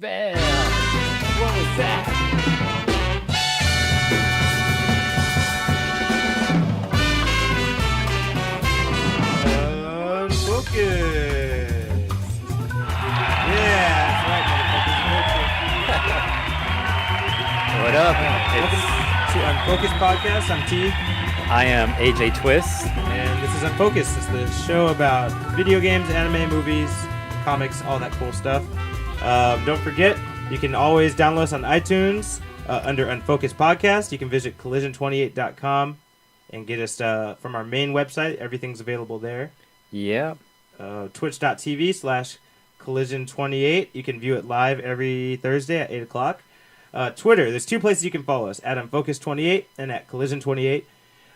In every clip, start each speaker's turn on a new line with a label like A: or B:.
A: Bam! What was that?
B: Unfocused. Yeah, that's right, motherfuckers.
A: What up?
B: Welcome to Unfocused Podcast. I'm T,
A: I am AJ Twist.
B: and this is Unfocused. It's the show about video games, anime, movies, comics, all that cool stuff. Don't forget, you can always download us on iTunes under Unfocused Podcast. You can visit collision28.com and get us from our main website. Everything's available there.
A: Yeah.
B: Twitch.tv/collision28. You can view it live every Thursday at 8 o'clock. Twitter, there's two places you can follow us, at Unfocused28 and at Collision28.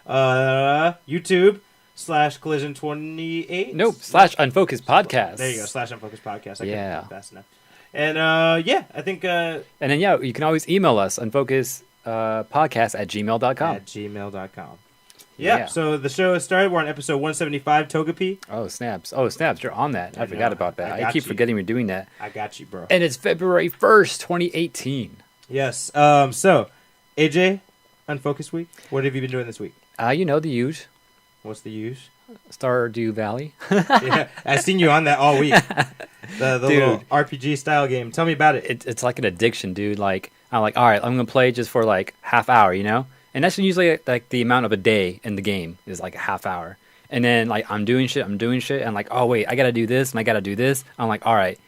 B: YouTube/Collision28.
A: Nope. /Unfocused Podcast.
B: There you go, /Unfocused Podcast. I
A: Yeah.
B: couldn't do it fast enough. And I think
A: And then, you can always email us, unfocusedpodcast@gmail.com.
B: at gmail.com.
A: Yeah.
B: So the show has started. We're on episode 175, Togepi.
A: Oh, snaps. You're on that. I forgot
B: know.
A: about that.
B: I
A: I
B: got
A: keep
B: you.
A: forgetting we're doing that.
B: I got you, bro.
A: And it's February 1st, 2018.
B: Yes. So, AJ, Unfocused week. What have you been doing this week?
A: You know the huge
B: What's the use?
A: Stardew Valley.
B: Yeah, I've seen you on that all week. The little RPG style game. Tell me about it.
A: It's like an addiction, dude. Like, I'm like, all right, I'm going to play just for like half hour, you know? And that's usually like the amount of a day in the game is like a half hour. And then like I'm doing shit. And like, oh, wait, I got to do this and I got to do this. I'm like, all right,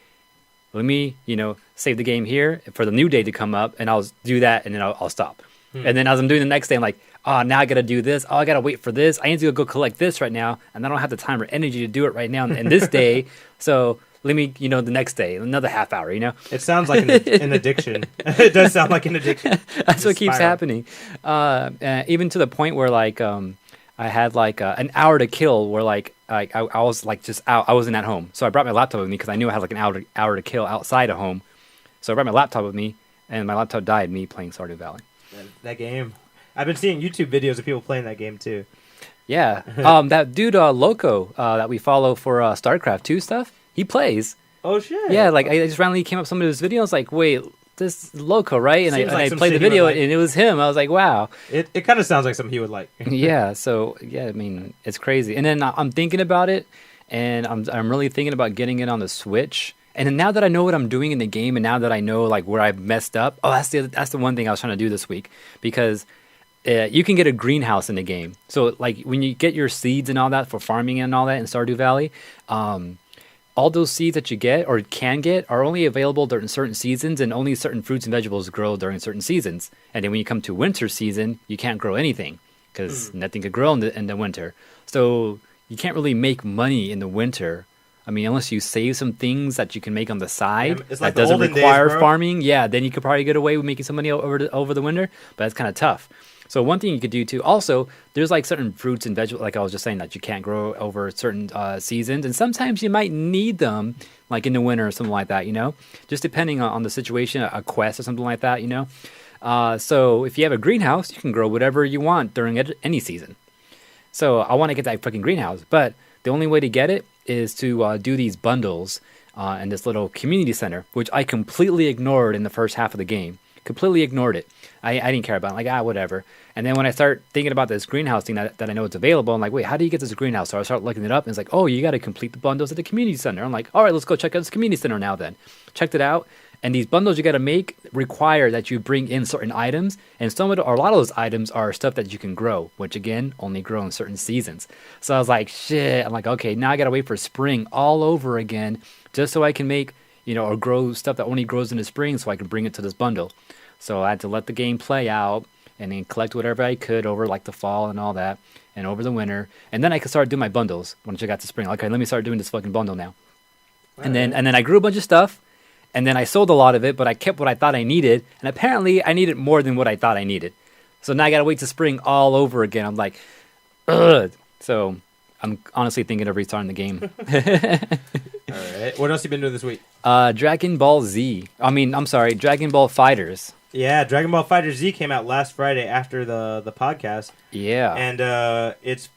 A: let me, save the game here for the new day to come up and I'll do that and then I'll stop. And then as I'm doing the next day, I'm like, oh, now I got to do this. Oh, I got to wait for this. I need to go collect this right now. And I don't have the time or energy to do it right now in this day. So let me, the next day, another half hour,
B: It sounds like an addiction. It does sound like an addiction.
A: That's what keeps happening. Even to the point where like I had like an hour to kill where like I was like just out. I wasn't at home. So I brought my laptop with me because I knew I had like an hour to kill outside of home. So I brought my laptop with me and my laptop died me playing Stardew Valley.
B: That game. I've been seeing YouTube videos of people playing that game too.
A: Yeah. That dude Loco that we follow for StarCraft 2 stuff, he plays.
B: Oh shit.
A: Yeah, like I just randomly came up with some of his videos like, wait, this is Loco, right? And
B: Seems like
A: I
B: some
A: played the
B: shit he would
A: video
B: like.
A: and it was him. I was like, wow.
B: It kind of sounds like something he would like.
A: Yeah, so yeah, I mean, it's crazy. And then I'm thinking about it and I'm really thinking about getting it on the Switch. And then now that I know what I'm doing in the game and now that I know like where I've messed up, that's the one thing I was trying to do this week because you can get a greenhouse in the game. So like when you get your seeds and all that for farming and all that in Stardew Valley, all those seeds that you get or can get are only available during certain seasons and only certain fruits and vegetables grow during certain seasons. And then when you come to winter season, you can't grow anything because nothing could grow in the winter. So you can't really make money in the winter. I mean, unless you save some things that you can make on the side
B: it's like
A: that doesn't
B: the olden
A: require
B: days, bro.
A: farming. Yeah, then you could probably get away with making some money over the winter, but it's kind of tough. So one thing you could do too, also, there's like certain fruits and vegetables, like I was just saying, that you can't grow over certain seasons, and sometimes you might need them, like in the winter or something like that, just depending on the situation, a quest or something like that, So if you have a greenhouse, you can grow whatever you want during any season. So I want to get that fucking greenhouse, but the only way to get it is to do these bundles in this little community center, which I completely ignored in the first half of the game. Completely ignored it. I didn't care about it. Like, whatever. And then when I start thinking about this greenhouse thing that I know it's available, I'm like, wait, how do you get this greenhouse? So I start looking it up, and it's like, oh, you got to complete the bundles at the community center. I'm like, all right, let's go check out this community center now then. Checked it out. And these bundles you got to make require that you bring in certain items, and a lot of those items are stuff that you can grow, which again only grow in certain seasons. So I was like, shit. I'm like, okay, now I got to wait for spring all over again, just so I can make or grow stuff that only grows in the spring, so I can bring it to this bundle. So I had to let the game play out, and then collect whatever I could over like the fall and all that, and over the winter, and then I could start doing my bundles once I got to spring. Okay, let me start doing this fucking bundle now. And then I grew a bunch of stuff. And then I sold a lot of it, but I kept what I thought I needed. And apparently I needed more than what I thought I needed. So now I got to wait to spring all over again. I'm like, ugh. So I'm honestly thinking of restarting the game.
B: All right. What else you been doing this week?
A: Dragon Ball Z. Dragon Ball Fighters.
B: Yeah, Dragon Ball Fighter Z came out last Friday after the podcast.
A: Yeah.
B: And it's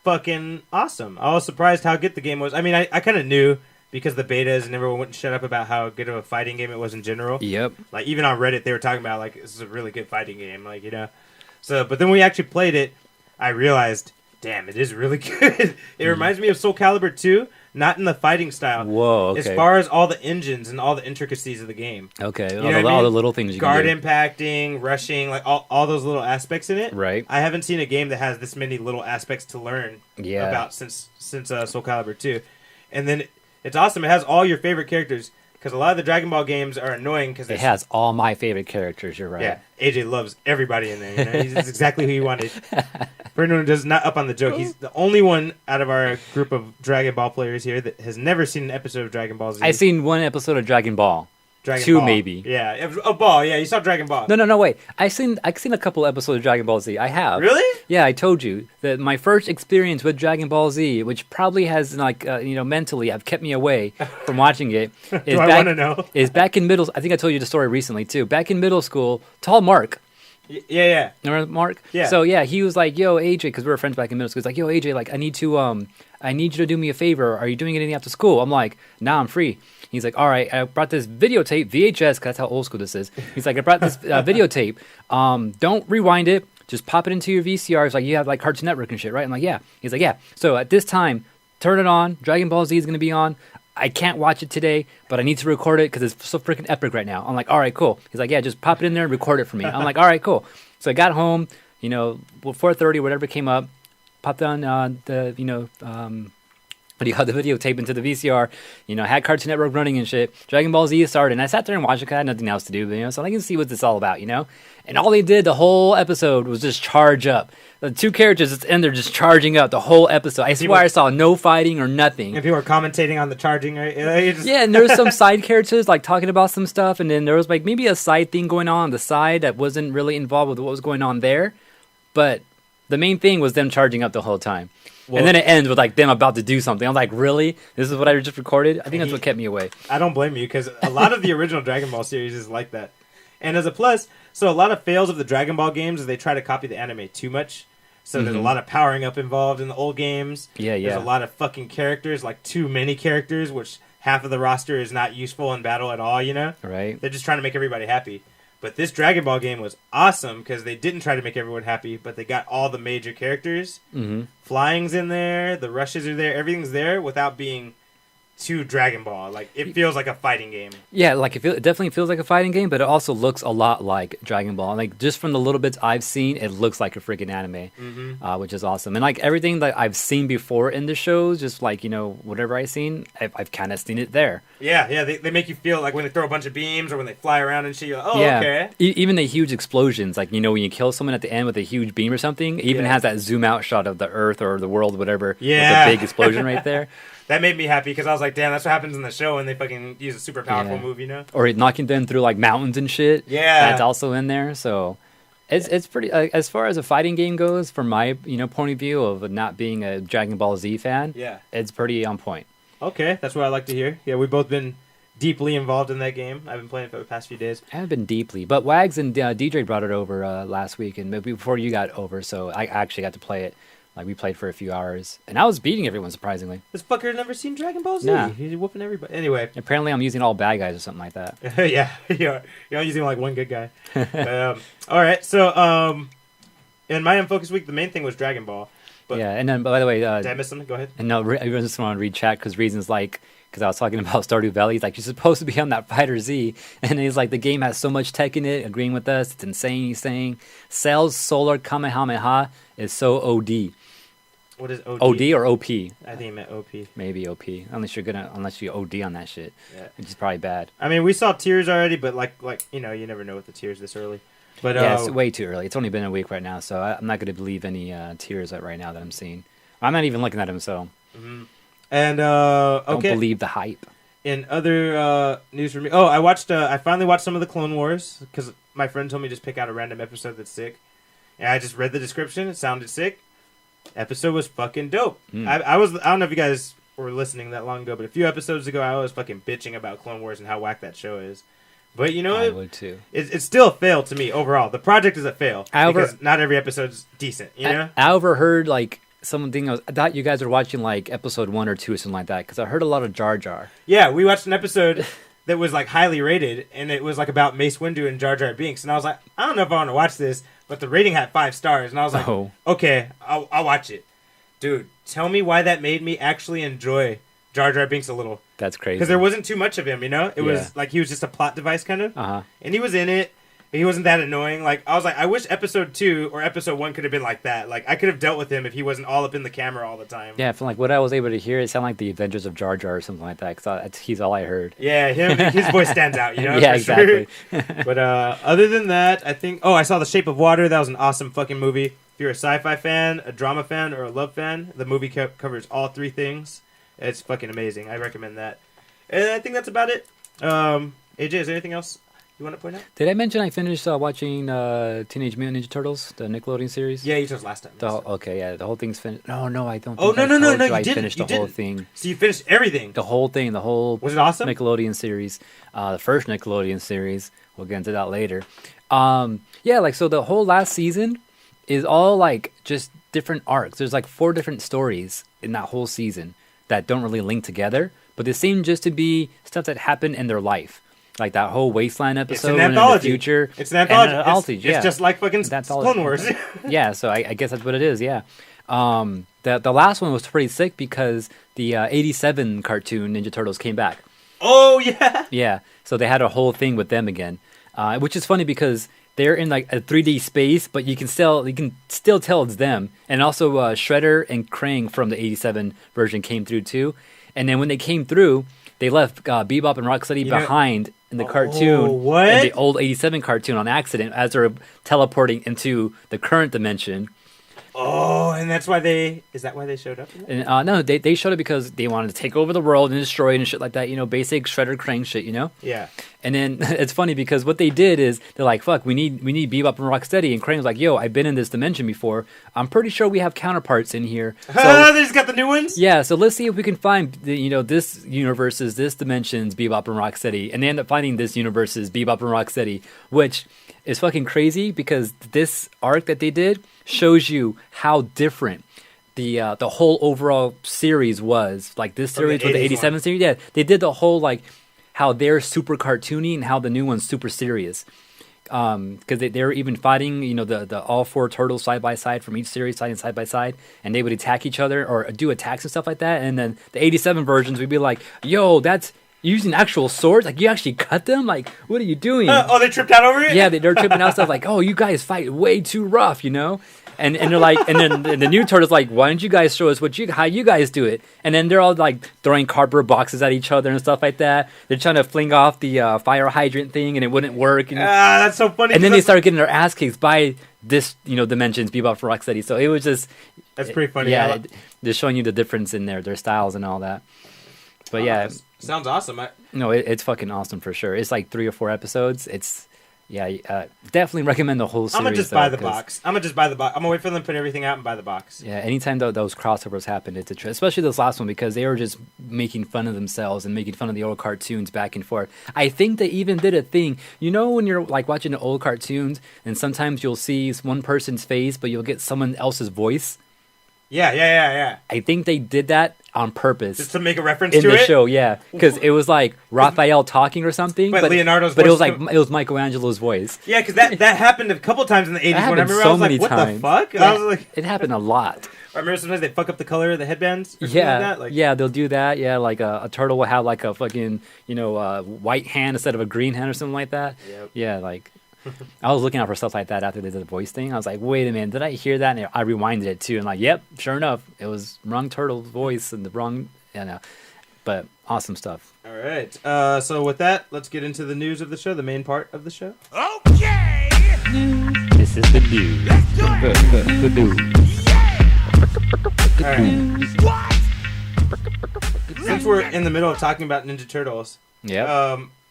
B: fucking awesome. I was surprised how good the game was. I mean, I kind of knew because the betas and everyone wouldn't shut up about how good of a fighting game it was in general.
A: Yep.
B: Like, even on Reddit, they were talking about, like, this is a really good fighting game, like, you know. So, but then when we actually played it, I realized, damn, it is really good. It reminds me of Soul Calibur 2, not in the fighting style.
A: Whoa, okay.
B: As far as all the engines and all the intricacies of the game.
A: Okay,
B: You know what I mean?
A: all the little things you
B: Guard
A: can do.
B: impacting, rushing, like, all those little aspects in it.
A: Right.
B: I haven't seen a game that has this many little aspects to learn
A: Yeah.
B: about since Soul Calibur 2. And then it's awesome. It has all your favorite characters, because a lot of the Dragon Ball games are annoying. Cause
A: It has all my favorite characters, you're right.
B: Yeah, AJ loves everybody in there. You know? He's exactly who he wanted. For anyone who does not up on the joke, he's the only one out of our group of Dragon Ball players here that has never seen an episode of Dragon Ball Z.
A: I've seen one episode of Dragon Ball.
B: Dragon
A: Two
B: Ball.
A: maybe.
B: Yeah, it was a ball. Yeah, you saw Dragon Ball.
A: No, wait. I've seen a couple episodes of Dragon Ball Z. I have.
B: Really?
A: Yeah, I told you that my first experience with Dragon Ball Z, which probably has mentally have kept me away from watching it. Is
B: I want to know?
A: Is back in middle. I think I told you the story recently too. Back in middle school, tall Mark.
B: Yeah.
A: Remember Mark?
B: Yeah.
A: So yeah, he was like, "Yo, AJ," because we were friends back in middle school. He's like, "Yo, AJ, like, I need you to do me a favor. Are you doing anything after school?" I'm like, "Nah, I'm free." He's like, "All right, I brought this videotape, VHS, because that's how old school this is." He's like, "I brought this videotape. Don't rewind it. Just pop it into your VCR. It's like you have like Cartoon Network and shit, right?" I'm like, "Yeah." He's like, "Yeah." So at this time, turn it on. Dragon Ball Z is gonna be on. I can't watch it today, but I need to record it because it's so freaking epic right now. I'm like, all right, cool. He's like, yeah, just pop it in there and record it for me. I'm like, all right, cool. So I got home, 4:30, whatever came up, popped on the videotape into the VCR, had Cartoon Network running and shit. Dragon Ball Z started, and I sat there and watched it because I had nothing else to do, so I can see what this is all about, And all they did the whole episode was just charge up. The two characters at the end, they're just charging up the whole episode. I swear I saw no fighting or nothing.
B: And people were commentating on the charging, right?
A: Yeah, and there was some side characters like talking about some stuff, and then there was like maybe a side thing going on the side that wasn't really involved with what was going on there. But the main thing was them charging up the whole time. Well, and then it ends with like them about to do something. I'm like, really? This is what I just recorded? I think that's what kept me away.
B: I don't blame you, because a lot of the original Dragon Ball series is like that. And as a plus, so a lot of fails of the Dragon Ball games is they try to copy the anime too much. So there's a lot of powering up involved in the old games.
A: Yeah.
B: There's a lot of fucking characters, like too many characters, which half of the roster is not useful in battle at all,
A: Right.
B: They're just trying to make everybody happy. But this Dragon Ball game was awesome because they didn't try to make everyone happy, but they got all the major characters.
A: Mm-hmm.
B: Flying's in there, the rushes are there, everything's there without being too Dragon Ball. Like, it feels like a fighting game.
A: Yeah, like it definitely feels like a fighting game, but it also looks a lot like Dragon Ball. Like, just from the little bits I've seen, it looks like a freaking anime, which is awesome. And like everything that I've seen before in the shows, just like, whatever I've seen, I've kind of seen it there.
B: Yeah, they make you feel like when they throw a bunch of beams or when they fly around and shit, you're like, oh,
A: yeah.
B: okay.
A: Even the huge explosions, like, when you kill someone at the end with a huge beam or something, it even has that zoom out shot of the Earth or the world, whatever, with the big explosion right there.
B: That made me happy because I was like, damn, that's what happens in the show when they fucking use a super powerful move,
A: Or knocking them through like mountains and shit.
B: Yeah.
A: That's also in there. So it's pretty, as far as a fighting game goes, from my point of view of not being a Dragon Ball Z fan, it's pretty on point.
B: Okay, that's what I like to hear. Yeah, we've both been deeply involved in that game. I've been playing it for the past few days.
A: I haven't been deeply, but Wags and DJ brought it over last week, and maybe before you got over, so I actually got to play it. Like, we played for a few hours, and I was beating everyone, surprisingly.
B: This fucker never seen Dragon Ball Z.
A: Nah.
B: He's whooping everybody. Anyway.
A: Apparently, I'm using all bad guys or something like that.
B: Yeah, you're using like one good guy. All right, so in my Unfocused week, the main thing was Dragon Ball. But
A: yeah, and then, by the way...
B: did I miss something? Go ahead.
A: And no, I just want to read chat because reasons like... Because I was talking about Stardew Valley. He's like, you're supposed to be on that Fighter Z. And he's like, the game has so much tech in it, agreeing with us. It's insane, he's saying. Cell's Solar Kamehameha is so OD.
B: What is OD?
A: OD or OP?
B: I think it meant OP.
A: Maybe OP. Unless you OD on that shit. Yeah. Which is probably bad.
B: I mean, we saw tears already, but like you never know with the tears this early. But
A: yeah, it's way too early. It's only been a week right now, so I'm not going to believe any tears right now that I'm seeing. I'm not even looking at him, so...
B: Mm-hmm. And okay.
A: Don't believe the hype.
B: In other news for me, I finally watched some of the Clone Wars because my friend told me just pick out a random episode that's sick, and I just read the description. It sounded sick. Episode was fucking dope. I don't know if you guys were listening that long ago, but a few episodes ago I was fucking bitching about Clone Wars and how whack that show is. But
A: I would too.
B: It's still a fail to me overall. The project is a fail because not every episode's decent. I
A: overheard like something else. I thought you guys were watching like episode 1 or 2 or something like that because I heard a lot of Jar Jar.
B: Yeah, we watched an episode that was like highly rated, and it was like about Mace Windu and Jar Jar Binks, and I was like, I don't know if I want to watch this, but the rating had 5 stars, and I was like, okay, I'll watch it. Dude, tell me why that made me actually enjoy Jar Jar Binks a little.
A: That's crazy.
B: Because there wasn't too much of him, you know? It was like he was just a plot device kind of.
A: Uh-huh.
B: And he was in it. He wasn't that annoying. Like, I was like, I wish episode 2 or episode 1 could have been like that. Like, I could have dealt with him if he wasn't all up in the camera all the time.
A: Yeah, from like what I was able to hear, it sounded like the Adventures of Jar Jar or something like that. Because he's all I heard.
B: Yeah, his voice stands out, you know?
A: Yeah, exactly.
B: Sure. But other than that, I think... Oh, I saw The Shape of Water. That was an awesome fucking movie. If you're a sci-fi fan, a drama fan, or a love fan, the movie covers all 3 things. It's fucking amazing. I recommend that. And I think that's about it. AJ, is there anything else you want to point out?
A: Did I mention I finished watching Teenage Mutant Ninja Turtles, the Nickelodeon series?
B: Yeah, you told us last time.
A: Okay, yeah, the whole thing's finished. No, I don't.
B: Oh,
A: think
B: no,
A: I
B: you didn't.
A: Finished the whole thing.
B: So you finished everything.
A: The whole thing, the whole.
B: Was it awesome?
A: Nickelodeon series, the first Nickelodeon series. We'll get into that later. Yeah, like so the whole last season is all like just different arcs. There's like 4 different stories in that whole season that don't really link together, but they seem just to be stuff that happened in their life. Like that whole Wasteland episode
B: in the
A: future.
B: It's an anthology.
A: Yeah.
B: It's just like fucking Clone Wars.
A: Yeah, so I guess that's what it is, yeah. The last one was pretty sick because the 87 cartoon Ninja Turtles came back.
B: Oh, yeah?
A: Yeah, so they had a whole thing with them again, which is funny because they're in like a 3D space, but you can still tell it's them. And also Shredder and Krang from the 87 version came through too. And then when they came through, they left Bebop and Rocksteady behind in the cartoon, in the old 87 cartoon on accident as they're teleporting into the current dimension.
B: Oh, and that's why is that why they showed up?
A: And, no, they showed up because they wanted to take over the world and destroy it and shit like that, you know, basic Shredder Krang shit, you know?
B: Yeah.
A: And then it's funny because what they did is they're like, fuck, we need Bebop and Rocksteady. And Krang's like, yo, I've been in this dimension before. I'm pretty sure we have counterparts in here. So,
B: they just got the new ones?
A: Yeah, so let's see if we can find, this universe's, this dimension's Bebop and Rocksteady. And they end up finding this universe's Bebop and Rocksteady, which is fucking crazy because this arc that they did shows you how different the whole overall series was. Like this series with the 87 series, yeah, they did the whole like how they're super cartoony and how the new one's super serious. Because they were even fighting, the all 4 turtles side by side from each series, fighting side by side, and they would attack each other or do attacks and stuff like that. And then the 87 versions would be like, yo, that's using actual swords? Like, you actually cut them? Like, what are you doing?
B: They tripped out over it?
A: Yeah, they're tripping out stuff like, oh, you guys fight way too rough, And they're like, and then the new turtle's like, why don't you guys show us how you guys do it? And then they're all like throwing cardboard boxes at each other and stuff like that. They're trying to fling off the fire hydrant thing, and it wouldn't work.
B: That's so funny.
A: And then they started getting their ass kicked by this, dimensions, Bebop for Rocksteady. So it was just...
B: That's pretty funny.
A: Yeah, they're showing you the difference in their styles and all that. But yeah...
B: Sounds awesome.
A: No, it's fucking awesome for sure. It's like 3 or 4 episodes. It's... Yeah, definitely recommend the whole series.
B: I'm gonna just buy the box. I'm gonna wait for them to put everything out and buy the box.
A: Yeah, anytime those crossovers happen, it's a trip. Especially this last one because they were just making fun of themselves and making fun of the old cartoons back and forth. I think they even did a thing. When you're like watching the old cartoons and sometimes you'll see one person's face, but you'll get someone else's voice.
B: Yeah.
A: I think they did that on purpose.
B: Just to make a reference to it?
A: In the show, yeah. Because it was like Raphael talking or something.
B: But Leonardo's
A: voice.
B: But
A: it was Michelangelo's voice.
B: Yeah, because that happened a couple times in the 80s. When I remember, I was like, what the fuck?
A: Yeah, I was like... It happened a lot.
B: I remember sometimes they fuck up the color of the headbands.
A: Yeah, yeah, they'll do that. Yeah, like a turtle will have like a fucking, white hand instead of a green hand or something like that.
B: Yep.
A: Yeah, like... I was looking out for stuff like that after they did the voice thing. I was like, wait a minute, did I hear that? And I rewinded it too. And like, yep, sure enough, it was wrong turtle's voice and the wrong, but awesome stuff.
B: All right. So with that, let's get into the news of the show, the main part of the show.
C: Okay.
A: This is the news.
C: Let's do it.
A: The news.
B: All right. Since we're in the middle of talking about Ninja Turtles,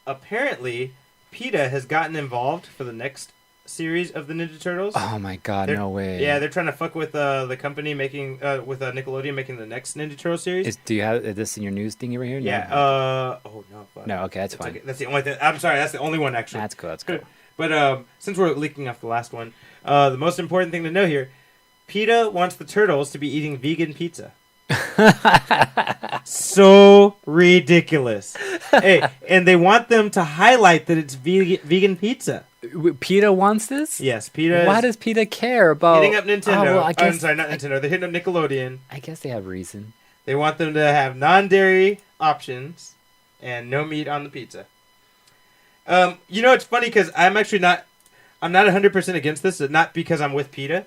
B: apparently PETA has gotten involved for the next series of the Ninja Turtles.
A: Oh my god, no way.
B: Yeah, they're trying to fuck with the company making with Nickelodeon making the next Ninja Turtle series.
A: Do you have this in your news thingy right here?
B: Yeah.
A: No.
B: Oh no. Fuck.
A: No. Okay, that's fine.
B: Okay. That's the only thing. I'm sorry. That's the only one actually.
A: That's cool.
B: But since we're leaking off the last one, the most important thing to know here, PETA wants the turtles to be eating vegan pizza. So ridiculous. Hey, and they want them to highlight that it's vegan pizza.
A: PETA wants this?
B: Yes, PETA.
A: Why does PETA care about
B: hitting up Nintendo?
A: Oh, well,
B: I'm sorry, not Nintendo. They're hitting up Nickelodeon.
A: I guess they have reason.
B: They want them to have non-dairy options and no meat on the pizza. It's funny because I'm not 100% against this. Not because I'm with PETA.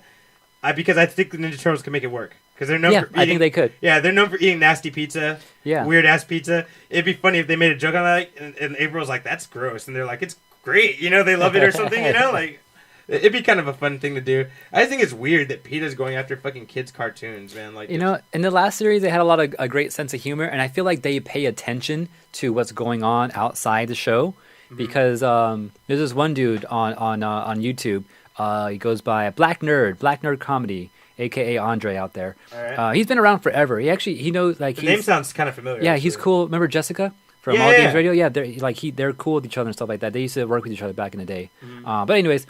B: Because I think the Ninja Turtles can make it work. Because they're known for eating,
A: I think they could.
B: Yeah, they're known for eating nasty pizza.
A: Yeah.
B: Weird ass pizza. It'd be funny if they made a joke on that, and April's like, "That's gross," and they're like, "It's great," they love it or something, like. It'd be kind of a fun thing to do. I think it's weird that PETA's going after fucking kids' cartoons, man. Like,
A: in the last series, they had a lot of a great sense of humor, and I feel like they pay attention to what's going on outside the show, because there's this one dude on YouTube. He goes by Black Nerd Comedy, aka Andre out there.
B: All right.
A: He's been around forever. He knows like
B: the name sounds kind of familiar.
A: Yeah,
B: actually.
A: he's cool. Remember Jessica from All Games Radio? Yeah, they're cool with each other and stuff like that. They used to work with each other back in the day. But anyways.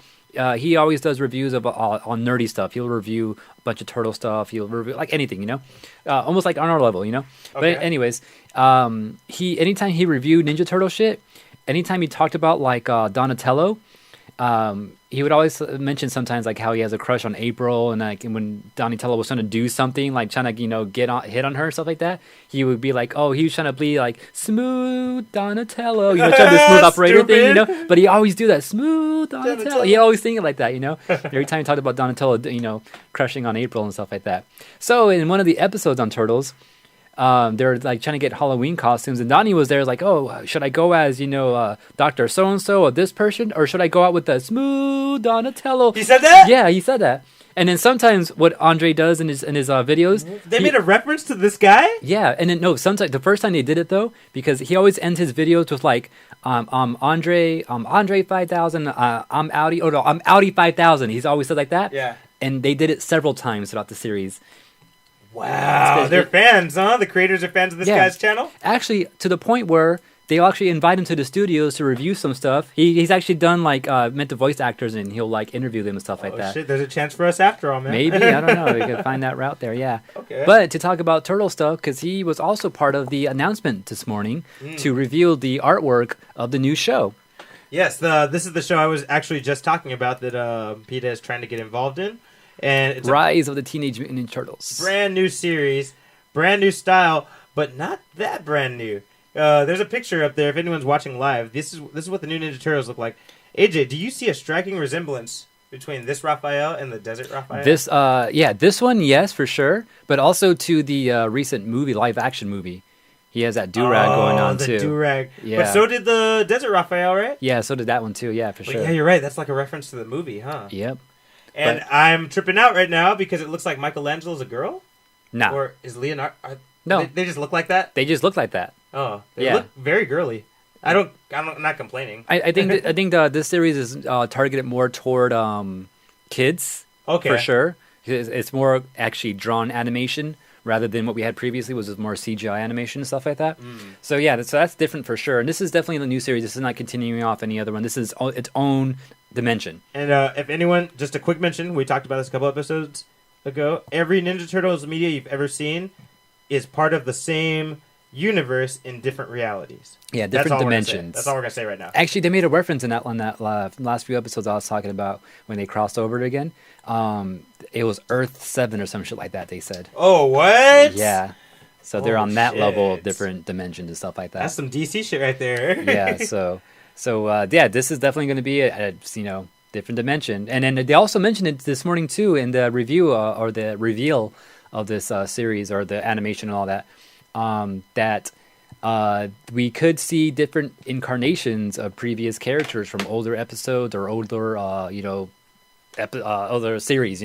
A: He always does reviews of on nerdy stuff. He'll review a bunch of turtle stuff. He'll review like anything, almost like on our level, Okay. But anyways, anytime he reviewed Ninja Turtle shit, anytime he talked about like Donatello, he would always mention sometimes like how he has a crush on April, and like when Donatello was trying to do something like trying to hit on her, stuff like that, he would be like, oh, he was trying to be like smooth Donatello, trying to smooth operator thing, but he always do that smooth Donatello. He always think it like that, Every time he talked about Donatello, crushing on April and stuff like that. So in one of the episodes on Turtles, they're like trying to get Halloween costumes, and Donnie was there like, oh, should I go as Dr. So-and-so or this person, or should I go out with the smooth Donatello?
B: He said that?
A: Yeah, he said that. And then sometimes what Andre does in his videos,
B: they made a reference to this guy.
A: Yeah, and then no, sometimes the first time they did it though, because he always ends his videos with like, Andre 5000, I'm Audi, oh no, I'm Audi 5000. He's always said like that.
B: Yeah,
A: and they did it several times throughout the series.
B: Wow, they're fans, huh? The creators are fans of this guy's channel?
A: Actually, to the point where they'll actually invite him to the studios to review some stuff. He's actually done like meant to voice actors, and he'll like interview them and stuff like that.
B: Shit, there's a chance for us after all, man.
A: Maybe, I don't know. We could find that route there, yeah.
B: Okay.
A: But to talk about Turtle stuff, because he was also part of the announcement this morning to reveal the artwork of the new show.
B: Yes, this is the show I was actually just talking about that PETA is trying to get involved in. And it's
A: Rise of the Teenage Mutant Ninja Turtles.
B: Brand new series, brand new style, but not that brand new. There's a picture up there if anyone's watching live. This is what the new Ninja Turtles look like. AJ, do you see a striking resemblance between this Raphael and the Desert Raphael?
A: This one, yes, for sure. But also to the recent live action movie. He has that do-rag going on too.
B: The do-rag.
A: Yeah.
B: But so did the Desert Raphael, right?
A: Yeah, so did that one too. Yeah, for sure.
B: Yeah, you're right. That's like a reference to the movie, huh?
A: Yep.
B: And I'm tripping out right now because it looks like Michelangelo's a girl?
A: No.
B: Or is Leonardo...
A: No.
B: They just look like that?
A: They just look like that.
B: Oh. They look very girly. I'm not complaining.
A: I think this series is targeted more toward kids.
B: Okay.
A: For sure. It's more actually drawn animation rather than what we had previously, was more CGI animation and stuff like that. So yeah, that's different for sure. And this is definitely the new series. This is not continuing off any other one. This is its own dimension.
B: And if anyone, just a quick mention, we talked about this a couple episodes ago. Every Ninja Turtles media you've ever seen is part of the same universe in different realities.
A: Yeah, different dimensions.
B: That's all we're going to say right now.
A: Actually, they made a reference in that last few episodes I was talking about when they crossed over it again. It was Earth 7 or some shit like that, they said.
B: Oh, what?
A: Yeah. So they're on that level of different dimensions and stuff like that.
B: That's some DC shit right there.
A: Yeah, So this is definitely going to be a different dimension. And then they also mentioned it this morning too in the review or the reveal of this series or the animation and all that, that we could see different incarnations of previous characters from older episodes or older other series,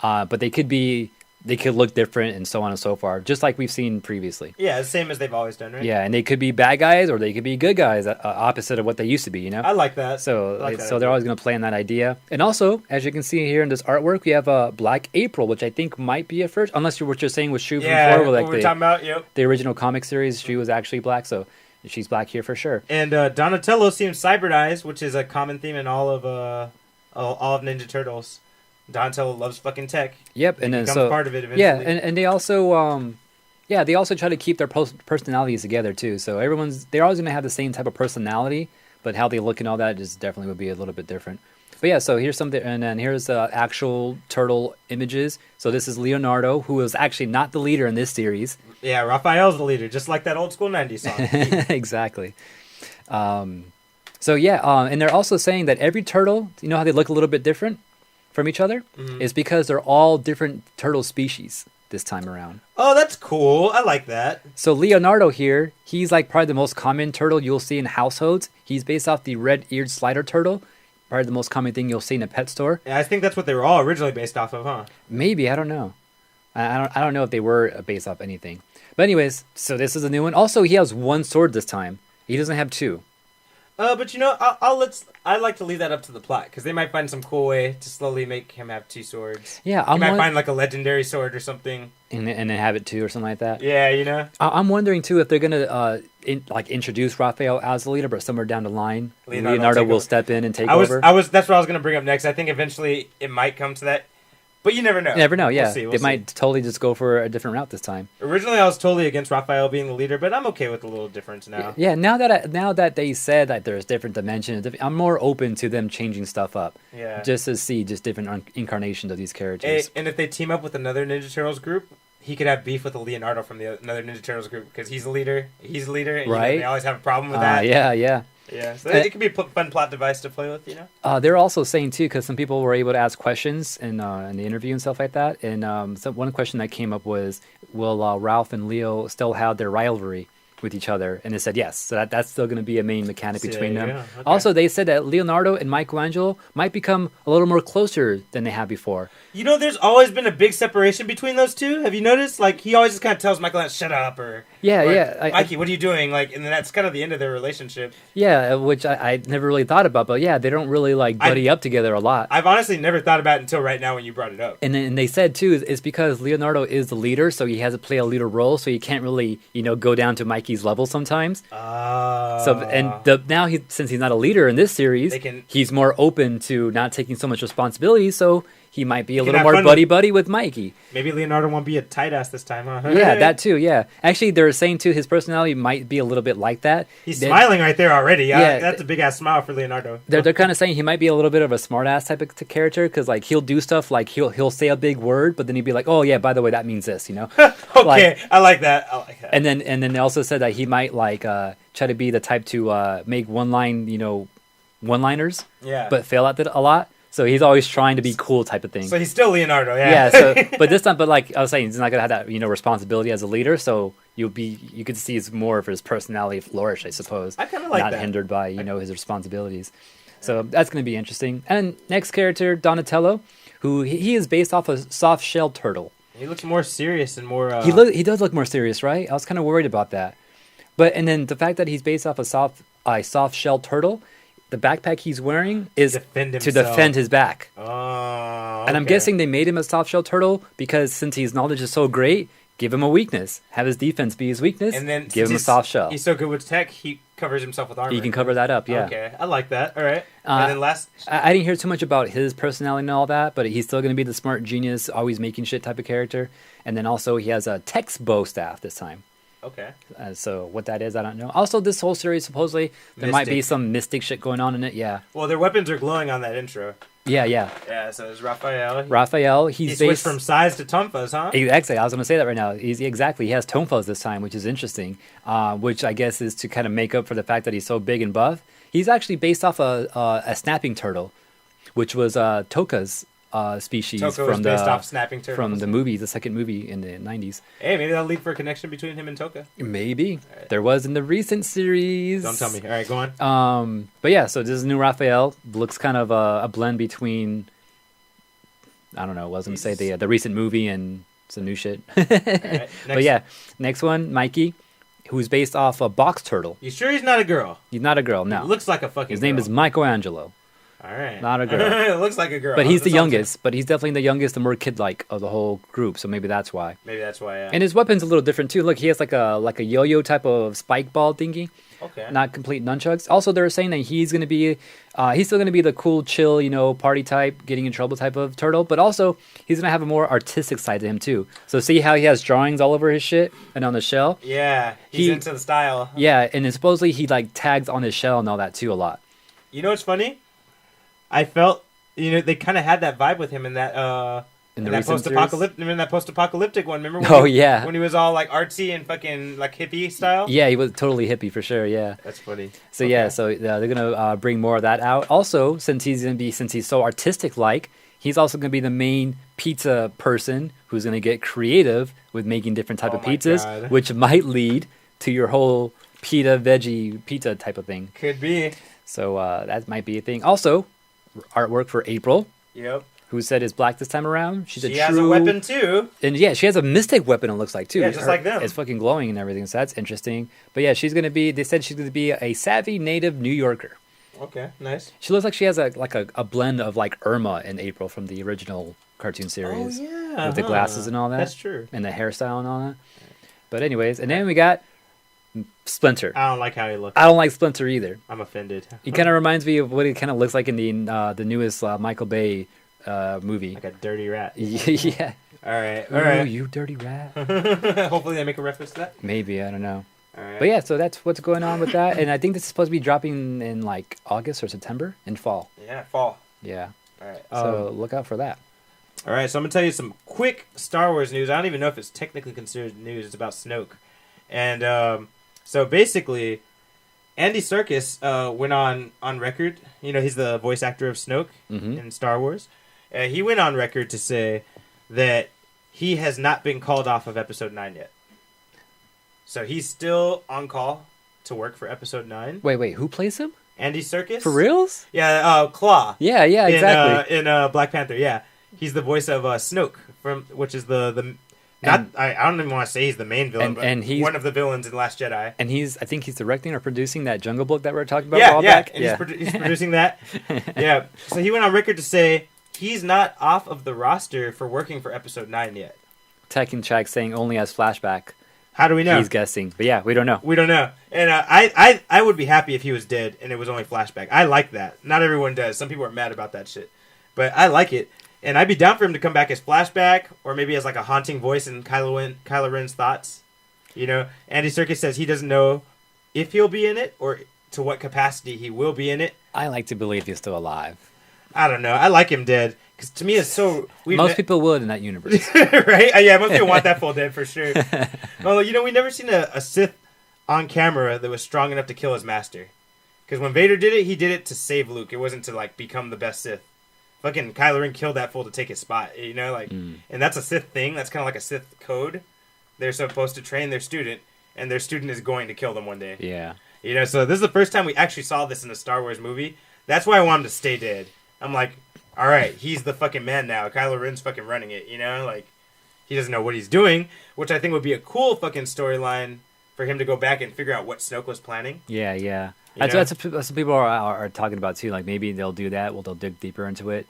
A: but they could look different and so on and so forth, just like we've seen previously.
B: Yeah, the same as they've always done, right?
A: Yeah, and they could be bad guys or they could be good guys, opposite of what they used to be,
B: I like that.
A: So they're always going to play on that idea. And also, as you can see here in this artwork, we have Black April, which I think might be a first, unless what you're saying was Shu from before,
B: what we're talking about, yep.
A: The original comic series, she was actually black, so she's black here for sure.
B: And Donatello seems cybernized, which is a common theme in all of Ninja Turtles. Donatello loves fucking tech.
A: Yep,
B: He
A: and then
B: becomes
A: so
B: part of it eventually.
A: yeah, and they also they also try to keep their personalities together too. So they're always gonna have the same type of personality, but how they look and all that just definitely would be a little bit different. But yeah, so here's something, and then here's actual turtle images. So this is Leonardo, who is actually not the leader in this series.
B: Yeah, Raphael's the leader, just like that old school 90s song.
A: Exactly. So yeah, and they're also saying that every turtle, you know how they look a little bit different from each other?
B: Mhm.
A: Is because they're all different turtle species this time around.
B: Oh, that's cool. I like that.
A: So Leonardo here, he's like probably the most common turtle you'll see in households. He's based off the red-eared slider turtle, probably the most common thing you'll see in a pet store.
B: Yeah, I think that's what they were all originally based off of, huh?
A: Maybe, I don't know. I don't know if they were based off anything. But anyways, so this is a new one. Also, he has one sword this time. He doesn't have two.
B: But you know, I'd like to leave that up to the plot because they might find some cool way to slowly make him have two swords.
A: Yeah,
B: They might find like a legendary sword or something.
A: and then have it two or something like that.
B: Yeah, you know.
A: I'm wondering too if they're gonna introduce Raphael as the leader, but somewhere down the line,
B: Leonardo
A: will
B: over.
A: step in and take
B: That's
A: over.
B: what I was gonna bring up next. I think eventually it might come to that, but you never know.
A: You never know. Yeah,
B: We'll see,
A: they might totally just go for a different route this time.
B: Originally, I was totally against Raphael being the leader, but I'm okay with a little difference now.
A: Yeah, now that they said that there's different dimensions, I'm more open to them changing stuff up.
B: Yeah.
A: Just to see just different incarnations of these characters.
B: And if they team up with another Ninja Turtles group, he could have beef with the Leonardo from another Ninja Turtles group because he's the leader. He's the leader, and
A: Right.
B: they always have a problem with that.
A: Yeah.
B: Yeah. So it could be a fun plot device to play with, you know.
A: They're also saying too, because some people were able to ask questions in the interview and stuff like that. And so one question that came up was, will Ralph and Leo still have their rivalry with each other? And they said yes. So that's still going to be a main mechanic between them.
B: Yeah, okay.
A: Also, they said that Leonardo and Michelangelo might become a little more closer than they have before.
B: You know, there's always been a big separation between those two. Have you noticed? Like, he always just kind of tells Michelangelo, "Shut up," or Mikey, what are you doing? Like, and then that's kind of the end of their relationship.
A: Yeah, which I never really thought about, but yeah, they don't really like buddy up together a lot.
B: I've honestly never thought about it until right now when you brought it up.
A: And then they said too, it's because Leonardo is the leader, so he has to play a leader role, so he can't really, go down to Mikey's level sometimes. Now since he's not a leader in this series, he's more open to not taking so much responsibility, so he might be a little more buddy with Mikey.
B: Maybe Leonardo won't be a tight ass this time, huh?
A: Yeah, that too, yeah. Actually, they're saying too, his personality might be a little bit like that.
B: He's smiling right there already. Yeah, that's a big ass smile for Leonardo.
A: They're kind of saying he might be a little bit of a smart ass type of character, because like he'll do stuff like he'll say a big word, but then he'd be like, oh yeah, by the way, that means this,
B: Okay, I like that.
A: And then they also said that he might try to be the type to make one-liners, but fail at it a lot. So he's always trying to be cool type of thing.
B: So he's still Leonardo, yeah.
A: Yeah. So, but this time, like I was saying, he's not gonna have that responsibility as a leader. So you could see it's more of his personality flourish, I suppose.
B: I kind of like
A: not
B: that.
A: hindered by his responsibilities. So that's gonna be interesting. And next character, Donatello, who he is based off a soft-shelled turtle.
B: He looks more serious and more.
A: He does look more serious, right? I was kind of worried about that. And then the fact that he's based off a soft-shelled turtle. The backpack he's wearing is to defend his back.
B: Oh, okay.
A: And I'm guessing they made him a soft-shell turtle because since his knowledge is so great, give him a weakness. Have his defense be his weakness,
B: and then
A: give him a soft shell.
B: He's so good with tech, he covers himself with armor.
A: He can cover that up, yeah.
B: Okay, I like that. All right. And then last...
A: I didn't hear too much about his personality and all that, but he's still going to be the smart genius, always making shit type of character. And then also he has a text bow staff this time.
B: Okay.
A: So what that is, I don't know. Also, this whole series, supposedly, there might be some mystic shit going on in it, yeah.
B: Well, their weapons are glowing on that intro.
A: Yeah.
B: Yeah, so there's Raphael.
A: He
B: switched from size to tonfas, huh?
A: Exactly, I was going to say that right now. He has tonfas this time, which is interesting, which I guess is to kind of make up for the fact that he's so big and buff. He's actually based off a snapping turtle, which was Toka's species
B: from
A: the movie, the second movie in the 90s.
B: Hey, maybe that'll lead for a connection between him and Toka.
A: Maybe. Right. There was in the recent series.
B: Don't tell me. All right, go on.
A: But yeah, so this is new Raphael. Looks kind of a blend between, I don't know, I was going to say the recent movie and some new shit.
B: Right,
A: but yeah, next one, Mikey, who's based off a box turtle.
B: You sure he's not a girl?
A: He's not a girl, no.
B: He looks like a fucking
A: His name is Michelangelo.
B: All right.
A: Not a girl.
B: It looks like a girl.
A: But he's the
B: That's awesome.
A: youngest. But he's definitely the youngest, the more kid-like of the whole group. So maybe that's why.
B: Maybe that's why. Yeah.
A: And his weapon's a little different too. Look, he has like a yo-yo type of spike ball thingy.
B: Okay.
A: Not complete nunchucks. Also, they're saying that he's still gonna be the cool, chill, party type, getting in trouble type of turtle. But also, he's gonna have a more artistic side to him too. So see how he has drawings all over his shit and on the shell.
B: Yeah, he's into the style.
A: Yeah, and then supposedly he like tags on his shell and all that too a lot.
B: You know what's funny? I felt they kind of had that vibe with him in that in that post-apocalyptic one. Remember?
A: When
B: he was all like artsy and fucking like hippie style.
A: Yeah, he was totally hippie for sure. Yeah,
B: that's funny.
A: So they're gonna bring more of that out. Also, since he's so artistic like, he's also gonna be the main pizza person who's gonna get creative with making different type of pizzas,
B: God.
A: which might lead to your whole veggie pizza type of thing.
B: Could be.
A: So that might be a thing. Also, artwork for April.
B: Yep.
A: Who said is black this time around? She
B: has a weapon too.
A: And yeah, she has a mystic weapon, it looks like too.
B: Yeah, just like them.
A: It's fucking glowing and everything, so that's interesting. But yeah, they said she's gonna be a savvy native New Yorker.
B: Okay, nice.
A: She looks like she has a blend of like Irma and April from the original cartoon series.
B: Oh yeah.
A: With the glasses and all that.
B: That's true.
A: And the hairstyle and all that. But anyways, and then we got Splinter.
B: I don't like how he looks.
A: I don't like Splinter either.
B: I'm offended.
A: He kind of reminds me of what it kind of looks like in the newest Michael Bay movie.
B: Like a dirty rat.
A: Yeah.
B: All right.
A: Ooh, you dirty rat.
B: Hopefully they make a reference to that.
A: Maybe, I don't know.
B: All right.
A: But yeah, so that's what's going on with that. And I think this is supposed to be dropping in like August or September in fall.
B: Yeah, fall.
A: Yeah.
B: All right.
A: So look out for that.
B: All right, so I'm going to tell you some quick Star Wars news. I don't even know if it's technically considered news. It's about Snoke. And so basically, Andy Serkis went on record. He's the voice actor of Snoke in Star Wars. He went on record to say that he has not been called off of Episode 9 yet. So he's still on call to work for Episode 9.
A: Wait, who plays him?
B: Andy Serkis.
A: For reals?
B: Yeah, Claw.
A: Yeah, exactly.
B: In Black Panther, yeah. He's the voice of Snoke, which is the I don't even want to say he's the main villain, but he's one of the villains in Last Jedi.
A: And I think he's directing or producing that Jungle Book that we were talking about a while back.
B: And he's producing that. Yeah. So he went on record to say he's not off of the roster for working for Episode 9 yet.
A: Tech and Chag saying only as flashback.
B: How do we know?
A: He's guessing. But yeah, we don't know.
B: We don't know. And I would be happy if he was dead and it was only flashback. I like that. Not everyone does. Some people are mad about that shit. But I like it. And I'd be down for him to come back as flashback or maybe as like a haunting voice in Kylo Ren's thoughts. Andy Serkis says he doesn't know if he'll be in it or to what capacity he will be in it.
A: I like to believe he's still alive.
B: I don't know. I like him dead. Because to me, it's so...
A: Most people would in that universe.
B: Right? Yeah, most people want that full dead for sure. Well, we've never seen a Sith on camera that was strong enough to kill his master. Because when Vader did it, he did it to save Luke. It wasn't to, become the best Sith. Fucking Kylo Ren killed that fool to take his spot, And that's a Sith thing. That's kind of like a Sith code. They're supposed to train their student, and their student is going to kill them one day.
A: Yeah.
B: So this is the first time we actually saw this in a Star Wars movie. That's why I want him to stay dead. I'm like, all right, he's the fucking man now. Kylo Ren's fucking running it, He doesn't know what he's doing, which I think would be a cool fucking storyline for him to go back and figure out what Snoke was planning.
A: Yeah. That's what people are talking about too. Like maybe they'll do that. Well, they'll dig deeper into it.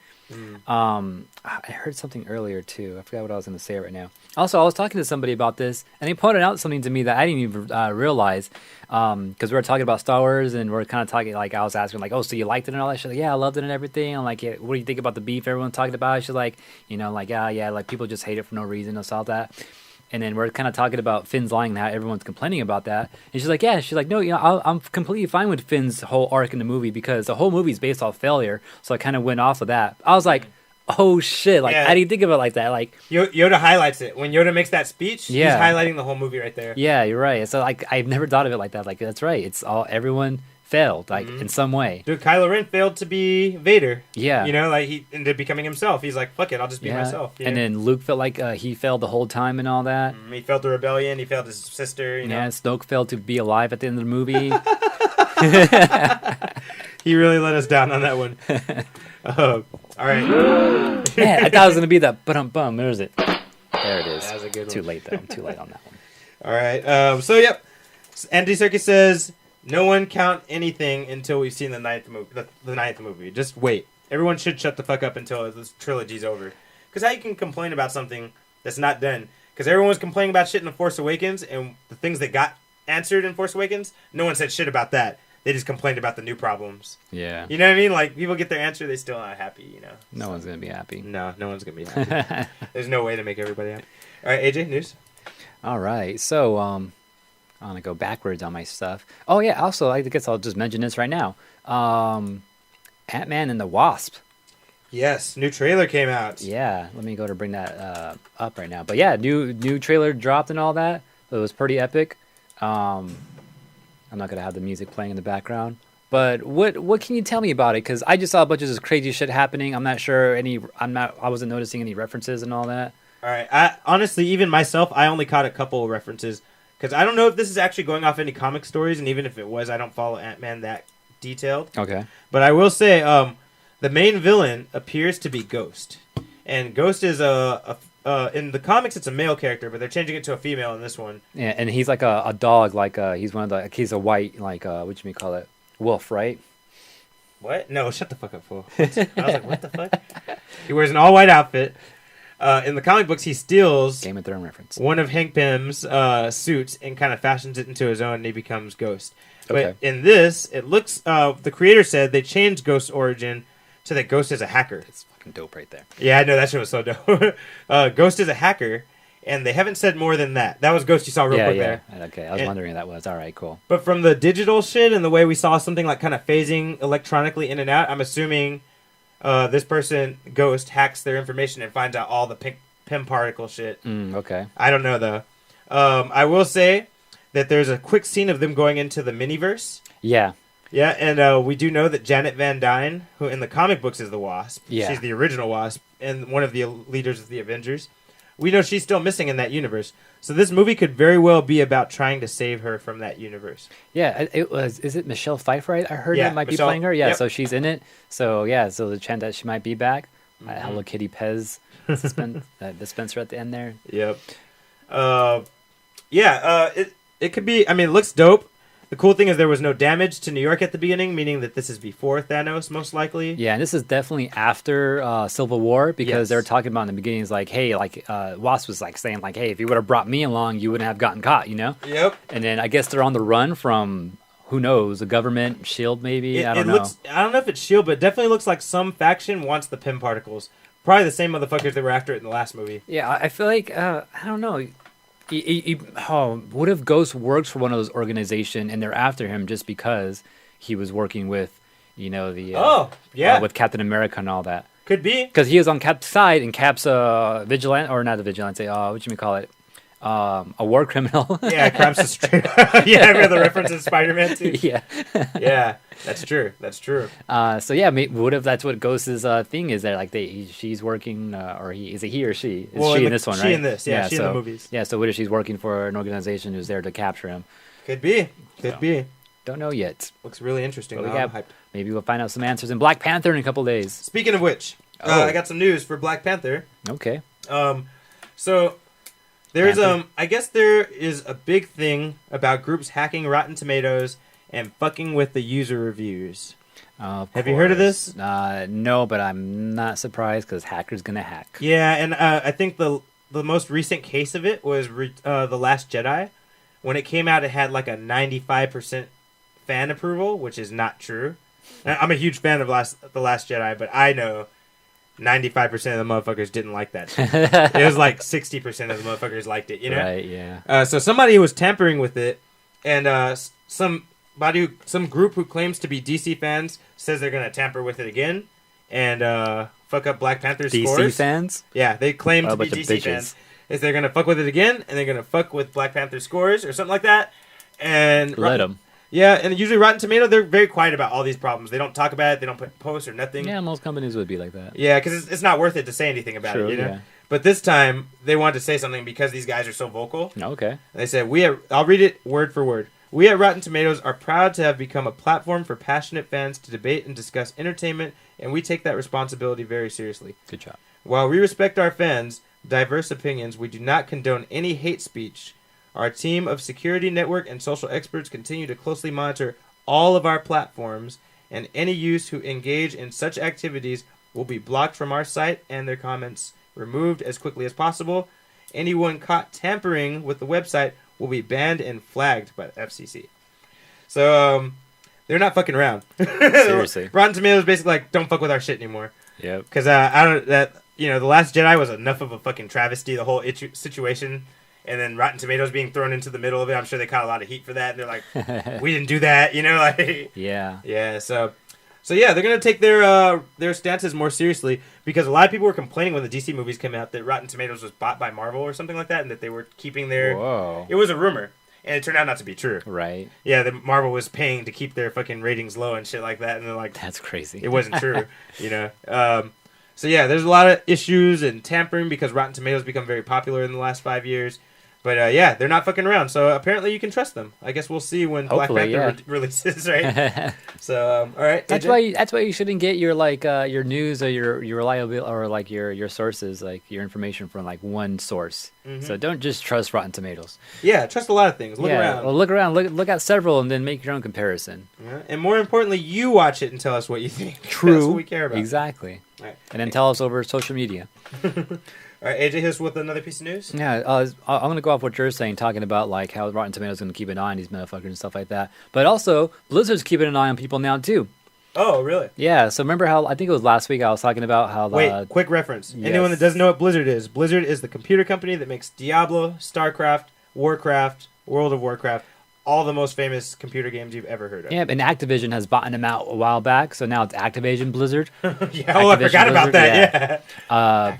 A: I heard something earlier too. I forgot what I was going to say right now. Also, I was talking to somebody about this, and they pointed out something to me that I didn't even realize. Because we were talking about Star Wars, and we're kind of talking I was asking oh, so you liked it and all that? She's like, yeah, I loved it and everything. I'm like, yeah, what do you think about the beef everyone's talking about? She's like, yeah, people just hate it for no reason. I saw that. And then we're kind of talking about Finn's lying and how everyone's complaining about that. And she's like, yeah. She's like, no, I'm completely fine with Finn's whole arc in the movie because the whole movie is based off failure. So I kind of went off of that. I was like, oh, shit. How do you think of it like that?
B: Yoda highlights it. When Yoda makes that speech, he's highlighting the whole movie right there.
A: Yeah, you're right. So, I've never thought of it like that. That's right. It's all everyone failed, in some way.
B: Dude, Kylo Ren failed to be Vader.
A: Yeah.
B: He ended up becoming himself. He's like, fuck it, I'll just be myself.
A: And then Luke felt like he failed the whole time and all that.
B: He failed the rebellion. He failed his sister.
A: Yeah, Snoke failed to be alive at the end of the movie.
B: He really let us down on that one. All right.
A: Man, I thought it was going to be that bum. Where is it? There it is.
B: That was a good one.
A: Too late, though. I'm too late on that one.
B: All right. So, yep. Andy Serkis says No one count anything until we've seen the ninth movie. Just wait. Everyone should shut the fuck up until this trilogy's over. Because how you can complain about something that's not done? Because everyone was complaining about shit in The Force Awakens, and the things that got answered in Force Awakens, no one said shit about that. They just complained about the new problems.
A: Yeah.
B: You know what I mean? Like, people get their answer, they still not happy, you know?
A: No one's going to be happy.
B: No one's going to be happy. There's no way to make everybody happy. All right, AJ, news?
A: All right. So, I'm going to go backwards on my stuff. Oh, yeah. Also, I guess I'll just mention this right now. Ant-Man and the Wasp.
B: Yes, new trailer came out.
A: Yeah. Let me go to bring that up right now. But yeah, new trailer dropped and all that. It was pretty epic. I'm not going to have the music playing in the background. But what can you tell me about it? Because I just saw a bunch of this crazy shit happening. I'm not sure I wasn't noticing any references and all that.
B: All right. Honestly, even myself, I only caught a couple of references. Because I don't know if this is actually going off any comic stories. And even if it was, I don't follow Ant-Man that detailed.
A: Okay.
B: But I will say, the main villain appears to be Ghost. And Ghost is in the comics, it's a male character, but they're changing it to a female in this one.
A: Yeah, and he's like a dog, he's he's a white, what you call it, wolf, right?
B: What? No, shut the fuck up, fool. I was like, what the fuck? He wears an all-white outfit. In the comic books, he steals
A: Game of Thrones reference.
B: One of Hank Pym's suits and kind of fashions it into his own, and he becomes Ghost.
A: Okay.
B: But in this, it looks, the creator said they changed Ghost's origin so that Ghost is a hacker.
A: It's fucking dope right there.
B: Yeah, I know, that shit was so dope. Ghost is a hacker, and they haven't said more than that. That was Ghost you saw real quick there.
A: Okay, I was wondering who that was. All right, cool.
B: But from the digital shit and the way we saw something like kind of phasing electronically in and out, I'm assuming this person, Ghost, hacks their information and finds out all the Pym particle shit.
A: Okay.
B: I don't know, though. I will say that there's a quick scene of them going into the miniverse.
A: Yeah.
B: Yeah, and we do know that Janet Van Dyne, who in the comic books is the Wasp, she's the original Wasp, and one of the leaders of the Avengers, we know she's still missing in that universe. So this movie could very well be about trying to save her from that universe.
A: Yeah, is it Michelle Pfeiffer? I heard that might be playing her. Yeah, so she's in it. So yeah, so the chance that she might be back. Hello Kitty Pez dispenser at the end there.
B: Yep. It could be, I mean, it looks dope. The cool thing is there was no damage to New York at the beginning, meaning that this is before Thanos, most likely.
A: Yeah, and this is definitely after Civil War, because they're talking about in the beginning, is like, hey, Wasp was like saying, like, hey, if you would have brought me along, you wouldn't have gotten caught, you know?
B: Yep.
A: And then I guess they're on the run from, who knows, the government, S.H.I.E.L.D. maybe? I don't know.
B: I don't know if it's S.H.I.E.L.D., but it definitely looks like some faction wants the Pym particles. Probably the same motherfuckers that were after it in the last movie.
A: Yeah, I feel like, I don't know. What if Ghost works for one of those organizations and they're after him just because he was working with, with Captain America and all that?
B: Could be.
A: Because he was on Cap's side, and Cap's vigilante, or not a vigilante, what you call it? A war criminal.
B: Yeah, Cap's a straight yeah, I read the reference in Spider-Man too.
A: Yeah.
B: Yeah, that's true. That's true.
A: So yeah, what if that's what Ghost's thing is? There, like she's working, or is it he or she? Is she in this one, right?
B: She in this, yeah. She in the movies.
A: Yeah. So what if she's working for an organization who's there to capture him?
B: Could be. Could be.
A: Don't know yet.
B: Looks really interesting.
A: Maybe we'll find out some answers in Black Panther in a couple days.
B: Speaking of which, I got some news for Black Panther.
A: Okay.
B: So there's I guess there is a big thing about groups hacking Rotten Tomatoes and fucking with the user reviews. Have you heard of this?
A: No, but I'm not surprised because hackers gonna hack.
B: Yeah, and I think the most recent case of it was The Last Jedi. When it came out, it had like a 95% fan approval, which is not true. I'm a huge fan of The Last Jedi, but I know 95% of the motherfuckers didn't like that shit. It was like 60% of the motherfuckers liked it, you know?
A: Right, yeah.
B: So somebody was tampering with it, and some group who claims to be DC fans says they're going to tamper with it again and fuck up Black Panther's scores.
A: DC fans?
B: Yeah, they claim to be DC fans. Is they're going to fuck with it again, and they're going to fuck with Black Panther's scores or something like that. And
A: let them.
B: Yeah, and usually Rotten Tomato, they're very quiet about all these problems. They don't talk about it. They don't put posts or nothing.
A: Yeah, most companies would be like that.
B: Yeah, because it's not worth it to say anything about it, you know?
A: Yeah.
B: But this time, they wanted to say something because these guys are so vocal.
A: Okay.
B: They said, I'll read it word for word. We at Rotten Tomatoes are proud to have become a platform for passionate fans to debate and discuss entertainment, and we take that responsibility very seriously.
A: Good job.
B: While we respect our fans' diverse opinions, we do not condone any hate speech. Our team of security network and social experts continue to closely monitor all of our platforms, and any use who engage in such activities will be blocked from our site and their comments removed as quickly as possible. Anyone caught tampering with the website will be banned and flagged by the FCC. So, they're not fucking around.
A: Seriously.
B: Rotten Tomatoes basically like, don't fuck with our shit anymore.
A: Yep.
B: Because The Last Jedi was enough of a fucking travesty, the whole situation. And then Rotten Tomatoes being thrown into the middle of it, I'm sure they caught a lot of heat for that. And they're like, we didn't do that,
A: Yeah.
B: Yeah, so yeah, they're gonna take their stances more seriously, because a lot of people were complaining when the DC movies came out that Rotten Tomatoes was bought by Marvel or something like that, and that they were keeping their.
A: Whoa.
B: It was a rumor, and it turned out not to be true.
A: Right.
B: Yeah, that Marvel was paying to keep their fucking ratings low and shit like that, and they're like,
A: that's crazy.
B: It wasn't true, So yeah, there's a lot of issues and tampering because Rotten Tomatoes become very popular in the last 5 years. But yeah, they're not fucking around, so apparently you can trust them. I guess we'll see when
A: Hopefully,
B: Black Panther releases, right? So, all right.
A: That's why you shouldn't get your your news or your reliable or like your sources, like your information from like one source.
B: Mm-hmm.
A: So don't just trust Rotten Tomatoes.
B: Yeah, trust a lot of things. Look around.
A: Well, look around. Look at several, and then make your own comparison.
B: Yeah. And more importantly, you watch it and tell us what you think.
A: True.
B: That's what we care about.
A: Exactly.
B: All right.
A: And then tell us over social media.
B: All right, AJ, hit us with another piece of news.
A: Yeah, I'm going to go off what you're saying, talking about like how Rotten Tomatoes is going to keep an eye on these motherfuckers and stuff like that. But also, Blizzard's keeping an eye on people now, too.
B: Oh, really?
A: Yeah, so remember how, I think it was last week I was talking about how...
B: Wait, quick reference.
A: Yes.
B: Anyone that doesn't know what Blizzard is the computer company that makes Diablo, StarCraft, Warcraft, World of Warcraft, all the most famous computer games you've ever heard of.
A: Yeah, and Activision has bought them out a while back, so now it's Activision Blizzard.
B: I forgot about that, yeah.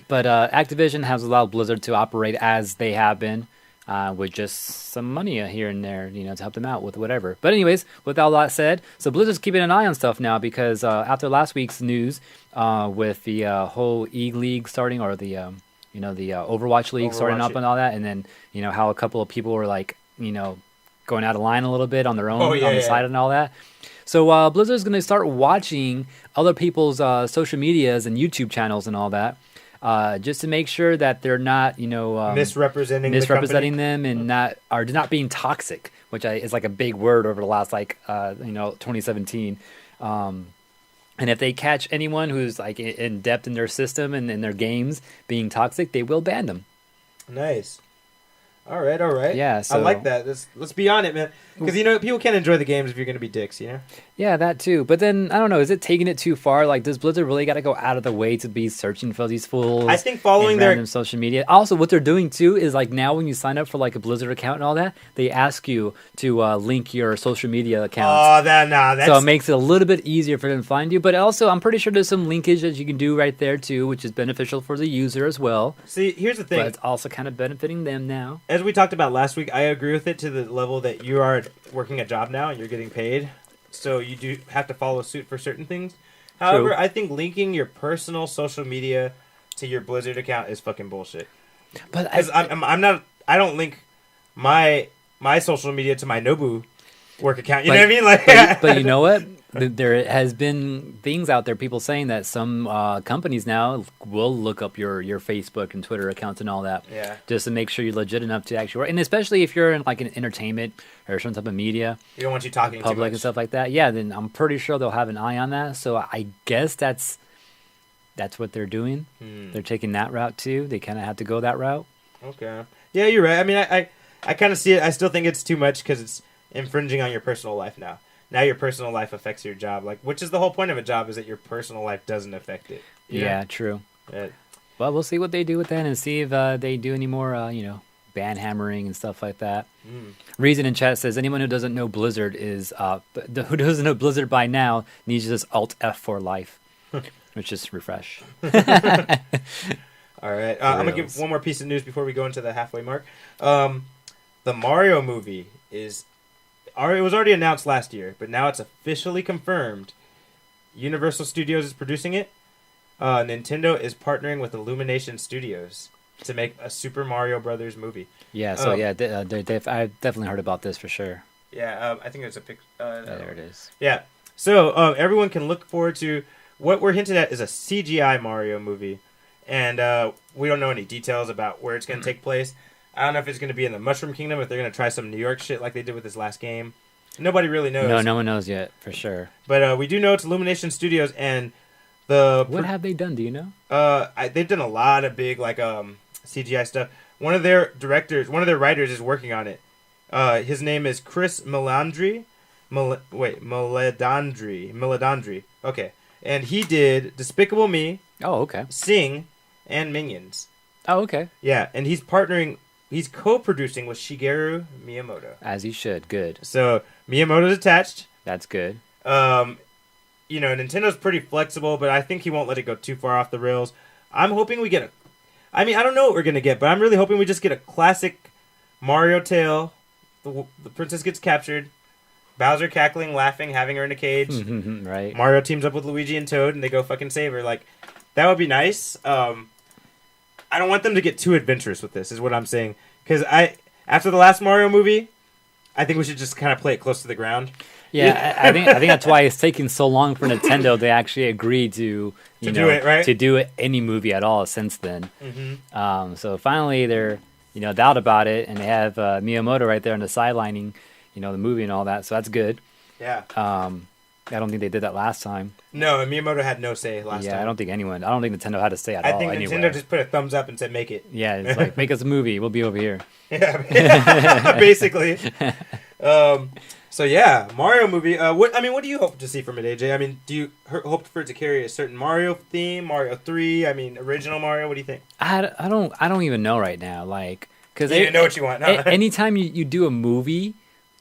A: But Activision has allowed Blizzard to operate as they have been, with just some money here and there, to help them out with whatever. But anyways, with all that said, so Blizzard's keeping an eye on stuff now because after last week's news with the whole League starting, or the the Overwatch League starting up and all that, and then how a couple of people were like going out of line a little bit on their own on the side and all that. So Blizzard's going to start watching other people's social medias and YouTube channels and all that. Just to make sure that they're not, misrepresenting them and not being toxic, which is like a big word over the last 2017. And if they catch anyone who's like in depth in their system and in their games being toxic, they will ban them.
B: Nice. All right.
A: Yeah, so
B: I like that. Let's be on it, man. Because people can't enjoy the games if you're going to be dicks,
A: Yeah, that too. But then I don't know. Is it taking it too far? Like, does Blizzard really got to go out of the way to be searching for these fools?
B: I think following
A: their random social media. Also, what they're doing too is like now when you sign up for like a Blizzard account and all that, they ask you to link your social media accounts.
B: That's...
A: So it makes it a little bit easier for them to find you. But also, I'm pretty sure there's some linkage that you can do right there too, which is beneficial for the user as well.
B: See, here's the thing.
A: But it's also kind of benefiting them now.
B: As we talked about last week, I agree with it to the level that you are working a job now and you're getting paid, so you do have to follow suit for certain things. However, I think linking your personal social media to your Blizzard account is fucking bullshit. But I don't link my social media to my Nobu work account. You know what I mean? Like,
A: but you know what? There has been things out there, people saying that some companies now will look up your Facebook and Twitter accounts and all that, just to make sure you're legit enough to actually work. And especially if you're in like an entertainment or some type of media,
B: you don't want you talking
A: public
B: too much
A: and stuff like that. Yeah, then I'm pretty sure they'll have an eye on that. So I guess that's what they're doing. They're taking that route too. They kind of have to go that route.
B: Okay. Yeah, you're right. I mean, I kind of see it. I still think it's too much because it's infringing on your personal life now. Now your personal life affects your job, which is the whole point of a job, is that your personal life doesn't affect it.
A: Yeah, true. Well, we'll see what they do with that and see if they do any more, ban hammering and stuff like that. Reason in chat says anyone who doesn't know Blizzard who doesn't know Blizzard by now needs to just Alt F for life, which is refresh.
B: All right, I'm gonna give one more piece of news before we go into the halfway mark. The Mario movie it was already announced last year, but now it's officially confirmed. Universal Studios is producing it. Nintendo is partnering with Illumination Studios to make a Super Mario Brothers movie.
A: Yeah, so I've definitely heard about this for sure.
B: Yeah, I think it's a picture.
A: There it is.
B: Yeah, so everyone can look forward to what we're hinted at is a CGI Mario movie, and we don't know any details about where it's going to take place. I don't know if it's going to be in the Mushroom Kingdom, if they're going to try some New York shit like they did with this last game. Nobody really knows.
A: No one knows yet for sure.
B: But we do know it's Illumination Studios, and the
A: What have they done? Do you know?
B: they've done a lot of big CGI stuff. One of their writers is working on it. His name is Chris Meledandri. Meledandri. Okay, and he did Despicable Me,
A: Oh, okay.
B: Sing, and Minions.
A: Oh, okay.
B: Yeah, and he's co-producing with Shigeru Miyamoto.
A: As he should. Good.
B: So Miyamoto's attached.
A: That's good.
B: Nintendo's pretty flexible, but I think he won't let it go too far off the rails. I'm hoping we get I don't know what we're going to get, but I'm really hoping we just get a classic Mario tale. The princess gets captured. Bowser cackling, laughing, having her in a cage.
A: Right.
B: Mario teams up with Luigi and Toad, and they go fucking save her. Like, that would be nice. I don't want them to get too adventurous with this, is what I'm saying. Because after the last Mario movie, I think we should just kind of play it close to the ground.
A: Yeah, I think that's why it's taking so long for Nintendo to actually agree to
B: do it, right?
A: To do any movie at all since then.
B: Mm-hmm.
A: So finally they're doubt about it, and they have Miyamoto right there on the sidelining, the movie and all that. So that's good.
B: Yeah.
A: I don't think they did that last time.
B: No, Miyamoto had no say last time.
A: Yeah, I don't think Nintendo had to say at all.
B: I think Nintendo just put a thumbs up and said, "Make it."
A: Yeah, it's like, make us a movie. We'll be over here.
B: Yeah, basically. So yeah, Mario movie. What do you hope to see from it, AJ? I mean, do you hope for it to carry a certain Mario theme, Mario 3? I mean, original Mario. What do you think?
A: I don't even know right now. Like, because
B: you know what you want. Huh?
A: Anytime you do a movie,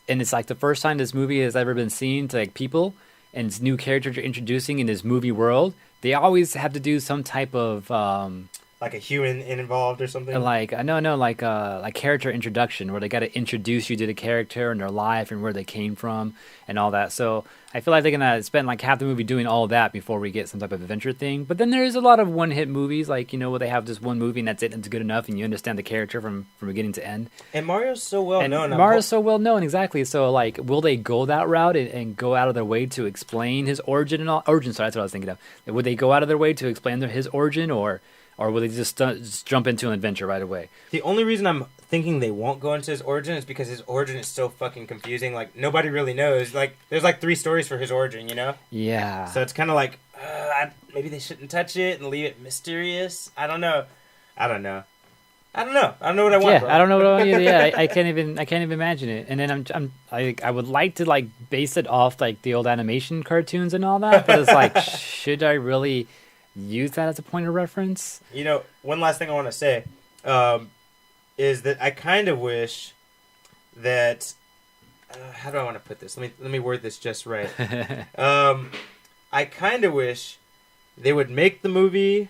A: and it's like the first time this movie has ever been seen to like people, and it's new characters you're introducing in this movie world, they always have to do some type of
B: like a human involved or something.
A: Like character introduction, where they got to introduce you to the character and their life and where they came from and all that. So I feel like they're gonna spend like half the movie doing all of that before we get some type of adventure thing. But then there's a lot of one-hit movies, like where they have just one movie and that's it, and it's good enough, and you understand the character from beginning to end.
B: And Mario's so well known.
A: Mario's so well known, exactly. So like, will they go that route and go out of their way to explain his origin and all? Origin, sorry, that's what I was thinking of. Would they go out of their way to explain his origin, or will they just jump into an adventure right away?
B: The only reason I'm thinking they won't go into his origin is because his origin is so fucking confusing. Like, nobody really knows. Like, there's like 3 stories for his origin,
A: Yeah.
B: So it's kind of like, maybe they shouldn't touch it and leave it mysterious. I don't know what I want.
A: Yeah,
B: bro.
A: I don't know what I want either. Yeah, I can't even imagine it. And then I would like to like base it off like the old animation cartoons and all that, but it's like, should I really use that as a point of reference?
B: One last thing I want to say is that I kind of wish that how do I want to put this? Let me word this just right. I kind of wish they would make the movie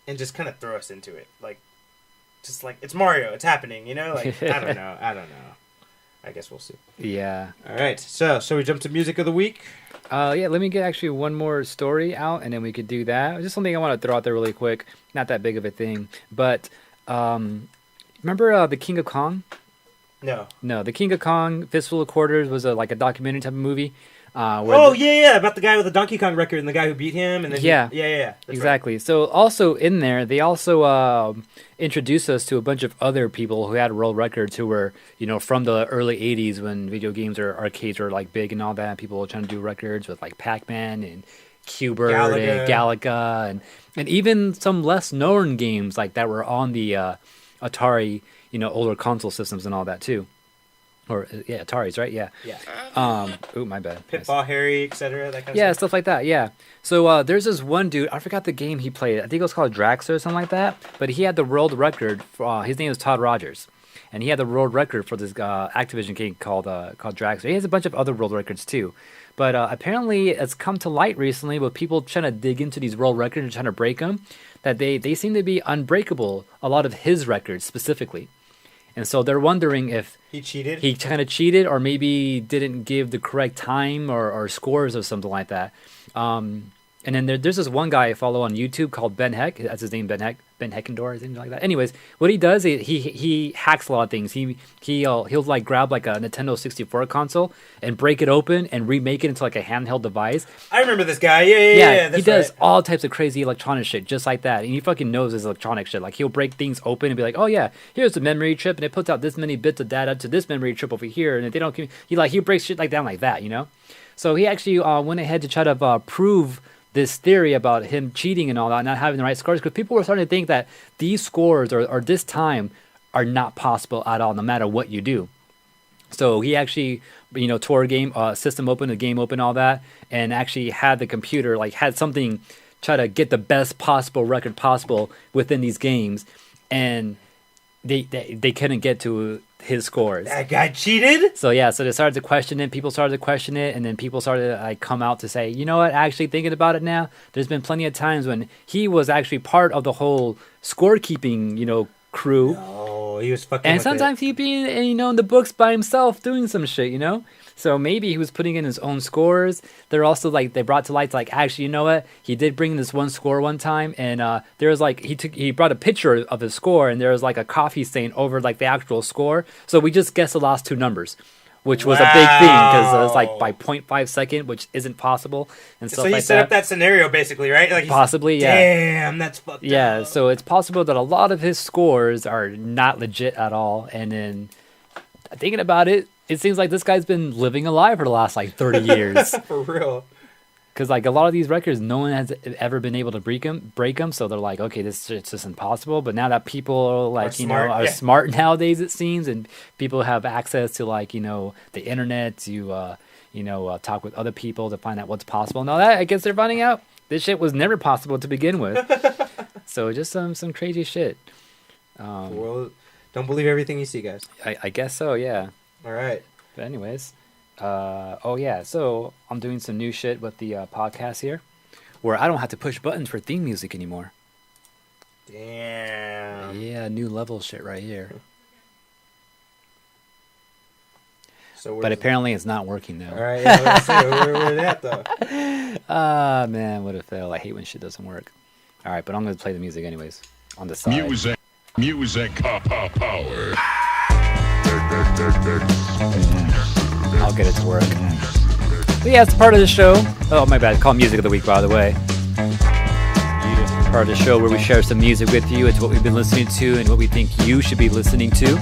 B: and just kind of throw us into it, like just like it's Mario, it's happening, Like I don't know. I guess we'll see.
A: Yeah.
B: All right. So, shall we jump to music of the week?
A: Yeah, let me get actually one more story out, and then we could do that. Just something I want to throw out there really quick. Not that big of a thing, but remember the King of Kong?
B: No,
A: the King of Kong Fistful of Quarters was like a documentary type of movie.
B: About the guy with the Donkey Kong record and the guy who beat him, and then
A: yeah,
B: that's
A: exactly.
B: Right.
A: So also in there, they also introduced us to a bunch of other people who had world records who were from the early '80s when video games or arcades were like big and all that. People were trying to do records with like Pac-Man and Q*bert and Galaga and even some less known games like that were on the Atari, older console systems and all that too. Or Ataris, right? Yeah. My bad.
B: Pitfall Harry, etc. That kind of stuff.
A: Yeah, stuff like that. Yeah. So there's this one dude. I forgot the game he played. I think it was called Draxler or something like that. But he had the world record. His name was Todd Rogers, and he had the world record for this Activision game called Draxler. He has a bunch of other world records too. But apparently, it's come to light recently with people trying to dig into these world records and trying to break them. That they seem to be unbreakable. A lot of his records specifically. And so they're wondering if
B: he cheated.
A: He kind of cheated, or maybe didn't give the correct time or scores or something like that. And then there's this one guy I follow on YouTube called Ben Heck. That's his name, Ben Heckendor, or something like that. Anyways, what he does is he hacks a lot of things. He'll like grab like a Nintendo 64 console and break it open and remake it into like a handheld device.
B: I remember this guy. Yeah.
A: He does all types of crazy electronic shit just like that. And he fucking knows his electronic shit. Like he'll break things open and be like, oh yeah, here's the memory chip, and it puts out this many bits of data to this memory chip over here. And if they don't, he breaks shit like down like that, you know. So he actually went ahead to try to prove this theory about him cheating and all that, not having the right scores, because people were starting to think that these scores or this time are not possible at all, no matter what you do. So he actually, tore a game system open, the game open, all that, and actually had the computer had something try to get the best possible record possible within these games, and they couldn't get to his scores.
B: That guy cheated?
A: So they started to question it. People started to question it, and then people started to come out to say, you know what, actually thinking about it now, there's been plenty of times when he was actually part of the whole scorekeeping, crew.
B: Oh, he was fucking.
A: And sometimes he'd be in the books by himself doing some shit, So maybe he was putting in his own scores. They're also they brought to light actually, you know what? He did bring this one score one time, and there was he brought a picture of his score, and there was a coffee stain over the actual score. So we just guessed the last two numbers, which was a big thing because it was by 0.5 second, which isn't possible, and stuff like that.
B: So he set up that scenario basically, right?
A: Possibly, yeah.
B: Damn, that's fucked up.
A: Yeah, so it's possible that a lot of his scores are not legit at all, and then thinking about it, it seems like this guy's been living a lie for the last 30 years.
B: For real.
A: Because a lot of these records, no one has ever been able to break them. So they're like, okay, this is just impossible. But now that people are smart nowadays, it seems, and people have access to the internet to talk with other people to find out what's possible and all that. I guess they're finding out this shit was never possible to begin with. So just some crazy shit.
B: Well, don't believe everything you see, guys.
A: I guess so, yeah.
B: All right.
A: But anyways, so I'm doing some new shit with the podcast here, where I don't have to push buttons for theme music anymore.
B: Damn.
A: Yeah, new level shit right here.
B: But
A: apparently it's not working though.
B: All right, yeah, let's see where at though.
A: Man, what a fail! I hate when shit doesn't work. All right, but I'm gonna play the music anyways on the side.
C: Music power.
A: I'll get it to work. But yeah, it's part of the show. Oh, my bad. Call music of the week, by the way. Part of the show where we share some music with you. It's what we've been listening to and what we think you should be listening to.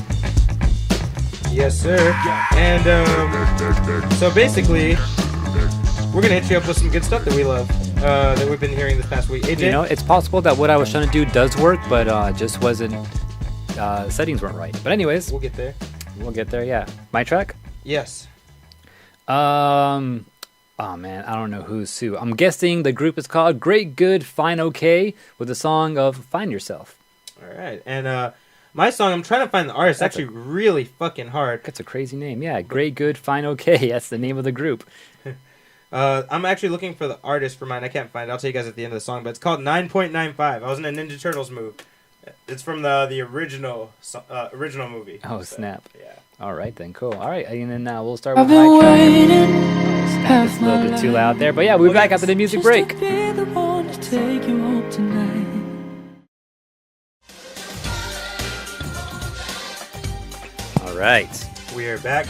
B: Yes, sir. And so basically, we're gonna hit you up with some good stuff that we love, that we've been hearing this past week. AJ?
A: It's possible that what I was trying to do does work, but just wasn't. Settings weren't right. But anyways,
B: we'll get there.
A: We'll get there. Yeah, my track.
B: Yes.
A: Oh man, I don't know who's who. I'm guessing the group is called Great Good Fine Okay with the song of Find Yourself.
B: All right, and my song, I'm trying to find the artist. It's actually really fucking hard.
A: That's a crazy name. Yeah, Great Good Fine Okay. That's the name of the group.
B: I'm actually looking for the artist for mine. I can't find it. I'll tell you guys at the end of the song, but it's called 9.95. I was in a Ninja Turtles movie. It's from the original movie.
A: Oh,
B: so,
A: snap.
B: Yeah.
A: All right, then. Cool. All right, and then we'll start with my track. Oh, snap. It's a little bit too loud there. But yeah, we'll be back after the music break. All right.
B: We are back.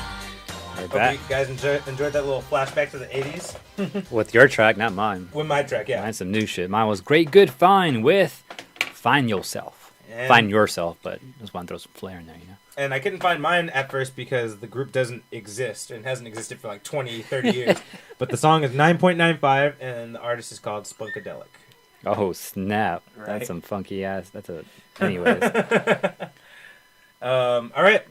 A: We're
B: Hope
A: back.
B: you guys enjoyed that little flashback to the 80s.
A: With your track, not mine.
B: With my track, yeah.
A: Mine's some new shit. Mine was Great Good Fine with Find Yourself.
B: And
A: Find Yourself, but I just want to throw some flair in there,
B: And I couldn't find mine at first because the group doesn't exist and hasn't existed for 20, 30 years. But the song is 9.95 and the artist is called Spunkadelic.
A: Oh, snap.
B: Right.
A: That's some funky ass. Anyways.
B: All right.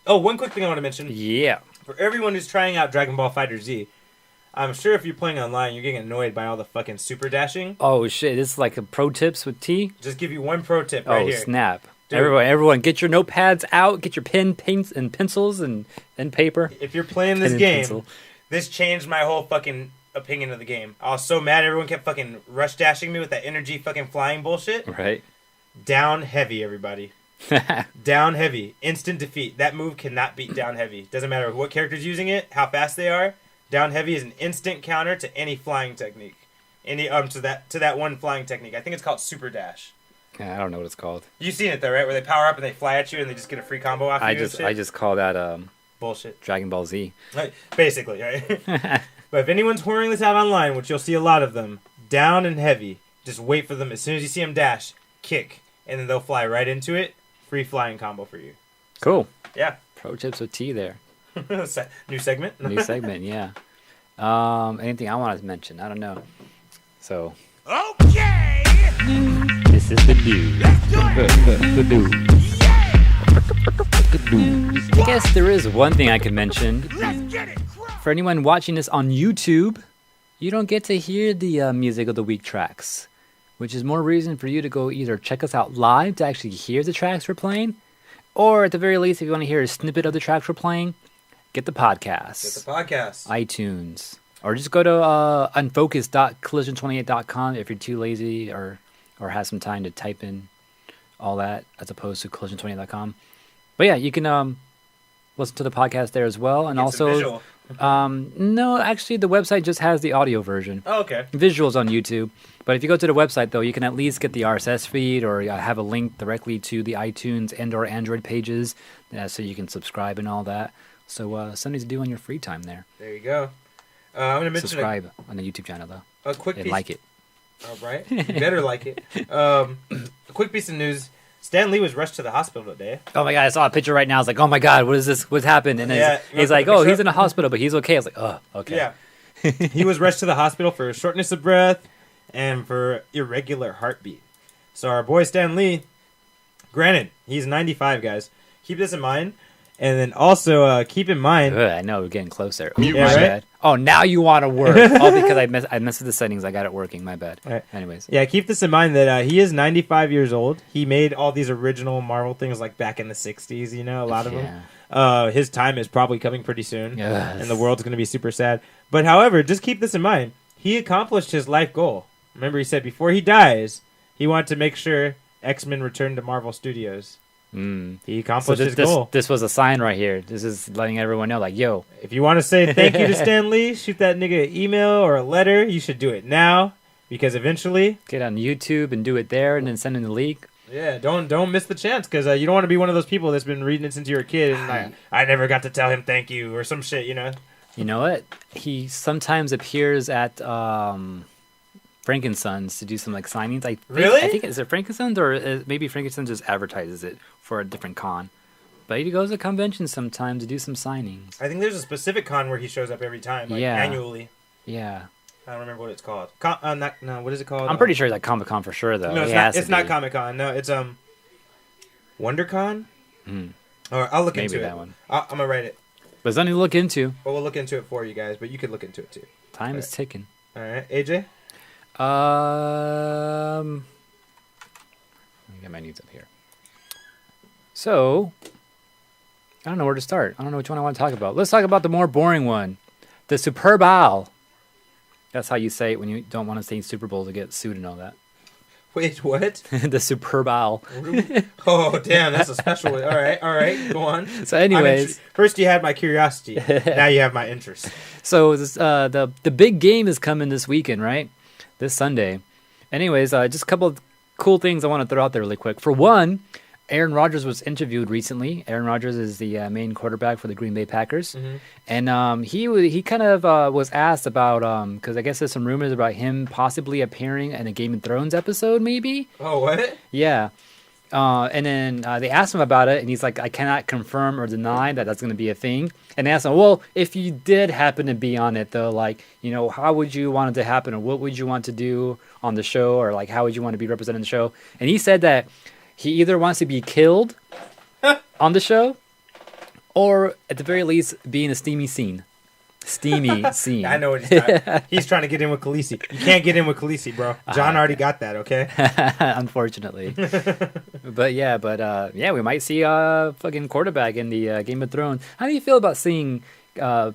B: One quick thing I want to mention.
A: Yeah.
B: For everyone who's trying out Dragon Ball FighterZ, I'm sure if you're playing online, you're getting annoyed by all the fucking super dashing.
A: Oh, shit. This is like a pro tips with T?
B: Just give you one pro tip right here.
A: Oh, snap.
B: Dude.
A: Everyone, get your notepads out. Get your paints, and pencils, and paper.
B: If you're playing this game, this changed my whole fucking opinion of the game. I was so mad everyone kept fucking rush dashing me with that energy fucking flying bullshit.
A: Right.
B: Down heavy, everybody. Down heavy. Instant defeat. That move cannot beat down heavy. Doesn't matter what character's using it, how fast they are. Down heavy is an instant counter to any flying technique. to that one flying technique. I think it's called super dash.
A: Yeah, I don't know what it's called.
B: You've seen it though, right? Where they power up and they fly at you and they just get a free combo off you.
A: I just call that
B: bullshit.
A: Dragon Ball Z.
B: Right, basically, right? But if anyone's whoring this out online, which you'll see a lot of them, down and heavy, just wait for them. As soon as you see them dash, kick, and then they'll fly right into it. Free flying combo for you.
A: Cool.
B: Yeah.
A: Pro tips with T there.
B: New segment?
A: New segment, yeah. Anything I want to mention? I don't know. So.
C: Okay!
A: This is the news. The news. I guess there is one thing I can mention. For anyone watching this on YouTube, you don't get to hear the music of the week tracks, which is more reason for you to go either check us out live to actually hear the tracks we're playing, or at the very least, if you want to hear a snippet of the tracks we're playing, get the podcast.
B: Get the podcast.
A: iTunes. Or just go to unfocused.collision28.com if you're too lazy or have some time to type in all that as opposed to collision28.com. But yeah, you can listen to the podcast there as well. And
B: It's a
A: also,
B: visual.
A: no, actually the website just has the audio version.
B: Oh, okay.
A: Visuals on YouTube. But if you go to the website, though, you can at least get the RSS feed or have a link directly to the iTunes and or Android pages so you can subscribe and all that. So something to do on your free time there.
B: There you go. I'm going to mention
A: Subscribe on the YouTube channel, though.
B: a quick
A: They
B: piece.
A: like it.
B: All right. You better like it. A quick piece of news. Stan Lee was rushed to the hospital today.
A: Oh my god, I saw a picture right now. I was like, oh my god, what is this? What's happened? And
B: Yeah,
A: he's like, oh, he's in a hospital, but he's okay. I was like, oh, okay.
B: Yeah. He was rushed to the hospital for shortness of breath and for irregular heartbeat. So our boy Stan Lee, granted, he's 95, guys. Keep this in mind. And then also keep in mind...
A: Ugh, I know, we're getting closer. Oh,
C: Yeah,
A: my
B: right?
A: bad. Oh, now you want to work. Oh, because I messed with the settings. I got it working. My bad.
B: Right.
A: Anyways.
B: Yeah, keep this in mind that he is 95 years old. He made all these original Marvel things like back in the 60s, you know, a lot of them. His time is probably coming pretty soon,
A: Yes.
B: and the world's going to be super sad. But however, just keep this in mind. He accomplished his life goal. Remember, he said before he dies, he wanted to make sure X-Men returned to Marvel Studios.
A: Mm.
B: He
A: So
B: accomplished his goal.
A: this was a sign right here. This is letting everyone know, like, yo.
B: If you want to say thank you to Stan Lee, shoot that nigga an email or a letter. You should do it now, because eventually...
A: Get on YouTube and do it there and then send in the leak.
B: Yeah, don't miss the chance, because you don't want to be one of those people that's been reading this into your kid and like, I never got to tell him thank you or some shit, you know?
A: You know what? He sometimes appears at Frankensons to do some like signings.
B: Really?
A: I think is it Frankensons or maybe Frankensons just advertises it for a different con. But he goes to conventions sometimes to do some signings.
B: I think there's a specific con where he shows up every time, like
A: Yeah.
B: annually.
A: Yeah,
B: I don't remember what it's called. What is it called?
A: I'm pretty sure it's like Comic Con for sure though.
B: No,
A: It
B: it's
A: has
B: not.
A: to
B: It's not
A: be.
B: Comic Con. No, it's WonderCon.
A: Mm,
B: Or I'll look
A: maybe
B: into
A: that
B: it.
A: one.
B: I'm gonna write it.
A: But something to look into.
B: But we'll look into it for you guys. But you could look into it too.
A: Time is
B: Right.
A: ticking.
B: All right, AJ.
A: Let me get my news up here. So, I don't know where to start. I don't know which one I want to talk about. Let's talk about the more boring one. The Superb Owl. That's how you say it when you don't want to say Super Bowl to get sued and all that.
B: Wait, what?
A: The Superb Owl.
B: Oh, damn, that's a special one. All right, go on.
A: So anyways.
B: First you had my curiosity. Now you have my interest.
A: So this, the big game is coming this weekend, right? This Sunday. Anyways, just a couple of cool things I want to throw out there really quick. For one, Aaron Rodgers was interviewed recently. Aaron Rodgers is the main quarterback for the Green Bay Packers.
B: Mm-hmm.
A: And he kind of was asked about, because I guess there's some rumors about him possibly appearing in a Game of Thrones episode, maybe?
B: Oh, what?
A: Yeah. And then they asked him about it, and he's like, I cannot confirm or deny that that's going to be a thing. And they asked him, well, if you did happen to be on it, though, like, you know, how would you want it to happen, or what would you want to do on the show, or like, how would you want to be represented in the show? And he said that he either wants to be killed on the show, or at the very least, be in a steamy scene. Steamy scene.
B: I know what he's trying to get in with Khaleesi. You can't get in with Khaleesi, bro. John already got that, okay?
A: Unfortunately. But we might see a fucking quarterback in the Game of Thrones. How do you feel about seeing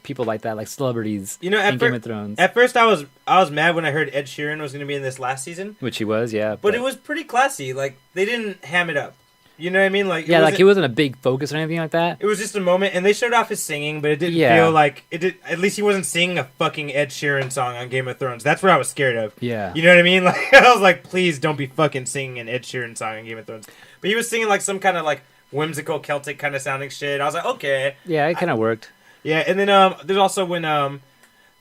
A: people like that, like celebrities,
B: You know,
A: in Game of Thrones?
B: At first I was mad when I heard Ed Sheeran was going to be in this last season.
A: Which he was, yeah.
B: But it was pretty classy. Like, they didn't ham it up. You know what I mean? Like
A: Yeah, like he wasn't a big focus or anything like that.
B: It was just a moment, and they showed off his singing, but it didn't feel like it did. At least he wasn't singing a fucking Ed Sheeran song on Game of Thrones. That's what I was scared of.
A: Yeah,
B: you know what I mean? Like I was like, please don't be fucking singing an Ed Sheeran song on Game of Thrones. But he was singing like some kind of like whimsical Celtic kind of sounding shit. I was like, okay,
A: yeah, it kind of worked.
B: Yeah, and then there's also when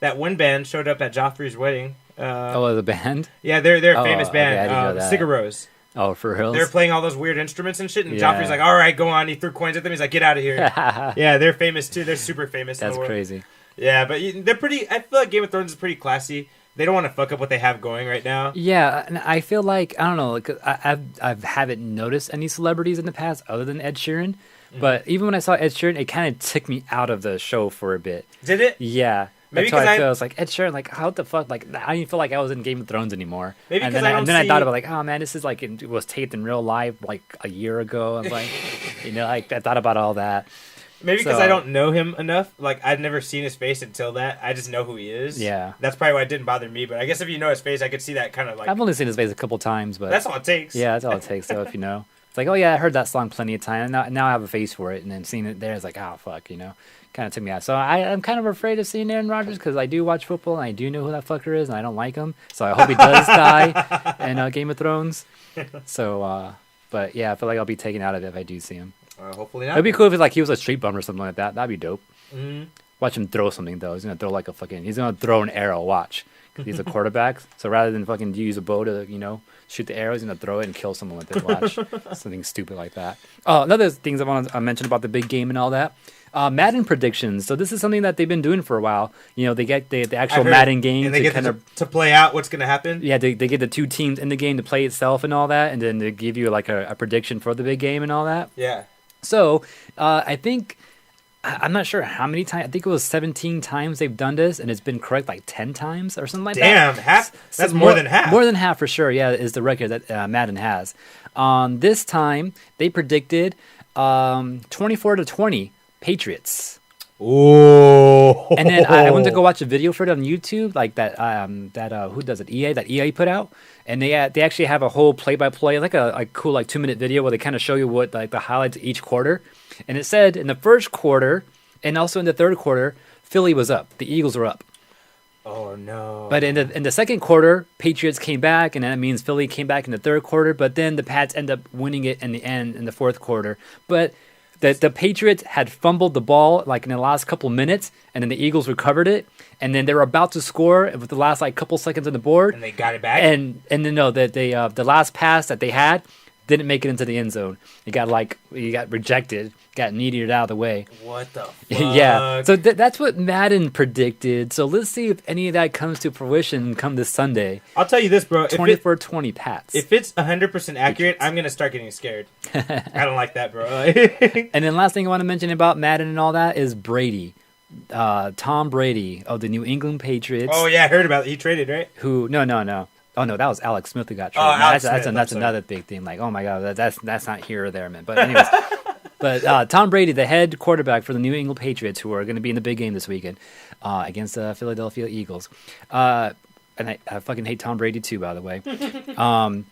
B: that one band showed up at Joffrey's wedding.
A: The band?
B: Yeah, they're a famous band. Sigur Rós.
A: Oh, for real?
B: They're playing all those weird instruments and shit, and Joffrey's like, all right, go on. He threw coins at them. He's like, get out of here. Yeah, they're famous, too. They're super famous.
A: That's crazy.
B: Yeah, but they're pretty... I feel like Game of Thrones is pretty classy. They don't want to fuck up what they have going right now.
A: Yeah, and I feel like, I don't know, like, I haven't noticed any celebrities in the past other than Ed Sheeran, but even when I saw Ed Sheeran, it kind of took me out of the show for a bit.
B: Did it?
A: Yeah.
B: Maybe
A: that's how I feel. I was like, Ed Sheeran, like, how the fuck? Like, I didn't feel like I was in Game of Thrones anymore.
B: Maybe
A: and then I thought about, like, oh, man, this is like, it was taped in real life, like, a year ago. I was like, like, I thought about all that.
B: Maybe because I don't know him enough. Like, I'd never seen his face until that. I just know who he is.
A: Yeah.
B: That's probably why it didn't bother me. But I guess if you know his face, I could see that kind of, like...
A: I've only seen his face a couple times, but...
B: That's all it takes.
A: Yeah, that's all it takes, though, if you know. It's like, oh, yeah, I heard that song plenty of times. Now I have a face for it. And then seeing it there, it's like, oh, fuck, kind of took me out. So I'm kind of afraid of seeing Aaron Rodgers because I do watch football and I do know who that fucker is and I don't like him. So I hope he does die in Game of Thrones. So, but yeah, I feel like I'll be taken out of it if I do see him.
B: Hopefully not.
A: It'd be cool if he was a street bum or something like that. That'd be dope.
B: Mm-hmm.
A: Watch him throw something though. He's gonna throw like he's gonna throw an arrow. Watch, because he's a quarterback. So rather than fucking use a bow to shoot the arrow, he's gonna throw it and kill someone with it. Watch something stupid like that. Oh, another things I want to mention about the big game and all that. Madden predictions. So this is something that they've been doing for a while. They get the actual Madden game
B: and they get to play out what's going to happen.
A: Yeah, they get the two teams in the game to play itself and all that, and then they give you like a prediction for the big game and all that.
B: Yeah.
A: So I think I'm not sure how many times. I think it was 17 times they've done this, and it's been correct like 10 times or something like that.
B: Damn, half. That's more than half.
A: More than half for sure. Yeah, is the record that Madden has. This time they predicted 24-20. Patriots.
B: Oh.
A: And then I went to go watch a video for it on YouTube, like that who does it? EA, that EA put out, and they actually have a whole play-by-play, like a cool 2-minute video where they kind of show you what like the highlights of each quarter. And it said in the first quarter and also in the third quarter, Philly was up, the Eagles were up.
B: Oh no!
A: But in the second quarter, Patriots came back, and that means Philly came back in the third quarter. But then the Pats end up winning it in the end in the fourth quarter. But the Patriots had fumbled the ball like in the last couple minutes, and then the Eagles recovered it, and then they were about to score with the last couple seconds on the board,
B: and they got it back.
A: And then the last pass that they had didn't make it into the end zone. It got rejected, got kneed out of the way.
B: What the fuck?
A: Yeah. So that's what Madden predicted. So let's see if any of that comes to fruition come this Sunday.
B: I'll tell you this, bro.
A: 24-20 Pats.
B: If it's 100% accurate, I'm going to start getting scared. I don't like that, bro.
A: And then last thing I want to mention about Madden and all that is Brady. Tom Brady of the New England Patriots.
B: Oh, yeah, I heard about it. He traded, right?
A: No. Oh no, that was Alex Smith who got traded. That's another big thing. Like, oh my god, that's not here or there, man. But anyways, but Tom Brady, the head quarterback for the New England Patriots, who are going to be in the big game this weekend against the Philadelphia Eagles. And I fucking hate Tom Brady too, by the way.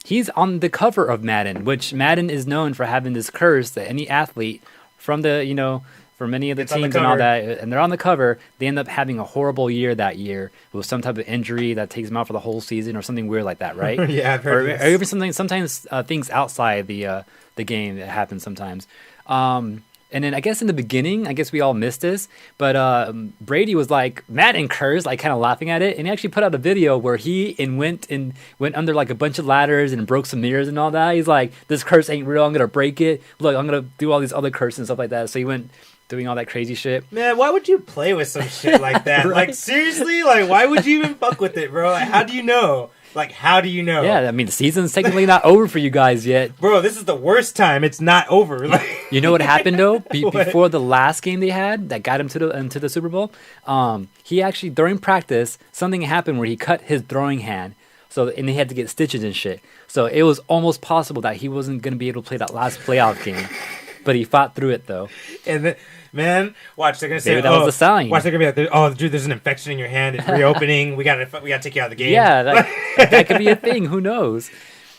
A: He's on the cover of Madden, which Madden is known for having this curse that any athlete from the for many of the teams and all that, and they're on the cover, they end up having a horrible year that year with some type of injury that takes them out for the whole season or something weird like that, right?
B: Yeah, I've heard
A: or even sometimes things outside the game that happen sometimes. And then I guess in the beginning, we all missed this, but Brady was like Madden curse, like kind of laughing at it, and he actually put out a video where he went under like a bunch of ladders and broke some mirrors and all that. He's like, this curse ain't real, I'm gonna break it. Look, I'm gonna do all these other curses and stuff like that. So he went doing all that crazy shit.
B: Man, why would you play with some shit like that? Right? Like, seriously? Like, why would you even fuck with it, bro? Like, how do you know? Yeah, I mean, the season's technically not over for you guys yet. Bro, this is the worst time. It's not over. Like,
A: you know what happened, though? Before the last game they had that got him into the Super Bowl, he actually, during practice, something happened where he cut his throwing hand. And he had to get stitches and shit. So it was almost possible that he wasn't going to be able to play that last playoff game. But he fought through it, though.
B: And then, man, watch, they're gonna say,
A: maybe that was the sign.
B: Watch, they're gonna be like, oh, dude, there's an infection in your hand. It's reopening. we gotta take you out of the game.
A: Yeah, that could be a thing. Who knows?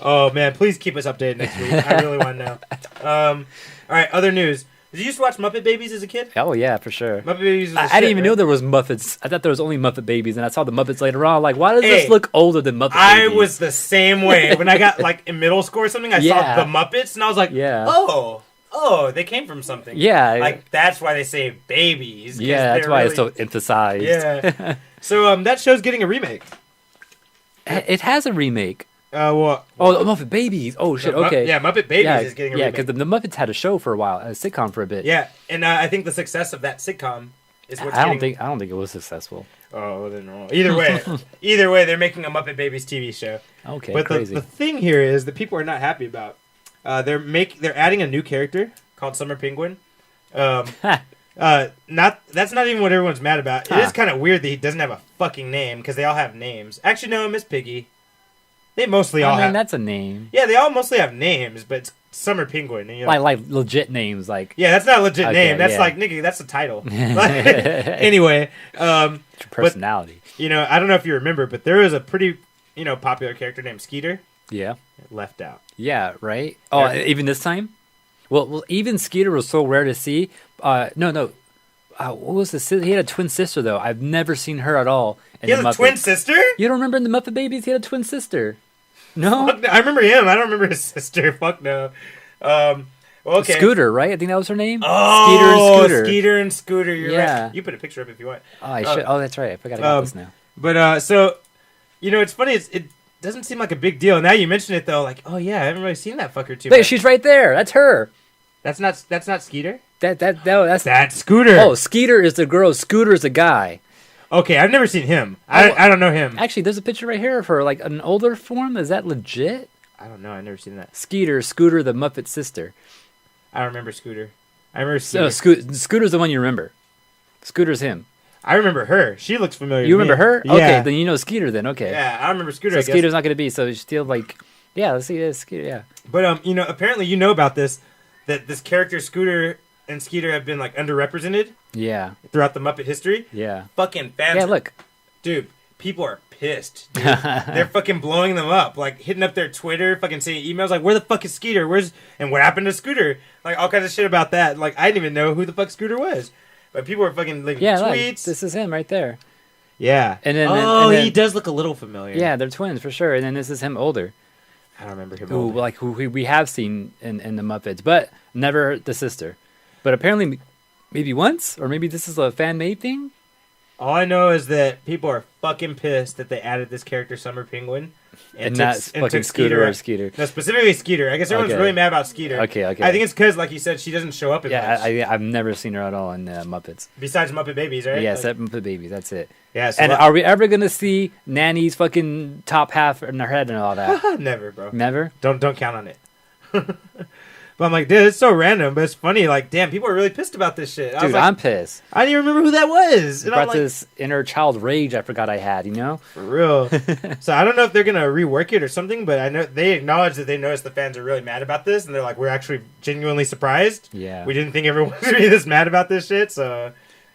B: Oh man, please keep us updated next week. I really want to know. All right, other news. Did you used to watch Muppet Babies as a kid?
A: Oh yeah, for sure.
B: Muppet Babies.
A: I didn't even know there was Muppets. I thought there was only Muppet Babies, and I saw the Muppets later on. Like, why does this look older than Muppet
B: I
A: Babies?
B: was the same way when I got like in middle school or something. I saw the Muppets, and I was like, oh, they came from something.
A: Yeah,
B: like that's why they say babies.
A: Yeah, that's why it's so emphasized.
B: Yeah. So that show's getting a remake.
A: It has a remake.
B: What?
A: Oh, Muppet Babies. Oh shit. Okay.
B: Muppet Babies is getting a remake.
A: Yeah, because the Muppets had a show for a while, a sitcom for a bit.
B: Yeah, and I think the success of that sitcom is what's
A: I don't think it was successul.
B: Oh, then wrong. Either way, they're making a Muppet Babies TV show.
A: Okay,
B: but
A: crazy.
B: the thing here is that people are not happy about. They're adding a new character called Summer Penguin. That's not even what everyone's mad about. It is kind of weird that he doesn't have a fucking name because they all have names. Actually, no, Miss Piggy. They mostly all have.
A: That's a name.
B: Yeah, they all mostly have names, but it's Summer Penguin. You know?
A: Like legit names, like.
B: Yeah, that's not a legit name. That's like, nigga, that's a title. Anyway,
A: it's your personality.
B: But, I don't know if you remember, but there was a pretty, popular character named Skeeter.
A: Yeah.
B: Left out.
A: Yeah, right? Oh, even this time? Well, even Skeeter was so rare to see. No. What was the? He had a twin sister, though. I've never seen her at all.
B: He has a twin sister?
A: You don't remember in the Muppet Babies? He had a twin sister. No?
B: Fuck no. I remember him. I don't remember his sister. Fuck no. Okay.
A: Scooter, right? I think that was her name.
B: Oh, Skeeter and Scooter. You're right. You put a picture up if you want.
A: Oh, I should. Oh, that's right. I forgot about this now.
B: But so, it's funny. It doesn't seem like a big deal. Now you mention it though, like, oh yeah, I haven't really seen that fucker too much.
A: Wait, she's right there. That's her.
B: That's not Skeeter.
A: That's
B: Scooter.
A: Oh, Skeeter is the girl. Scooter is the guy.
B: Okay, I've never seen him. I don't know him.
A: Actually, there's a picture right here of her, like an older form. Is that legit?
B: I don't know. I've never seen that.
A: Scooter, the Muppet sister.
B: I remember Scooter. Skeeter.
A: Scooter's the one you remember. Scooter's him.
B: I remember her. She looks familiar.
A: You remember her?
B: Yeah.
A: Okay, then you know Skeeter. Then okay.
B: Yeah, I remember Scooter.
A: So Skeeter's not going to be. So she's still like, yeah. Let's see this Skeeter. Yeah.
B: But apparently you know about this, that this character Scooter and Skeeter have been like underrepresented.
A: Yeah.
B: Throughout the Muppet history.
A: Yeah.
B: Fucking fans.
A: Yeah, look.
B: Dude, people are pissed. Dude. They're fucking blowing them up, like hitting up their Twitter, fucking sending emails, like, "Where the fuck is Skeeter? And what happened to Scooter?" Like all kinds of shit about that. Like I didn't even know who the fuck Scooter was, but people were fucking leaving tweets.
A: Like, this is him right there.
B: Yeah.
A: And then
B: he does look a little familiar.
A: Yeah, they're twins for sure. And then this is him older.
B: I don't remember him.
A: Who we have seen in the Muppets, but never the sister. But apparently, maybe once, or maybe this is a fan made thing.
B: All I know is that people are fucking pissed that they added this character, Summer Penguin,
A: and not fucking Scooter or Skeeter.
B: No, specifically Skeeter. I guess everyone's really mad about Skeeter.
A: Okay.
B: I think it's because, like you said, she doesn't show up.
A: I've never seen her at all in Muppets.
B: Besides Muppet Babies, right?
A: Yeah, except Muppet Babies. That's it.
B: Yeah.
A: So are we ever gonna see Nanny's fucking top half in her head and all that?
B: Never, bro.
A: Never.
B: Don't count on it. But I'm like, dude, it's so random, but it's funny. Like, damn, people are really pissed about this shit.
A: Dude, I'm pissed.
B: I didn't even remember who that was.
A: It brought this inner child rage I forgot I had, you know?
B: For real. So I don't know if they're going to rework it or something, but I know they acknowledge that they noticed the fans are really mad about this, and they're like, we're actually genuinely surprised.
A: Yeah.
B: We didn't think everyone was going to be this mad about this shit, so...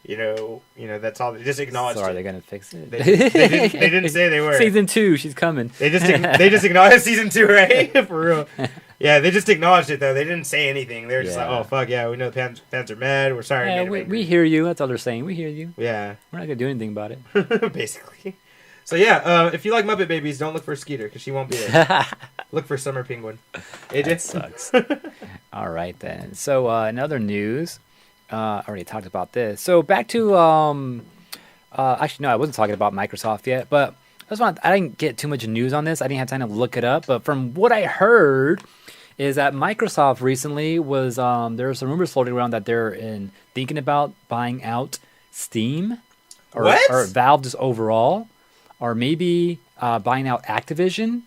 B: You know, that's all. They just acknowledged.
A: So are they gonna fix it?
B: They didn't say they were.
A: Season 2, she's coming.
B: They just acknowledged season 2, right? For real. Yeah, they just acknowledged it though. They didn't say anything. They were just like, "Oh fuck yeah, we know the fans are mad. We're sorry."
A: Yeah, we hear you. That's all they're saying. We hear you.
B: Yeah,
A: we're not gonna do anything about it.
B: Basically. So yeah, if you like Muppet Babies, don't look for Skeeter because she won't be there. Look for Summer Penguin.
A: That sucks. All right then. So in other news. I already talked about this. So back to actually no, I wasn't talking about Microsoft yet, but I didn't get too much news on this. I didn't have time to look it up, but from what I heard is that Microsoft recently was there were some rumors floating around that they're thinking about buying out Steam or Valve just overall, or maybe buying out Activision.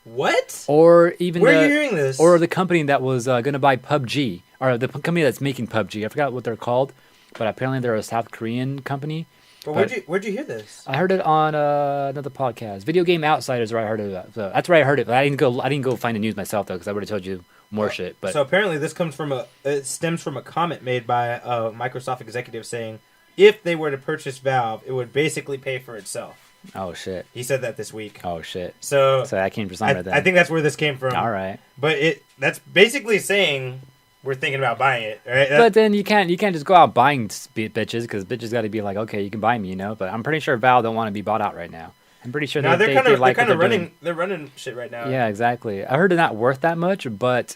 B: What?
A: Or even
B: where are you hearing this?
A: Or the company that was going to buy PUBG, or the company that's making PUBG. I forgot what they're called, but apparently they're a South Korean company.
B: But where'd you hear this?
A: I heard it on another podcast, Video Game Outsiders, where I heard it. So that's where I heard it. But I didn't go find the news myself though, because I would have told you more shit. But
B: so apparently this stems from a comment made by a Microsoft executive saying, if they were to purchase Valve, it would basically pay for itself.
A: Oh shit.
B: He said that this week.
A: Oh shit.
B: So
A: I came for something.
B: I think that's where this came from.
A: All right.
B: But that's basically saying we're thinking about buying it, right?
A: But then you can't just go out buying bitches, because bitches got to be like, okay, you can buy me, you know. But I'm pretty sure Valve don't want to be bought out right now. I'm pretty sure
B: no,
A: they're
B: kind of running. They're running shit right now.
A: Yeah, exactly. I heard they're not worth that much, but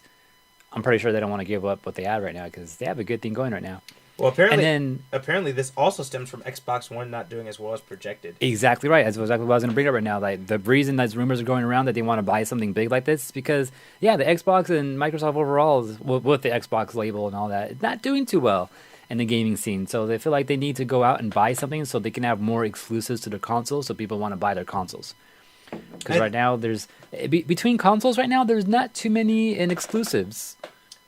A: I'm pretty sure they don't want to give up what they have right now, because they have a good thing going right now.
B: Well, apparently this also stems from Xbox One not doing as well as projected.
A: Exactly right. That's exactly what I was going to bring up right now. Like, the reason those rumors are going around that they want to buy something big like this is because, yeah, the Xbox and Microsoft overall, with the Xbox label and all that, it's not doing too well in the gaming scene. So they feel like they need to go out and buy something so they can have more exclusives to their consoles, so people want to buy their consoles. Because right now, between consoles right now, there's not too many in exclusives.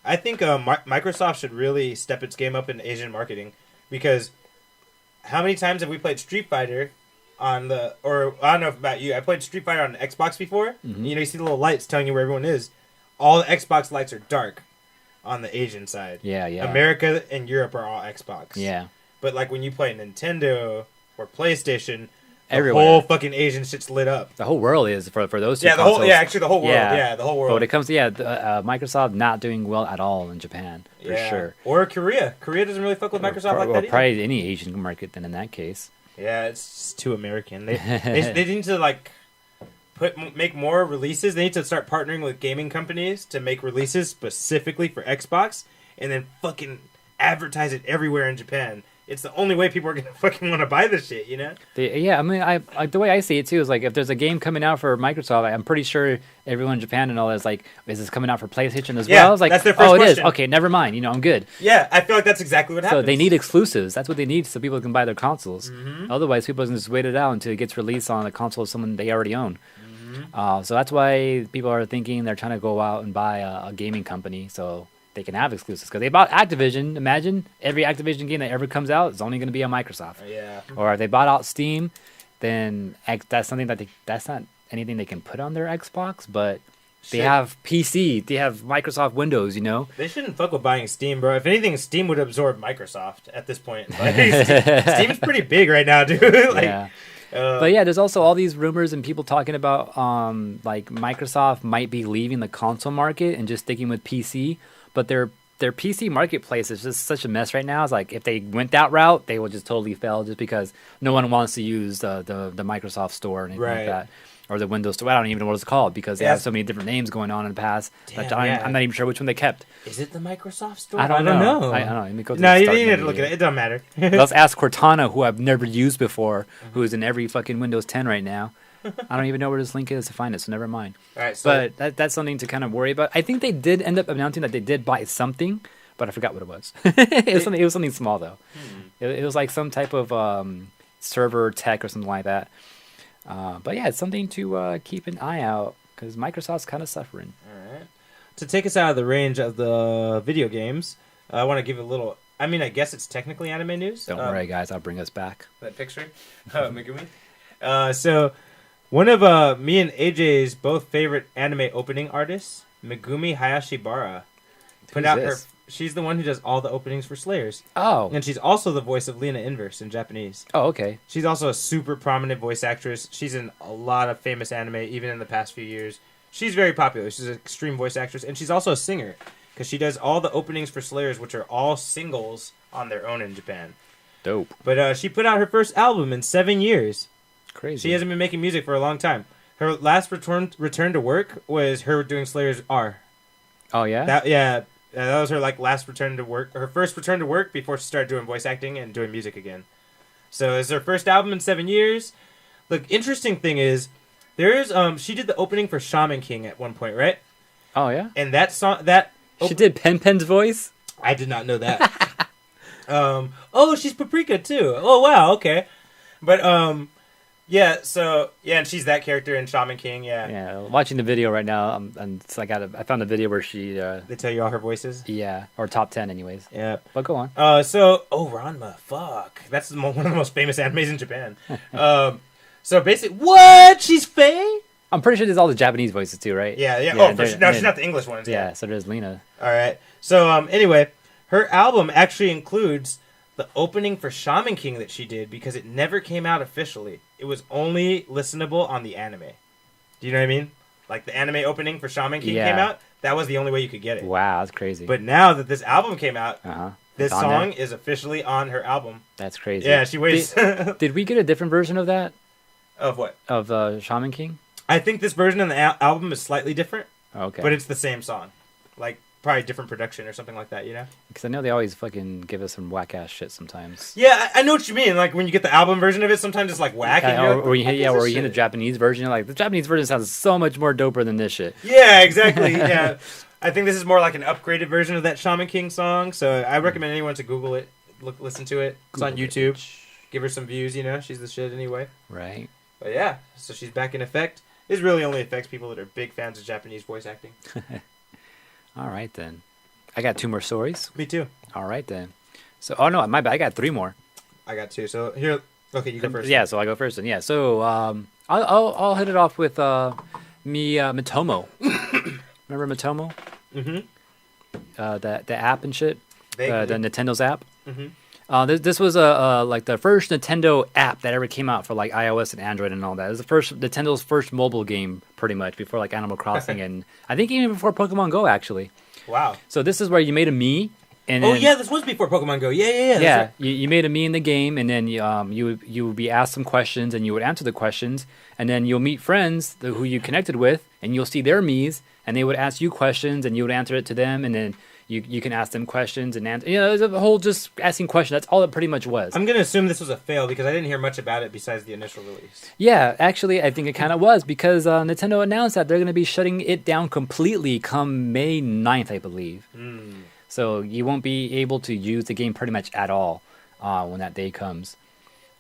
B: I think Microsoft should really step its game up in Asian marketing, because how many times have we played Street Fighter or I don't know about you, I played Street Fighter on Xbox before.
A: Mm-hmm.
B: You know, you see the little lights telling you where everyone is. All the Xbox lights are dark on the Asian side.
A: Yeah.
B: America and Europe are all Xbox.
A: Yeah.
B: But like when you play Nintendo or PlayStation,
A: everywhere,
B: the whole fucking Asian shit's lit up.
A: The whole world is for those two
B: the
A: consoles.
B: whole world. Yeah, the whole world.
A: But when it comes to Microsoft not doing well at all in Japan for sure.
B: Or Korea. Korea doesn't really fuck with Microsoft like that either.
A: Probably any Asian market then in that case.
B: Yeah, it's just too American. They need to like make more releases. They need to start partnering with gaming companies to make releases specifically for Xbox, and then fucking advertise it everywhere in Japan. It's the only way people are gonna fucking want to buy this shit, you know?
A: I mean, I the way I see it too is like, if there's a game coming out for Microsoft, I'm pretty sure everyone in Japan and all that is like, is this coming out for PlayStation as well? It's like,
B: that's their first question.
A: It is. Okay, never mind. You know, I'm good.
B: Yeah, I feel like that's exactly what happens.
A: So they need exclusives. That's what they need, so people can buy their consoles.
B: Mm-hmm.
A: Otherwise, people can just wait it out until it gets released on a console of someone they already own.
B: Mm-hmm.
A: So that's why people are thinking they're trying to go out and buy a gaming company so they can have exclusives. Because they bought Activision. Imagine every Activision game that ever comes out is only going to be on Microsoft.
B: Yeah.
A: Or if they bought out Steam, then that's something that's not anything they can put on their Xbox, but they have PC. They have Microsoft Windows, you know?
B: They shouldn't fuck with buying Steam, bro. If anything, Steam would absorb Microsoft at this point. Like, Steam's pretty big right now, dude.
A: Yeah. But yeah, there's also all these rumors and people talking about like Microsoft might be leaving the console market and just sticking with PC. But their PC marketplace is just such a mess right now. It's like, if they went that route, they would just totally fail, just because no one wants to use the Microsoft Store or anything like that. Or the Windows Store. I don't even know what it's called, because they have so many different names going on in the past. I'm not even sure which one they kept.
B: Is it the Microsoft Store?
A: I don't know. I don't know. Let me go to
B: you need to look at it. It doesn't matter.
A: Let's ask Cortana, who I've never used before, who is in every fucking Windows 10 right now. I don't even know where this link is to find it, so never mind.
B: All right, so
A: but that's something to kind of worry about. I think they did end up announcing that they did buy something, but I forgot what it was. It was something small, though. It was like some type of server tech or something like that. But yeah, it's something to keep an eye out, because Microsoft's kind of suffering.
B: All right. To take us out of the range of the video games, I want to give a little... I mean, I guess it's technically anime news.
A: Don't worry, guys. I'll bring us back.
B: That picture? Megumi? So, one of me and AJ's both favorite anime opening artists, Megumi Hayashibara, put out her... She's the one who does all the openings for Slayers.
A: Oh.
B: And she's also the voice of Lena Inverse in Japanese.
A: Oh, okay.
B: She's also a super prominent voice actress. She's in a lot of famous anime, even in the past few years. She's very popular. She's an extreme voice actress. And she's also a singer, because she does all the openings for Slayers, which are all singles on their own in Japan.
A: Dope.
B: But she put out her first album in 7 years.
A: Crazy.
B: She hasn't been making music for a long time. Her last return to work was her doing Slayers R.
A: Oh, yeah?
B: That was her last return to work. Her first return to work before she started doing voice acting and doing music again. So it's her first album in 7 years. The interesting thing is, she did the opening for Shaman King at one point, right?
A: Oh, yeah?
B: And that song,
A: she did Pen's voice?
B: I did not know that. She's Paprika too. Oh, wow, okay. But, and she's that character in Shaman King, yeah.
A: Yeah, watching the video right now, and it's like I found a video where she...
B: they tell you all her voices?
A: Yeah, or top 10 anyways.
B: Yeah.
A: But go on.
B: Ranma, fuck. That's one of the most famous animes in Japan. So basically, what? She's Faye?
A: I'm pretty sure there's all the Japanese voices too, right?
B: Yeah. For sure. No, she's not the English ones.
A: Yeah, so there's Lena.
B: All right. So, anyway, her album actually includes the opening for Shaman King that she did, because it never came out officially. it was only listenable on the anime. Do you know what I mean? Like the anime opening for Shaman King came out. That was the only way you could get it.
A: Wow, that's crazy.
B: But now that this album came out, this song
A: there?
B: is officially on her album.
A: That's crazy.
B: Yeah, she waits.
A: Did we get a different version of that?
B: Of what?
A: Of Shaman King?
B: I think this version of the album is slightly different.
A: Okay.
B: But it's the same song. Like, probably different production or something like that, you know?
A: Because I know they always fucking give us some whack-ass shit sometimes.
B: Yeah, I know what you mean. Like, when you get the album version of it, sometimes it's, like, whack.
A: Or you hear the Japanese version. Like, the Japanese version sounds so much more doper than this shit.
B: Yeah, exactly. Yeah. I think this is more like an upgraded version of that Shaman King song. So I recommend anyone to Google it. Listen to it. It's on YouTube. Give her some views, you know? She's the shit anyway.
A: Right.
B: But yeah, so she's back in effect. This really only affects people that are big fans of Japanese voice acting.
A: All right, then. I got 2 more stories.
B: Me too.
A: All right, then. So, oh, no, my bad. I got 3 more.
B: I got 2. So here, okay, you go first.
A: Yeah, so I go first. Then. Yeah, so I'll hit it off with Miitomo. Remember Miitomo? Mm-hmm. The app and shit? The Nintendo's app? Mm-hmm. This was like the first Nintendo app that ever came out for like iOS and Android and all that. It was Nintendo's first mobile game, pretty much, before like Animal Crossing and I think even before Pokemon Go, actually.
B: Wow.
A: So this is where you made a Mii. And then,
B: yeah, this was before Pokemon Go. Yeah.
A: Yeah,
B: right.
A: you made a Mii in the game, and then you would be asked some questions, and you would answer the questions, and then you'll meet friends who you connected with, and you'll see their Miis, and they would ask you questions, and you would answer it to them, and then you can ask them questions and answer. You know, it was a whole just asking questions. That's all it pretty much was.
B: I'm gonna assume this was a fail because I didn't hear much about it besides the initial release.
A: Yeah, actually, I think it kind of was because Nintendo announced that they're going to be shutting it down completely come May 9th, I believe. So you won't be able to use the game pretty much at all when that day comes.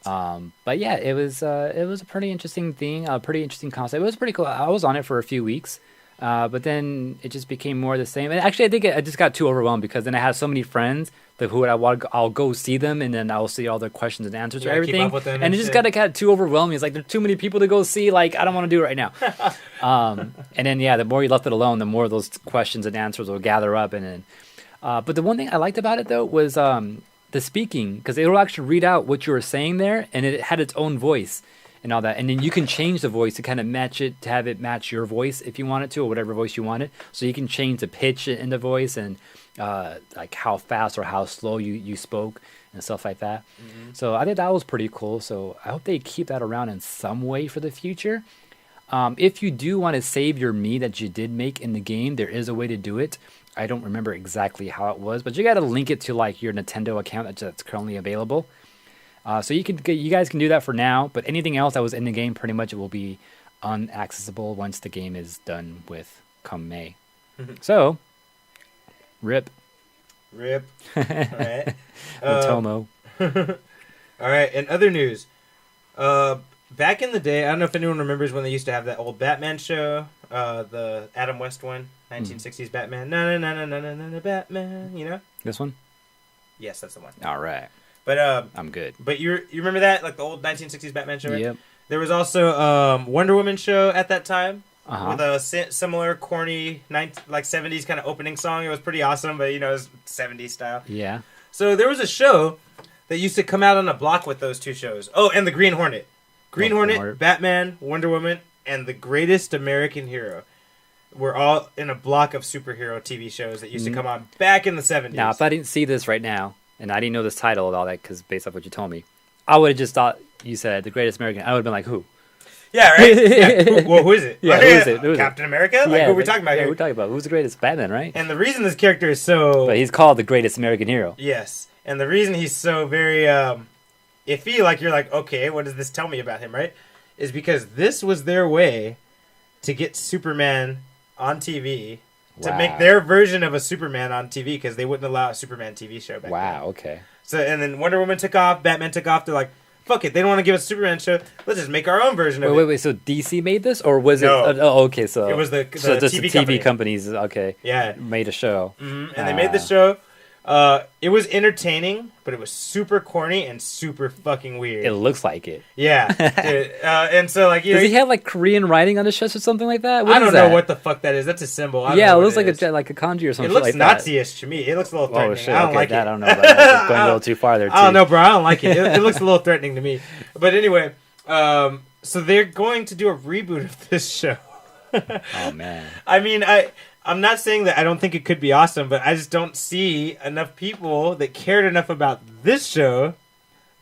A: But yeah, it was a pretty interesting thing, a pretty interesting concept. It was pretty cool. I was on it for a few weeks. But then it just became more the same. And actually, I think I just got too overwhelmed because then I had so many friends I'll go see them and then I'll see all their questions and answers for everything.
B: Keep up with them
A: and it just got too overwhelming. It's like there's too many people to go see. Like I don't want to do it right now. And then the more you left it alone, the more those questions and answers will gather up. And then, but the one thing I liked about it though was the speaking because it will actually read out what you were saying there, and it had its own voice. And all that, and then you can change the voice to kind of match it, to have it match your voice if you want it to, or whatever voice you want it. So you can change the pitch in the voice and like how fast or how slow you spoke and stuff like that. Mm-hmm. So I think that was pretty cool. So I hope they keep that around in some way for the future. If you do want to save your Mii that you did make in the game, there is a way to do it. I don't remember exactly how it was, but you got to link it to like your Nintendo account that's currently available. So you guys can do that for now, but anything else that was in the game, pretty much it will be unaccessible once the game is done with come May. So, rip.
B: All right.
A: Miitomo.
B: All right. In other news, back in the day, I don't know if anyone remembers when they used to have that old Batman show, the Adam West one, 1960s Batman. Na Batman. You know
A: this one?
B: Yes, that's the one.
A: All right.
B: But
A: I'm good.
B: But you remember that, like the old 1960s Batman show? Right?
A: Yep.
B: There was also Wonder Woman show at that time with a similar corny 70s kind of opening song. It was pretty awesome, but it was 70s style.
A: Yeah.
B: So there was a show that used to come out on a block with those two shows. Oh, and the Green Hornet. Green Hornet, Batman, Wonder Woman, and The Greatest American Hero were all in a block of superhero TV shows that used to come on back in the 70s.
A: Now, if I didn't see this right now, and I didn't know this title and all that, because based off what you told me, I would have just thought you said The Greatest American. I would have been like, who?
B: Yeah, right? Yeah. Who is it?
A: Yeah, who is it?
B: Captain America? Like, who are we talking about here?
A: We're talking about who's the greatest? Batman, right?
B: And the reason this character is so...
A: But he's called the Greatest American Hero.
B: Yes. And the reason he's so very iffy, like you're like, okay, what does this tell me about him, right? Is because this was their way to get Superman on TV... To make their version of a Superman on TV because they wouldn't allow a Superman TV show back then.
A: Okay.
B: So, and then Wonder Woman took off, Batman took off. They're like, fuck it, they don't want to give us a Superman show. Let's just make our own version of it.
A: Wait. So DC made this? Or was
B: No.
A: it... okay, so...
B: It was the
A: so just
B: TV
A: the TV companies, okay.
B: Yeah.
A: Made a show.
B: Mm-hmm. And they made the show. It was entertaining, but it was super corny and super fucking weird.
A: It looks like it.
B: Yeah. Dude, and so, like,
A: Does he have, like, Korean writing on his chest or something like that?
B: I don't know what the fuck that is. That's a symbol.
A: It looks like a kanji or something like that.
B: It looks Nazi-ish to me. It looks a little threatening.
A: Oh, shit.
B: I don't like
A: that,
B: it.
A: I don't know about that. It's going a little too far there, too.
B: I don't know, bro. I don't like it. It looks a little threatening to me. But anyway, So they're going to do a reboot of this show.
A: Oh man.
B: I mean, I'm not saying that I don't think it could be awesome, but I just don't see enough people that cared enough about this show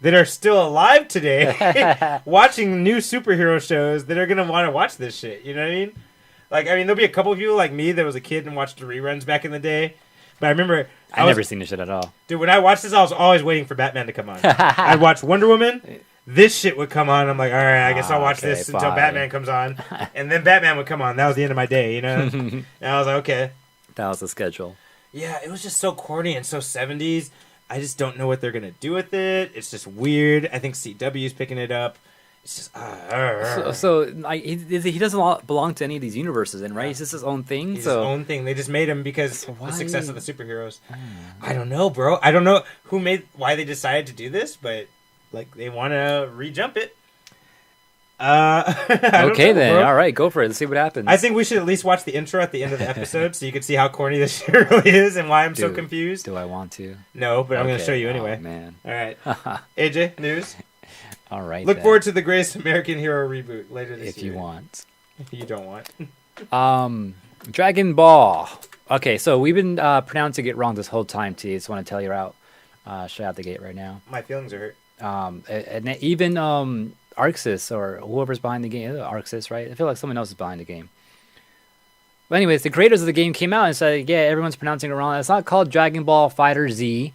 B: that are still alive today watching new superhero shows that are going to want to watch this shit. You know what I mean? Like, I mean, there'll be a couple of people like me that was a kid and watched the reruns back in the day. But I remember...
A: I've never seen this shit at all.
B: Dude, when I watched this, I was always waiting for Batman to come on. I'd watch Wonder Woman. This shit would come on. I'm like, all right, I guess I'll watch this until Batman comes on. And then Batman would come on. That was the end of my day, you know? And I was like, okay.
A: That was the schedule.
B: Yeah, it was just so corny and so 70s. I just don't know what they're going to do with it. It's just weird. I think CW's picking it up. It's just...
A: So like, he doesn't belong to any of these universes, then, right? He's just his own thing.
B: He's his own thing. They just made him because of the success of the superheroes. I don't know, bro. I don't know why they decided to do this, but like they want to re-jump it.
A: Okay, then. Bro. All right, go for it. Let's see what happens.
B: I think we should at least watch the intro at the end of the episode so you can see how corny this shit really is and why I'm so confused.
A: Do I want to?
B: No, but I'm going to show you anyway.
A: Oh, man.
B: All right. AJ, news?
A: All right.
B: Look forward to the Greatest American Hero reboot later this year.
A: If you want.
B: If you don't want.
A: Dragon Ball. Okay, so we've been pronouncing it wrong this whole time, T. Just want to tell you out. Straight out the gate right now.
B: My feelings are hurt.
A: And even Arxis or whoever's behind the game. Arxis, right? I feel like someone else is behind the game. But anyways, the creators of the game came out and said, yeah, everyone's pronouncing it wrong. It's not called Dragon Ball Fighter Z.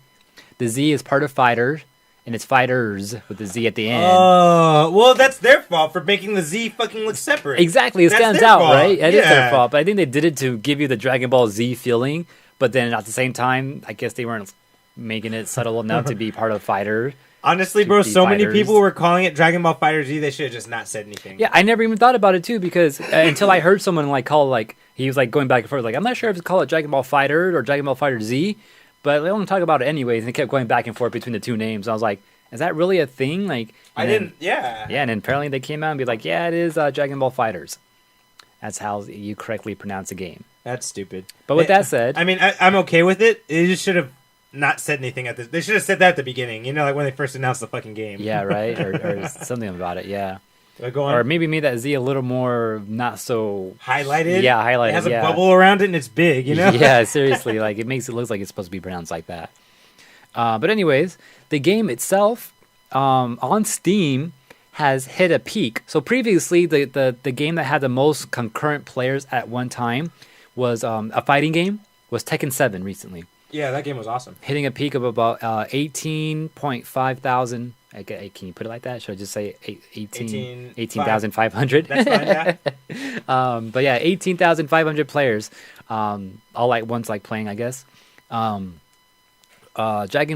A: The Z is part of Fighter. And it's fighters with the Z at the end.
B: Oh, well, that's their fault for making the Z fucking look separate.
A: Exactly, it stands out, right? It is their fault. But I think they did it to give you the Dragon Ball Z feeling. But then at the same time, I guess they weren't making it subtle enough to be part of Fighter.
B: Honestly, bro, so many people were calling it Dragon Ball Fighter Z, they should have just not said anything.
A: Yeah, I never even thought about it, too, because until I heard someone call, he was going back and forth, I'm not sure if it's called Dragon Ball Fighter or Dragon Ball Fighter Z. But they only talk about it anyways, and they kept going back and forth between the two names. I was like, is that really a thing? Yeah, and then apparently they came out and be like, yeah, it is Dragon Ball Fighters. That's how you correctly pronounce a game.
B: That's stupid.
A: But with that said...
B: I mean, I'm okay with it. They just should have not said anything at this. They should have said that at the beginning, like when they first announced the fucking game.
A: Yeah, right? or something about it, yeah.
B: Go on.
A: Or maybe made that Z a little more not so...
B: highlighted?
A: Yeah, highlighted,
B: It has a bubble around it and it's big,
A: Yeah, seriously. It makes it look like it's supposed to be pronounced like that. But anyways, the game itself on Steam has hit a peak. So previously, the game that had the most concurrent players at one time was a fighting game, was Tekken 7 recently.
B: Yeah, that game was awesome.
A: Hitting a peak of about 18.5 thousand. Can you put it like that? Should I just say 18,500?
B: That's fine, yeah.
A: But yeah, 18,500 players, all at once playing, I guess. Dragon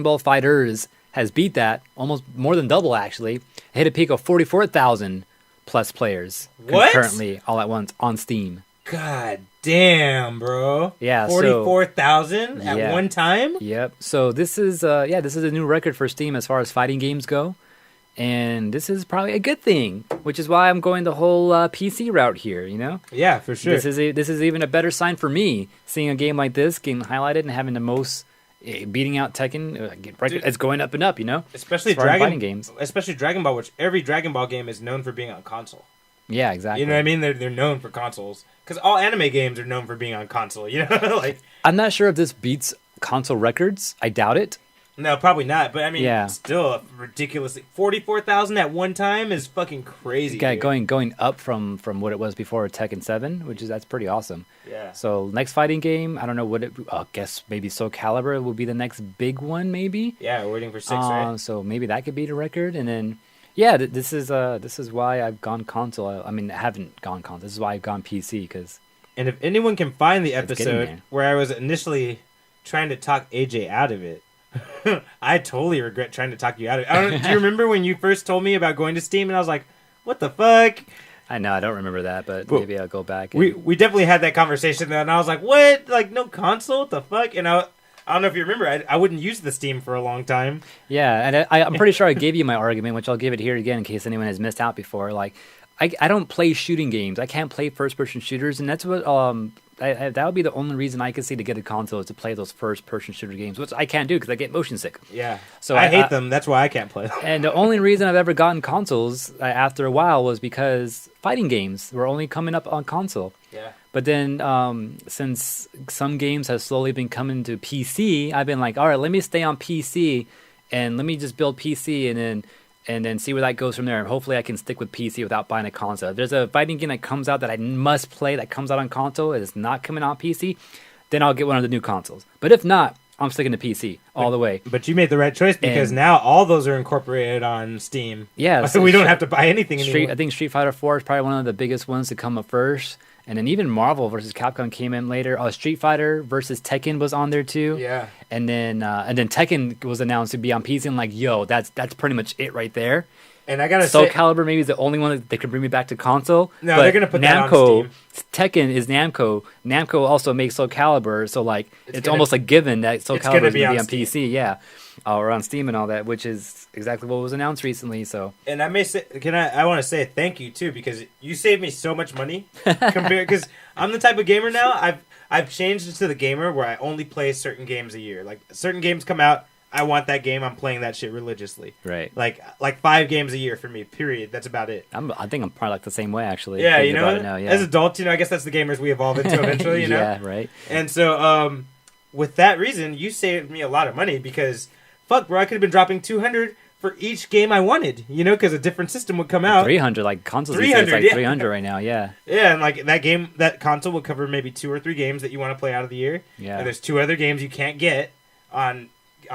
A: Ball Fighters has beat that, almost more than double actually. Hit a peak of 44,000 plus players concurrently, all at once on Steam.
B: God damn, bro.
A: Yeah,
B: 44,000 at one time?
A: Yep. So this is a new record for Steam as far as fighting games go. And this is probably a good thing, which is why I'm going the whole PC route here,
B: Yeah, for sure.
A: This is even a better sign for me, seeing a game like this getting highlighted and having the most beating out Tekken. It's going up and up,
B: Especially
A: fighting games.
B: Especially Dragon Ball, which every Dragon Ball game is known for being on console.
A: Yeah, exactly.
B: You know what I mean? They're known for consoles. Because all anime games are known for being on console,
A: I'm not sure if this beats console records. I doubt it.
B: No, probably not. But I mean, still ridiculously 44,000 at one time is fucking crazy.
A: Going up from what it was before Tekken 7, that's pretty awesome.
B: Yeah.
A: So next fighting game, I don't know I guess maybe Soul Calibur will be the next big one, maybe.
B: Yeah, we're waiting for 6, right?
A: So maybe that could beat a record, and then. Yeah, this is why I've gone console. I mean, I haven't gone console. This is why I've gone PC, because...
B: And if anyone can find the episode where I was initially trying to talk AJ out of it, I totally regret trying to talk you out of it. Do you remember when you first told me about going to Steam, and I was like, what the fuck?
A: I know, I don't remember that, but maybe I'll go back.
B: We definitely had that conversation, though, and I was like, what? No console? What the fuck? And I don't know if you remember, I wouldn't use the Steam for a long time.
A: Yeah, and I'm pretty sure I gave you my argument, which I'll give it here again in case anyone has missed out before. I don't play shooting games. I can't play first-person shooters, and that's what that would be the only reason I could see to get a console is to play those first-person shooter games, which I can't do because I get motion sick.
B: Yeah.
A: So
B: I hate them. That's why I can't play them.
A: And the only reason I've ever gotten consoles after a while was because fighting games were only coming up on console.
B: Yeah.
A: But then since some games have slowly been coming to PC, I've been like, all right, let me stay on PC and let me just build PC and then see where that goes from there. And hopefully I can stick with PC without buying a console. If there's a fighting game that comes out that I must play that comes out on console, it is not coming out on PC, then I'll get one of the new consoles. But if not, I'm sticking to PC all the way.
B: But you made the right choice because now all those are incorporated on Steam.
A: Yeah.
B: So we don't have to buy anything anymore.
A: I think Street Fighter 4 is probably one of the biggest ones to come up first. And then even Marvel vs. Capcom came in later. Street Fighter versus Tekken was on there too.
B: Yeah.
A: And then Tekken was announced to be on PC. And like, yo, that's pretty much it right there.
B: And I gotta
A: Soul
B: say,
A: Calibur maybe is the only one that could bring me back to console.
B: No,
A: but
B: they're gonna put that on Steam.
A: Tekken is Namco. Namco also makes Soul Calibur, so like it's almost like given that Soul Calibur is gonna be on PC, yeah, or on Steam and all that, which is exactly what was announced recently. So,
B: and I may say, I want to say thank you too because you saved me so much money compared because I'm the type of gamer now. I've changed into the gamer where I only play certain games a year. Like certain games come out. I want that game. I'm playing that shit religiously.
A: Right.
B: Like 5 games a year for me. Period. That's about it.
A: I think I'm probably like the same way actually.
B: Yeah, you know.
A: Now, yeah.
B: As adults, I guess that's the gamers we evolve into eventually. You know.
A: Yeah. Right.
B: And so, with that reason, you saved me a lot of money because, fuck, bro, I could have been dropping $200 for each game I wanted. Because a different system would come out.
A: 300, like consoles. 300, like 300 right now. Yeah.
B: Yeah, and like that console will cover maybe 2 or 3 games that you want to play out of the year.
A: Yeah.
B: And there's 2 other games you can't get on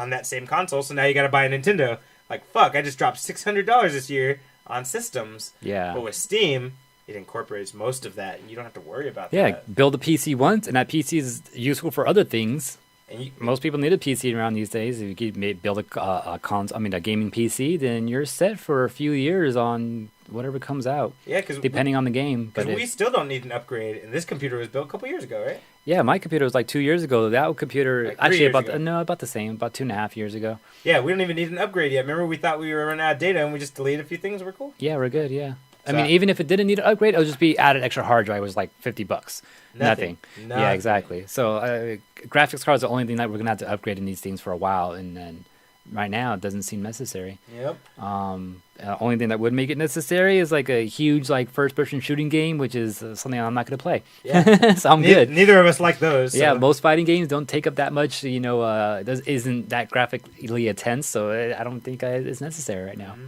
B: that same console, so now you got to buy a Nintendo. Like, fuck, I just dropped $600 this year on systems.
A: Yeah.
B: But with Steam, it incorporates most of that, and you don't have to worry about that.
A: Yeah, build a PC once, and that PC is useful for other things.
B: And
A: most people need a PC around these days. If you could build a gaming PC, then you're set for a few years on whatever comes out.
B: Yeah, because
A: depending on the game.
B: Because we still don't need an upgrade, and this computer was built a couple years ago, right?
A: Yeah, my computer was like 2 years ago. That computer
B: like
A: actually about
B: ago.
A: About the same, about 2.5 years ago.
B: Yeah, we don't even need an upgrade yet. Remember, we thought we were running out of data, and we just deleted a few things. We're cool.
A: Yeah, we're good. Yeah.
B: So,
A: I mean, even if it didn't need an upgrade, it would just be added extra hard drive. It was like $50. Nothing. Yeah, exactly. So graphics cards are the only thing that we're gonna have to upgrade in these things for a while, and then right now it doesn't seem necessary.
B: Yep.
A: Only thing that would make it necessary is like a huge like first-person shooting game, which is something I'm not gonna play.
B: Yeah.
A: So I'm good.
B: Neither of us like those. So.
A: Yeah, most fighting games don't take up that much. Isn't that graphically intense, so I don't think it's necessary right now.
B: Mm-hmm.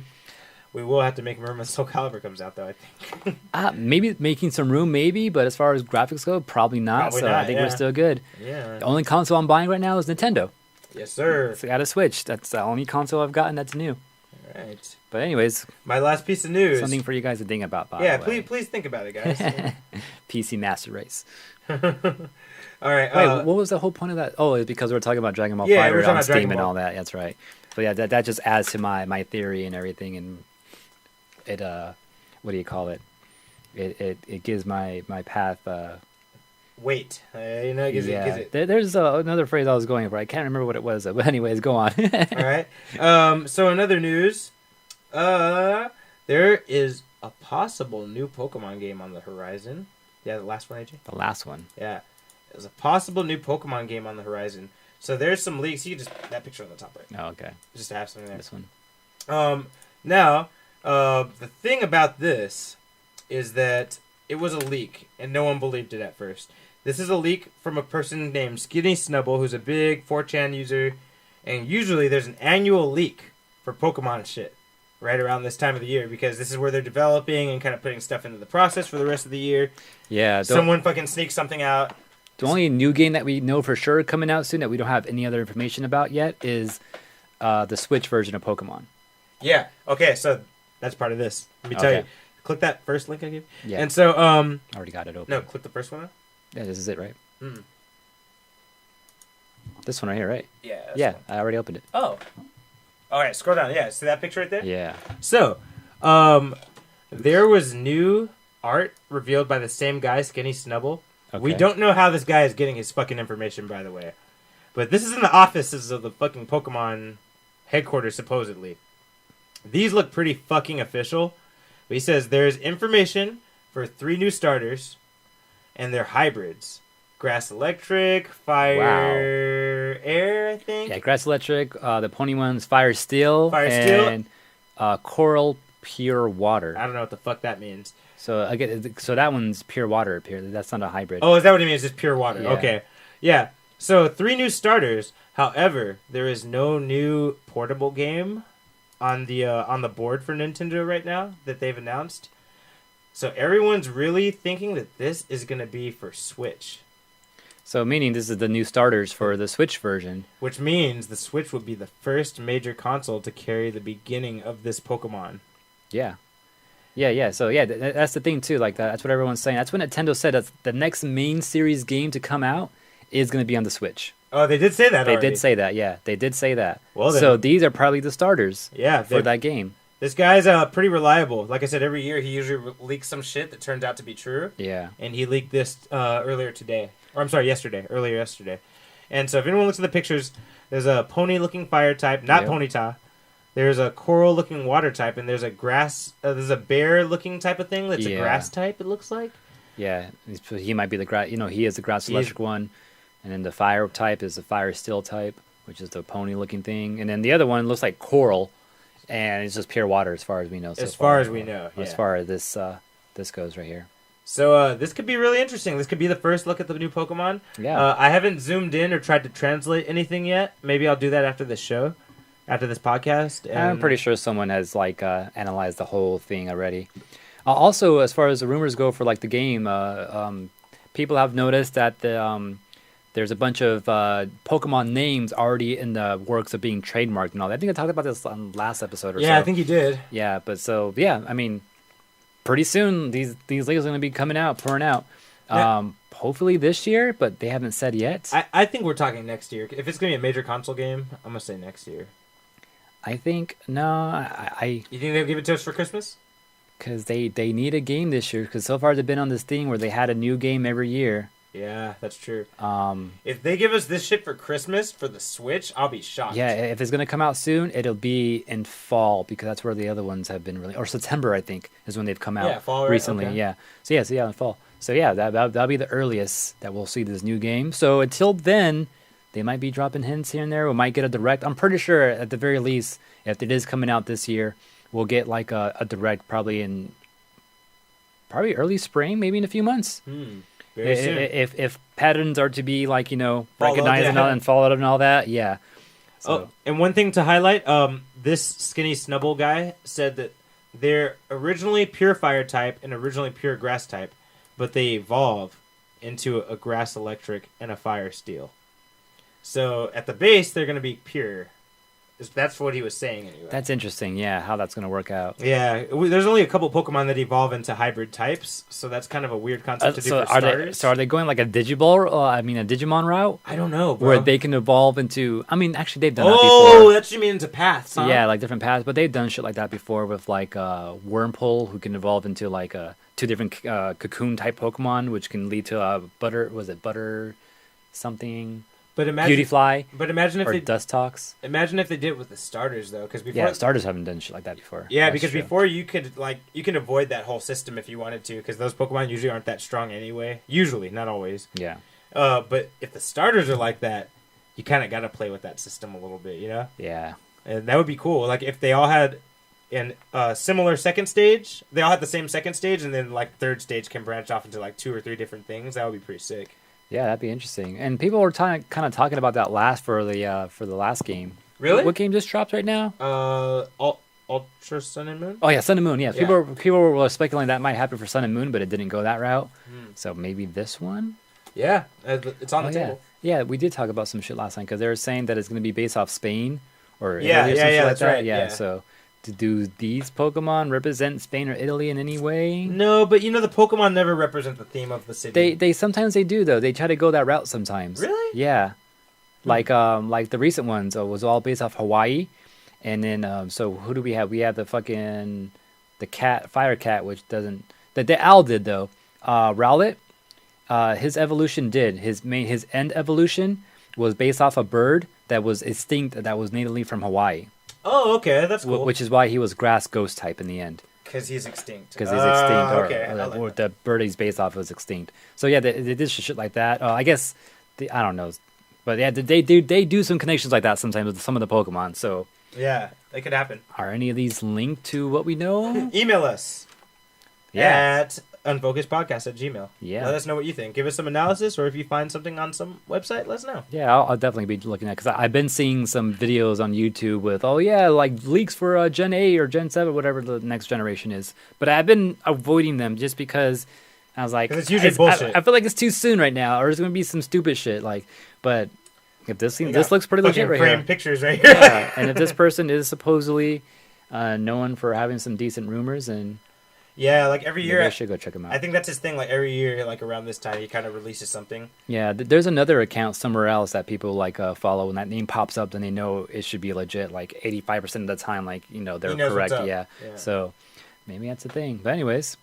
B: We will have to make room when Soul Calibur comes out, though, I think.
A: Maybe making some room, maybe, but as far as graphics go, probably not. I think we're still good.
B: Yeah.
A: The only console I'm buying right now is Nintendo.
B: Yes, sir.
A: So I got a Switch. That's the only console I've gotten that's new.
B: All right.
A: But anyways,
B: my last piece of news.
A: Something for you guys to think about.
B: Please think about it, guys.
A: PC Master Race.
B: All right.
A: Wait, what was the whole point of that? Oh, it's because we were talking about Dragon Ball Fighter on Steam and all that. That's right. So yeah, that just adds to my theory and everything, and it what do you call it? It gives my path
B: weight. It gives it.
A: There's another phrase I was going for. I can't remember what it was. But anyways, go on.
B: All right. So in other news, there is a possible new Pokemon game on the horizon. Yeah, the last one, AJ?
A: The last one.
B: Yeah. There's a possible new Pokemon game on the horizon. So there's some leaks. You can just that picture on the top right.
A: Oh, okay.
B: Just to have something there.
A: This one.
B: Now, the thing about this is that it was a leak, and no one believed it at first. This is a leak from a person named Skinny Snubble, who's a big 4chan user, and usually there's an annual leak for Pokemon shit right around this time of the year, because this is where they're developing and kind of putting stuff into the process for the rest of the year.
A: Yeah.
B: Someone fucking sneaks something out.
A: The only new game that we know for sure coming out soon that we don't have any other information about yet is the Switch version of Pokemon.
B: Yeah. Okay, so that's part of this. Let me tell you. Click that first link I gave.
A: Yeah.
B: And so,
A: I already got it open.
B: No, click the first one.
A: Yeah, this is it, right?
B: Mm.
A: This one right here, right?
B: Yeah.
A: Yeah, I already opened it.
B: Oh. All right, scroll down. Yeah, see that picture right there?
A: Yeah.
B: So, there was new art revealed by the same guy, Skinny Snubble. Okay. We don't know how this guy is getting his fucking information, by the way. But this is in the offices of the fucking Pokemon headquarters, supposedly. These look pretty fucking official. But he says there's information for 3 new starters, and they're hybrids. grass electric, fire air, I think.
A: Yeah, grass electric. The pony one's fire steel.
B: Fire
A: and coral pure water.
B: I don't know what the fuck that means.
A: So that one's pure water. That's not a hybrid.
B: Oh, is that what it means? Just pure water.
A: Yeah.
B: Okay. Yeah. So 3 new starters. However, there is no new portable game on the board for Nintendo right now that they've announced. So everyone's really thinking that this is going to be for Switch.
A: So meaning this is the new starters for the Switch version.
B: Which means the Switch would be the first major console to carry the beginning of this Pokemon.
A: Yeah. Yeah. So yeah, that's the thing too. Like that's what everyone's saying. That's what Nintendo said. That the next main series game to come out is going to be on the Switch.
B: Oh, they did say that already.
A: They did say that, yeah. They did say that.
B: Well, then,
A: so these are probably the starters for that game.
B: This guy's pretty reliable. Like I said, every year he usually leaks some shit that turns out to be true.
A: Yeah.
B: And he leaked this earlier today. Or I'm sorry, earlier yesterday. And so if anyone looks at the pictures, there's a pony-looking fire type, not Ponyta. There's a coral-looking water type, and there's a there's a bear-looking type of thing that's a grass type, it looks like.
A: Yeah, he might be the grass, he is the grass electric one. And then the fire type is the fire steel type, which is the pony-looking thing. And then the other one looks like coral, and it's just pure water as far as we know.
B: As far as we know,
A: As far as this goes right here.
B: So this could be really interesting. This could be the first look at the new Pokemon.
A: Yeah.
B: I haven't zoomed in or tried to translate anything yet. Maybe I'll do that after this show, after this podcast. And
A: I'm pretty sure someone has analyzed the whole thing already. Also, as far as the rumors go for the game, people have noticed that there's a bunch of Pokemon names already in the works of being trademarked and all that. I think I talked about this on last episode or so.
B: Yeah, I think you did.
A: Yeah, but I mean, pretty soon these leagues are going to be pouring out.
B: Yeah.
A: Hopefully this year, but they haven't said yet.
B: I think we're talking next year. If it's going to be a major console game, I'm going to say next year.
A: I think, no,
B: You think they'll give it to us for Christmas?
A: Because they need a game this year, because so far they've been on this thing where they had a new game every year.
B: Yeah, that's true. If they give us this shit for Christmas for the Switch, I'll be shocked.
A: Yeah, if it's gonna come out soon, it'll be in fall because that's where the other ones have been really, or September I think is when they've come out.
B: Yeah, fall
A: recently.
B: Okay.
A: Yeah, so in fall. So yeah, that'll be the earliest that we'll see this new game. So until then, they might be dropping hints here and there. We might get a direct. I'm pretty sure at the very least, if it is coming out this year, we'll get a direct probably early spring, maybe in a few months.
B: Very soon.
A: If patterns are to be recognized and followed and all that, yeah. So.
B: Oh, and one thing to highlight, this skinny Snubble guy said that they're originally pure fire type and originally pure grass type, but they evolve into a grass electric and a fire steel. So at the base, they're going to be pure. That's what he was saying anyway.
A: That's interesting, yeah, how that's going to work out.
B: Yeah, there's only a couple Pokemon that evolve into hybrid types, so that's kind of a weird concept to do for starters.
A: Are they going like a Digimon route?
B: I don't know, bro.
A: Where they can evolve into... I mean, actually, they've done that before.
B: Oh, that's what you mean into paths, huh?
A: Yeah, different paths, but they've done shit like that before with Wurmple, who can evolve into two different cocoon-type Pokemon, which can lead to butter something...
B: But imagine
A: Beautyfly.
B: But imagine if
A: Dustox.
B: Imagine if they did it with the starters though, because before
A: starters haven't done shit like that before.
B: Yeah, because before you can avoid that whole system if you wanted to, because those Pokemon usually aren't that strong anyway. Usually, not always.
A: Yeah.
B: But if the starters are like that, you kind of got to play with that system a little bit, you know?
A: Yeah.
B: And that would be cool. Like if they all had a similar second stage, they all had the same second stage, and then third stage can branch off into 2 or 3 different things. That would be pretty sick.
A: Yeah, that'd be interesting. And people were kind of talking about that for the last game.
B: Really?
A: What game just dropped right now?
B: Ultra Sun and Moon?
A: Oh yeah, Sun and Moon. Yeah, people were speculating that might happen for Sun and Moon, but it didn't go that route. So maybe this one?
B: Yeah, it's on the table.
A: Yeah, we did talk about some shit last time because they were saying that it's going to be based off Spain or Italy
B: yeah,
A: or something like
B: that's
A: that.
B: right.
A: Yeah, so do these Pokemon represent Spain or Italy in any way?
B: No, but the Pokemon never represent the theme of the city.
A: They sometimes they do though. They try to go that route sometimes.
B: Really?
A: Yeah. Like the recent ones was all based off Hawaii, and then so who do we have? We have the fire cat, which doesn't. The owl did though. Rowlet, his evolution did his end evolution was based off a bird that was extinct that was natively from Hawaii.
B: Oh, okay, that's cool.
A: Which is why he was grass ghost type in the end.
B: Because he's extinct.
A: Because he's extinct,
B: or
A: the bird he's based off was extinct. So yeah, they did shit like that. I guess I don't know, but yeah, they do some connections like that sometimes with some of the Pokemon. So
B: yeah, it could happen.
A: Are any of these linked to what we know?
B: Email us.
A: Yeah.
B: At UnfocusedPodcast@gmail.
A: Yeah.
B: Let us know what you think. Give us some analysis, or if you find something on some website, let us know.
A: Yeah, I'll definitely be looking at, because I've been seeing some videos on YouTube with, like leaks for Gen 8 or Gen 7, whatever the next generation is. But I've been avoiding them just because I was like,
B: it's usually bullshit.
A: I feel like it's too soon right now, or it's going to be some stupid shit. But if this looks pretty legit right here.
B: Pictures right here.
A: Yeah, and if this person is supposedly known for having some decent rumors, and
B: yeah, like every year,
A: I should go check him out.
B: I think that's his thing. Like every year, like around this time, he kind of releases something.
A: Yeah, there's another account somewhere else that people follow, and that name pops up, then they know it should be legit. Like 85% of the time, they're correct. Yeah. So maybe that's the thing. But anyways,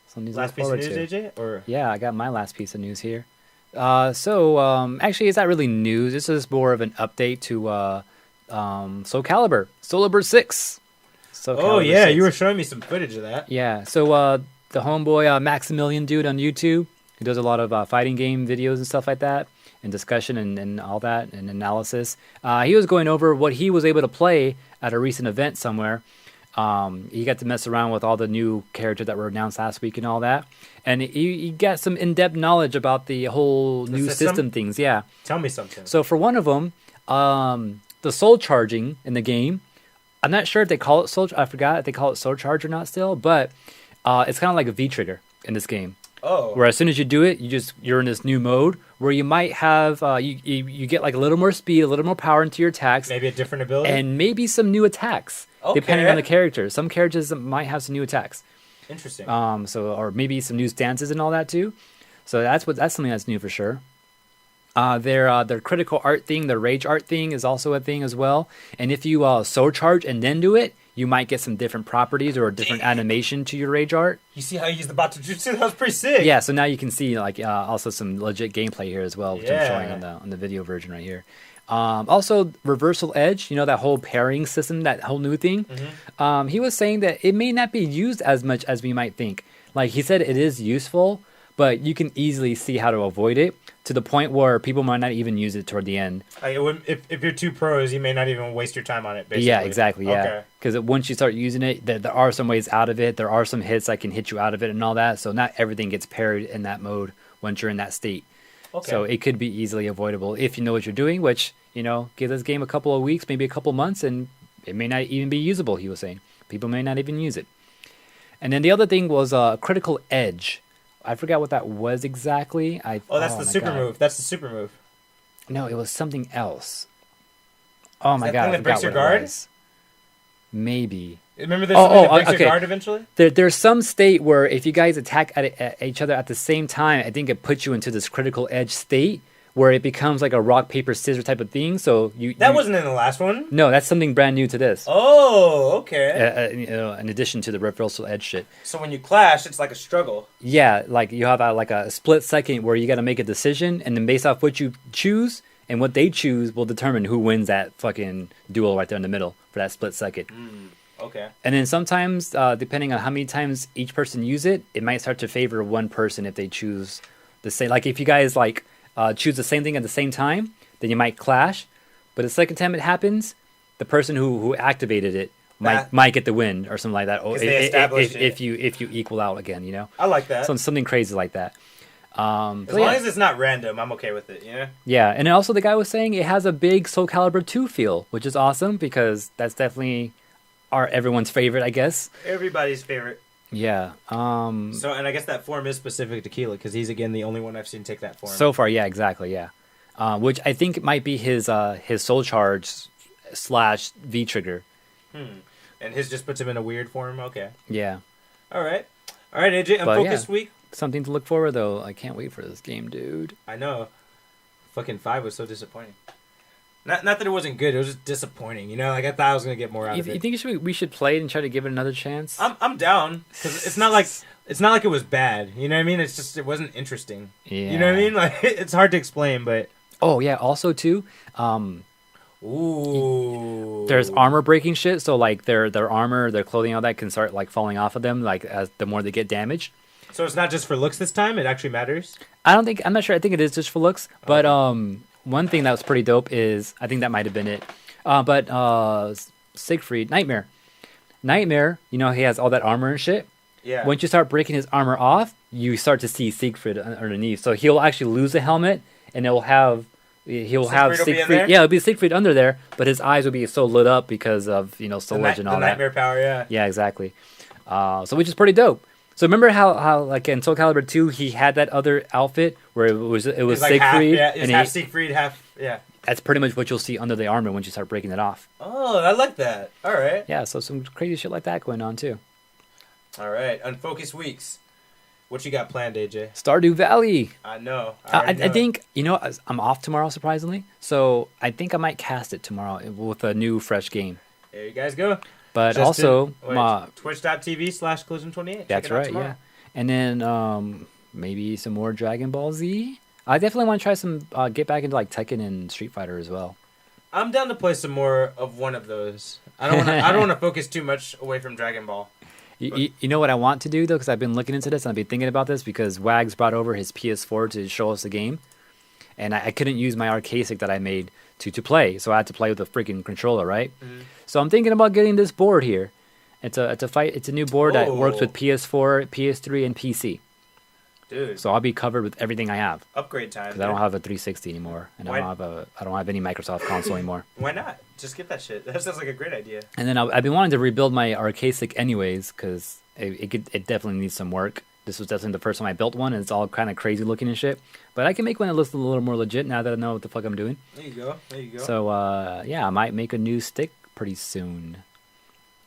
A: something to look
B: last piece of
A: forward
B: news,
A: to.
B: AJ? Or
A: yeah, I got my last piece of news here. Actually, it's not really news. This is more of an update to Soulibur 6.
B: Oh yeah, 6. You were showing me some footage of that.
A: Yeah, so the homeboy Maximilian dude on YouTube, who does a lot of fighting game videos and stuff like that, and discussion and all that, and analysis. He was going over what he was able to play at a recent event somewhere. He got to mess around with all the new characters that were announced last week and all that. And he got some in-depth knowledge about the whole new system things. Yeah.
B: Tell me something.
A: So for one of them, the soul charging in the game, I'm not sure if they call it soul. I forgot if they call it soul charge or not still, but it's kind of like a V trigger in this game.
B: Oh.
A: Where as soon as you do it, you're in this new mode where you might have you get like a little more speed, a little more power into your attacks,
B: maybe a different ability,
A: and maybe some new attacks depending on the character. Some characters might have some new attacks.
B: Interesting.
A: Or maybe some new stances and all that too. So that's something that's new for sure. Their critical art thing, their rage art thing is also a thing as well. And if you soul charge and then do it, you might get some different properties or a different animation to your rage art.
B: You see how you use the Batu Jutsu? That was pretty sick.
A: Yeah, so now you can see also some legit gameplay here as well, which I'm showing on the video version right here. Also, reversal edge, that whole pairing system, that whole new thing. Mm-hmm. He was saying that it may not be used as much as we might think. Like he said, it is useful, but you can easily see how to avoid it, to the point where people might not even use it toward the end.
B: If you're too pros, you may not even waste your time on it, basically.
A: Yeah, exactly, yeah. Because once you start using it, there are some ways out of it. There are some hits that can hit you out of it and all that. So not everything gets parried in that mode once you're in that state. Okay. So it could be easily avoidable if you know what you're doing, which, give this game a couple of weeks, maybe a couple of months, and it may not even be usable, he was saying. People may not even use it. And then the other thing was critical edge. I forgot what that was exactly.
B: That's the super move. That's the super move.
A: No, it was something else. Oh my god!
B: That breaks your guard?
A: Maybe.
B: Remember there's something that breaks your guard eventually?
A: There's some state where if you guys attack at each other at the same time, I think it puts you into this critical edge state where it becomes like a rock, paper, scissors type of thing. So
B: That wasn't in the last one?
A: No, that's something brand new to this.
B: Oh, okay.
A: In addition to the reversal edge shit.
B: So when you clash, it's like a struggle.
A: Yeah, like you have a split second where you got to make a decision, and then based off what you choose and what they choose will determine who wins that fucking duel right there in the middle for that split second.
B: Okay.
A: And then sometimes, depending on how many times each person use it, it might start to favor one person if they choose the same. Like if you guys choose the same thing at the same time, then you might clash. But the second time it happens, the person who activated it might get the win or something like that. Or if you equal out again,
B: I like that.
A: Something crazy like that.
B: As long as it's not random, I'm okay with it.
A: Yeah, and then also the guy was saying it has a big Soul Calibur 2 feel, which is awesome because that's definitely everyone's favorite, I guess.
B: Everybody's favorite.
A: Yeah.
B: And I guess that form is specific to Keela because he's again the only one I've seen take that form.
A: So far, yeah, exactly, yeah. Which I think might be his soul charge / V trigger.
B: And his just puts him in a weird form. Okay.
A: Yeah.
B: All right, AJ. Unfocused week.
A: Something to look forward though. I can't wait for this game, dude.
B: I know. Fucking 5 was so disappointing. Not that it wasn't good, it was just disappointing. I thought I was gonna get more out of it.
A: You think we should play it and try to give it another chance?
B: I'm down because it's not like it was bad. You know what I mean? It's just it wasn't interesting.
A: Yeah.
B: You know what I mean? Like it's hard to explain, but
A: oh yeah. Also too,
B: Ooh.
A: There's armor breaking shit, so like their armor, their clothing, all that can start like falling off of them, like as the more they get damaged.
B: So it's not just for looks this time; it actually matters.
A: I'm not sure. I think it is just for looks. But one thing that was pretty dope is I think that might have been it. Siegfried, Nightmare. You know he has all that armor and shit.
B: Yeah.
A: Once you start breaking his armor off, you start to see Siegfried underneath. So he'll actually lose a helmet, and he'll have Siegfried. Yeah, it'll be Siegfried under there, but his eyes will be so lit up because of Soulage and all
B: the
A: that.
B: nightmare power. Yeah.
A: Yeah, exactly. So which is pretty dope. So remember how like in Soul Calibur 2 he had that other outfit where it was
B: like
A: Siegfried,
B: half, yeah, half Siegfried, half yeah.
A: That's pretty much what you'll see under the armor once you start breaking it off.
B: Oh, I like that. All right.
A: Yeah, so some crazy shit like that going on too.
B: All right, Unfocused Weeks. What you got planned, AJ?
A: Stardew Valley.
B: I know.
A: I think I'm off tomorrow surprisingly, so I think I might cast it tomorrow with a new fresh game.
B: There you guys go.
A: But also,
B: twitch.tv/collision28.
A: That's right, yeah. And then maybe some more Dragon Ball Z. I definitely want to try some, get back into like Tekken and Street Fighter as well.
B: I'm down to play some more of one of those. I don't want to focus too much away from Dragon Ball.
A: You know what I want to do though, because I've been looking into this and I've been thinking about this because Wags brought over his PS4 to show us the game, and I couldn't use my arcade stick that I made to play, so I had to play with a freaking controller, right? Mm-hmm. So I'm thinking about getting this board here. It's a new board that works with PS4, PS3, and PC.
B: Dude.
A: So I'll be covered with everything I have.
B: Upgrade time.
A: Because I don't have a 360 anymore, and I don't have any Microsoft console anymore.
B: Why not? Just get that shit. That sounds like a great idea.
A: And then I've been wanting to rebuild my arcade stick anyways, because it definitely needs some work. This was definitely the first time I built one, and it's all kind of crazy looking and shit. But I can make one that looks a little more legit now that I know what the fuck I'm doing.
B: There you go.
A: So yeah, I might make a new stick pretty soon.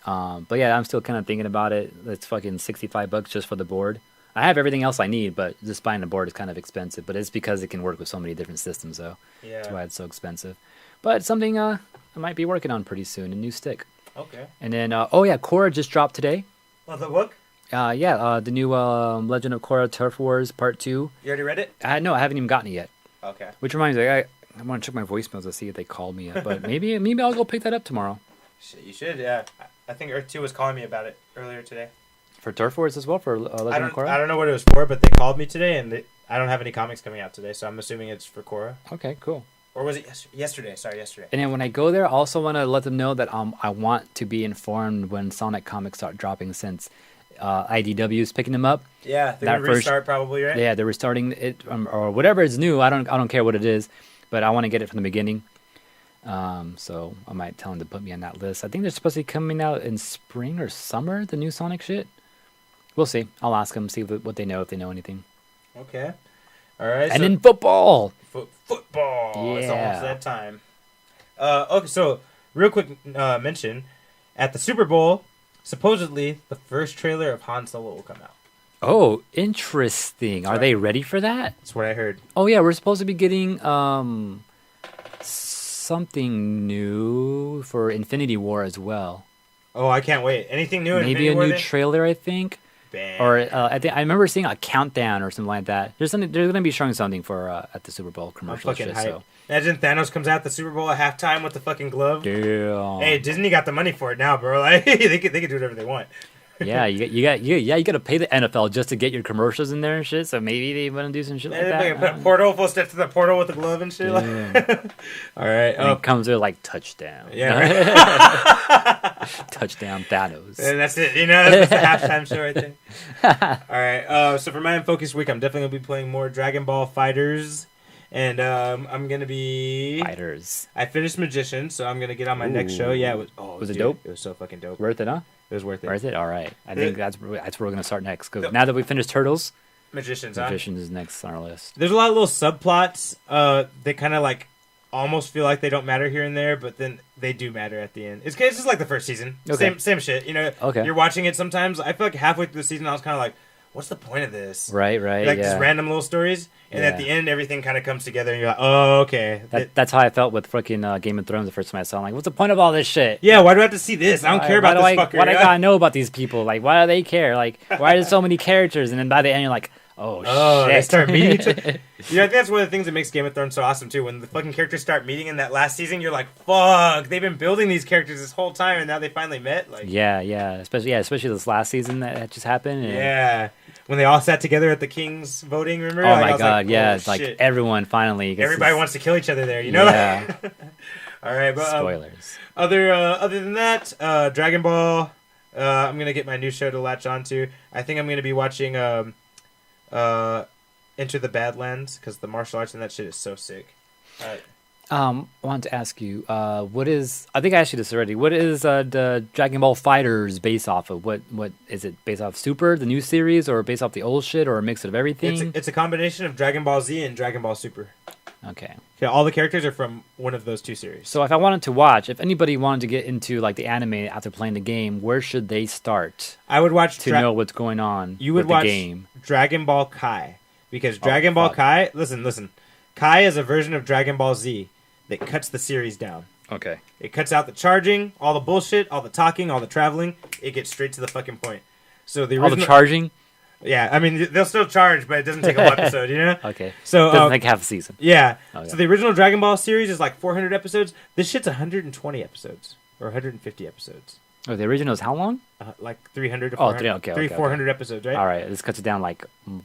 A: But yeah, I'm still kind of thinking about it. It's fucking $65 just for the board. I have everything else I need, but just buying the board is kind of expensive. But it's because it can work with so many different systems, though. Yeah. That's why it's so expensive. But it's something I might be working on pretty soon, a new stick.
B: Okay.
A: And then, Korra just dropped today.
B: Oh, the book?
A: The new Legend of Korra Turf Wars Part 2.
B: You already read it?
A: No, I haven't even gotten it yet.
B: Okay.
A: Which reminds me, I want to check my voicemails to see if they called me yet. But maybe I'll go pick that up tomorrow.
B: You should, yeah. I think Earth 2 was calling me about it earlier today.
A: For Turf Wars as well, for Legend of Korra?
B: I don't know what it was for, but they called me today, and I don't have any comics coming out today, so I'm assuming it's for Korra.
A: Okay, cool.
B: Or was it yesterday? Sorry, yesterday.
A: And then when I go there, I also want to let them know that I want to be informed when Sonic comics start dropping, since IDW is picking them up.
B: Yeah, they're going to restart probably, right?
A: Yeah, they're restarting it, or whatever is new. I don't care what it is, but I want to get it from the beginning. So I might tell them to put me on that list. I think they're supposed to be coming out in spring or summer, the new Sonic shit. We'll see. I'll ask them, see what they know, if they know anything.
B: Okay. All right.
A: And then football.
B: Football.
A: Yeah.
B: It's almost that time. Okay, so real quick mention. At the Super Bowl, supposedly the first trailer of Han Solo will come out.
A: Oh, interesting. Are they ready for that?
B: That's what I heard.
A: Oh, yeah. We're supposed to be getting something new for Infinity War as well.
B: Oh, I can't wait. Anything new in
A: Maybe
B: Infinity War?
A: Maybe a new trailer, I think.
B: Bam.
A: Or I remember seeing a countdown or something like that. They're going to be showing something for at the Super Bowl commercial.
B: I'm fucking hyped. So. Imagine Thanos comes out at the Super Bowl at halftime with the fucking glove.
A: Damn.
B: Hey, Disney got the money for it now, bro. Like they could do whatever they want.
A: Yeah, you got to pay the NFL just to get your commercials in there and shit. So maybe they want to do some shit like that.
B: Put a portal, full step to the portal with the glove and shit.
A: Yeah.
B: All right.
A: And it comes with like touchdown.
B: Yeah. Right.
A: Touchdown Thanos.
B: And that's it. That's the halftime show right there. All right. So for my Unfocused week, I'm definitely gonna be playing more Dragon Ball Fighters. And I'm gonna be
A: Fighters.
B: I finished Magician, so I'm gonna get on my next show. Yeah,
A: was it dope?
B: It was so fucking dope.
A: Worth it, huh?
B: It was worth it.
A: Worth it. All right. I think that's where we're gonna start next. Because now that we finished Turtles,
B: Magicians
A: is next on our list.
B: There's a lot of little subplots. They kind of like almost feel like they don't matter here and there, but then they do matter at the end. It's just like the first season.
A: Okay.
B: Same shit.
A: Okay.
B: You're watching it sometimes. I feel like halfway through the season, I was kind of like, what's the point of this?
A: Right.
B: Like
A: yeah.
B: just random little stories. And at the end, everything kind of comes together, and you're like, oh, okay.
A: That's how I felt with fucking Game of Thrones the first time I saw it. I'm like, what's the point of all this shit?
B: Yeah, why do I have to see this? I don't care about this fucker.
A: Why do I gotta know about these people? Like, why do they care? Like, why are there so many characters? And then by the end, you're like, Oh, shit.
B: They start meeting each other. Yeah, I think that's one of the things that makes Game of Thrones so awesome too. When the fucking characters start meeting in that last season, you're like, "Fuck!" They've been building these characters this whole time, and now they finally met. Like,
A: Yeah, especially this last season that just happened. And
B: yeah, when they all sat together at the King's voting. Remember?
A: Oh
B: Like, I
A: my
B: was
A: god,
B: like,
A: yeah,
B: "Oh,
A: it's like
B: shit."
A: everyone finally gets
B: Everybody
A: this-
B: wants to kill each other there. You know?
A: Yeah.
B: All right, but
A: Spoilers.
B: other than that, Dragon Ball. I'm gonna get my new show to latch onto. I think I'm gonna be watching Enter the Badlands because the martial arts and that shit is so sick.
A: I wanted to ask you, what is? I think I asked you this already. What is the Dragon Ball Fighters based off of? What is it based off? Super, the new series, or based off the old shit, or a mix of everything?
B: It's a combination of Dragon Ball Z and Dragon Ball Super.
A: Okay.
B: Yeah, all the characters are from one of those two series.
A: So if I wanted to watch, if anybody wanted to get into like the anime after playing the game, where should they start
B: I would watch
A: to know what's going on
B: You would
A: with
B: watch
A: the game?
B: Dragon Ball Kai because Dragon Ball
A: fuck.
B: Kai. Listen. Kai is a version of Dragon Ball Z that cuts the series down.
A: Okay.
B: It cuts out the charging, all the bullshit, all the talking, all the traveling. It gets straight to the fucking point. So the
A: All
B: original,
A: the charging.
B: yeah, I mean they'll still charge, but it doesn't take a whole episode, you know.
A: Okay.
B: So
A: Doesn't take half a season.
B: yeah.
A: Oh, yeah.
B: So the original Dragon Ball series is like 400 episodes. This shit's 120 episodes or 150 episodes.
A: Oh, the original is how long?
B: Like 300 to
A: Oh,
B: 400,
A: okay.
B: 400 episodes, right?
A: All right, this cuts it down like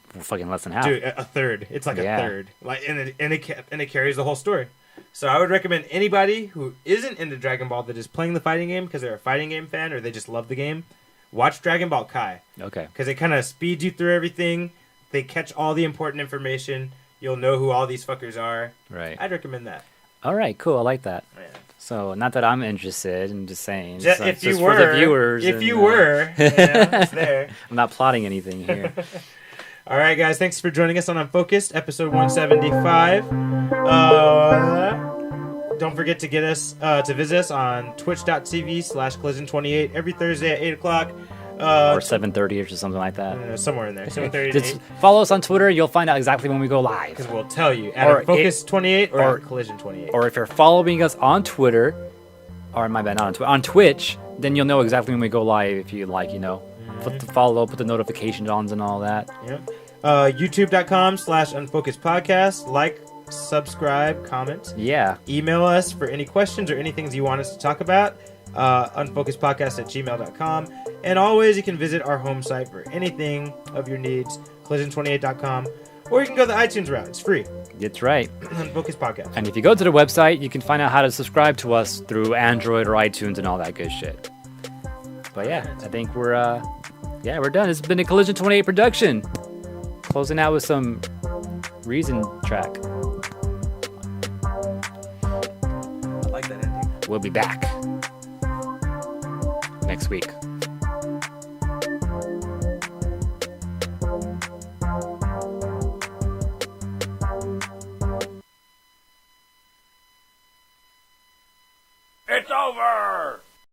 A: fucking less than half.
B: Dude, a third. It's like
A: Yeah.
B: a third. Like, and it carries the whole story. So I would recommend anybody who isn't into Dragon Ball that is playing the fighting game because they're a fighting game fan or they just love the game, watch Dragon Ball Kai
A: Okay.
B: because it kind of speeds you through everything. They catch all the important information. You'll know who all these fuckers are.
A: Right.
B: I'd recommend that.
A: All right. Cool. I like that.
B: Yeah.
A: So not that I'm interested. I'm just saying.
B: Just,
A: it's
B: if you
A: just
B: were,
A: for the viewers.
B: if
A: and,
B: you were, it's there.
A: I'm not plotting anything here.
B: All right, guys. Thanks for joining us on Unfocused, episode 175. Don't forget to get us to visit us on twitch.tv/collision28 every Thursday at 8 o'clock.
A: Or 7:30 or something like that.
B: Somewhere in there. 7:30 to
A: Just
B: 8.
A: follow us on Twitter. You'll find out exactly when we go live.
B: Because we'll tell you. At
A: Or
B: Focus28 or
A: or-
B: at Collision28.
A: Or if you're following us on Twitter, or my bad, not on Twitter, on Twitch, then you'll know exactly when we go live. If you like, put the follow, put the notifications on and all that.
B: Yep. YouTube.com/UnfocusedPodcast. Like, subscribe, comment.
A: Yeah.
B: Email us for any questions or anything you want us to talk about. Unfocusedpodcast@gmail.com. And always, you can visit our home site for anything of your needs, collision28.com. Or you can go the iTunes route. It's free.
A: That's right.
B: Unfocused Podcast.
A: And if you go to the website, you can find out how to subscribe to us through Android or iTunes and all that good shit. But yeah, I think we're done. It's been a Collision 28 production. Closing out with some Reason track.
B: I like that ending.
A: We'll be back next week.
C: It's over!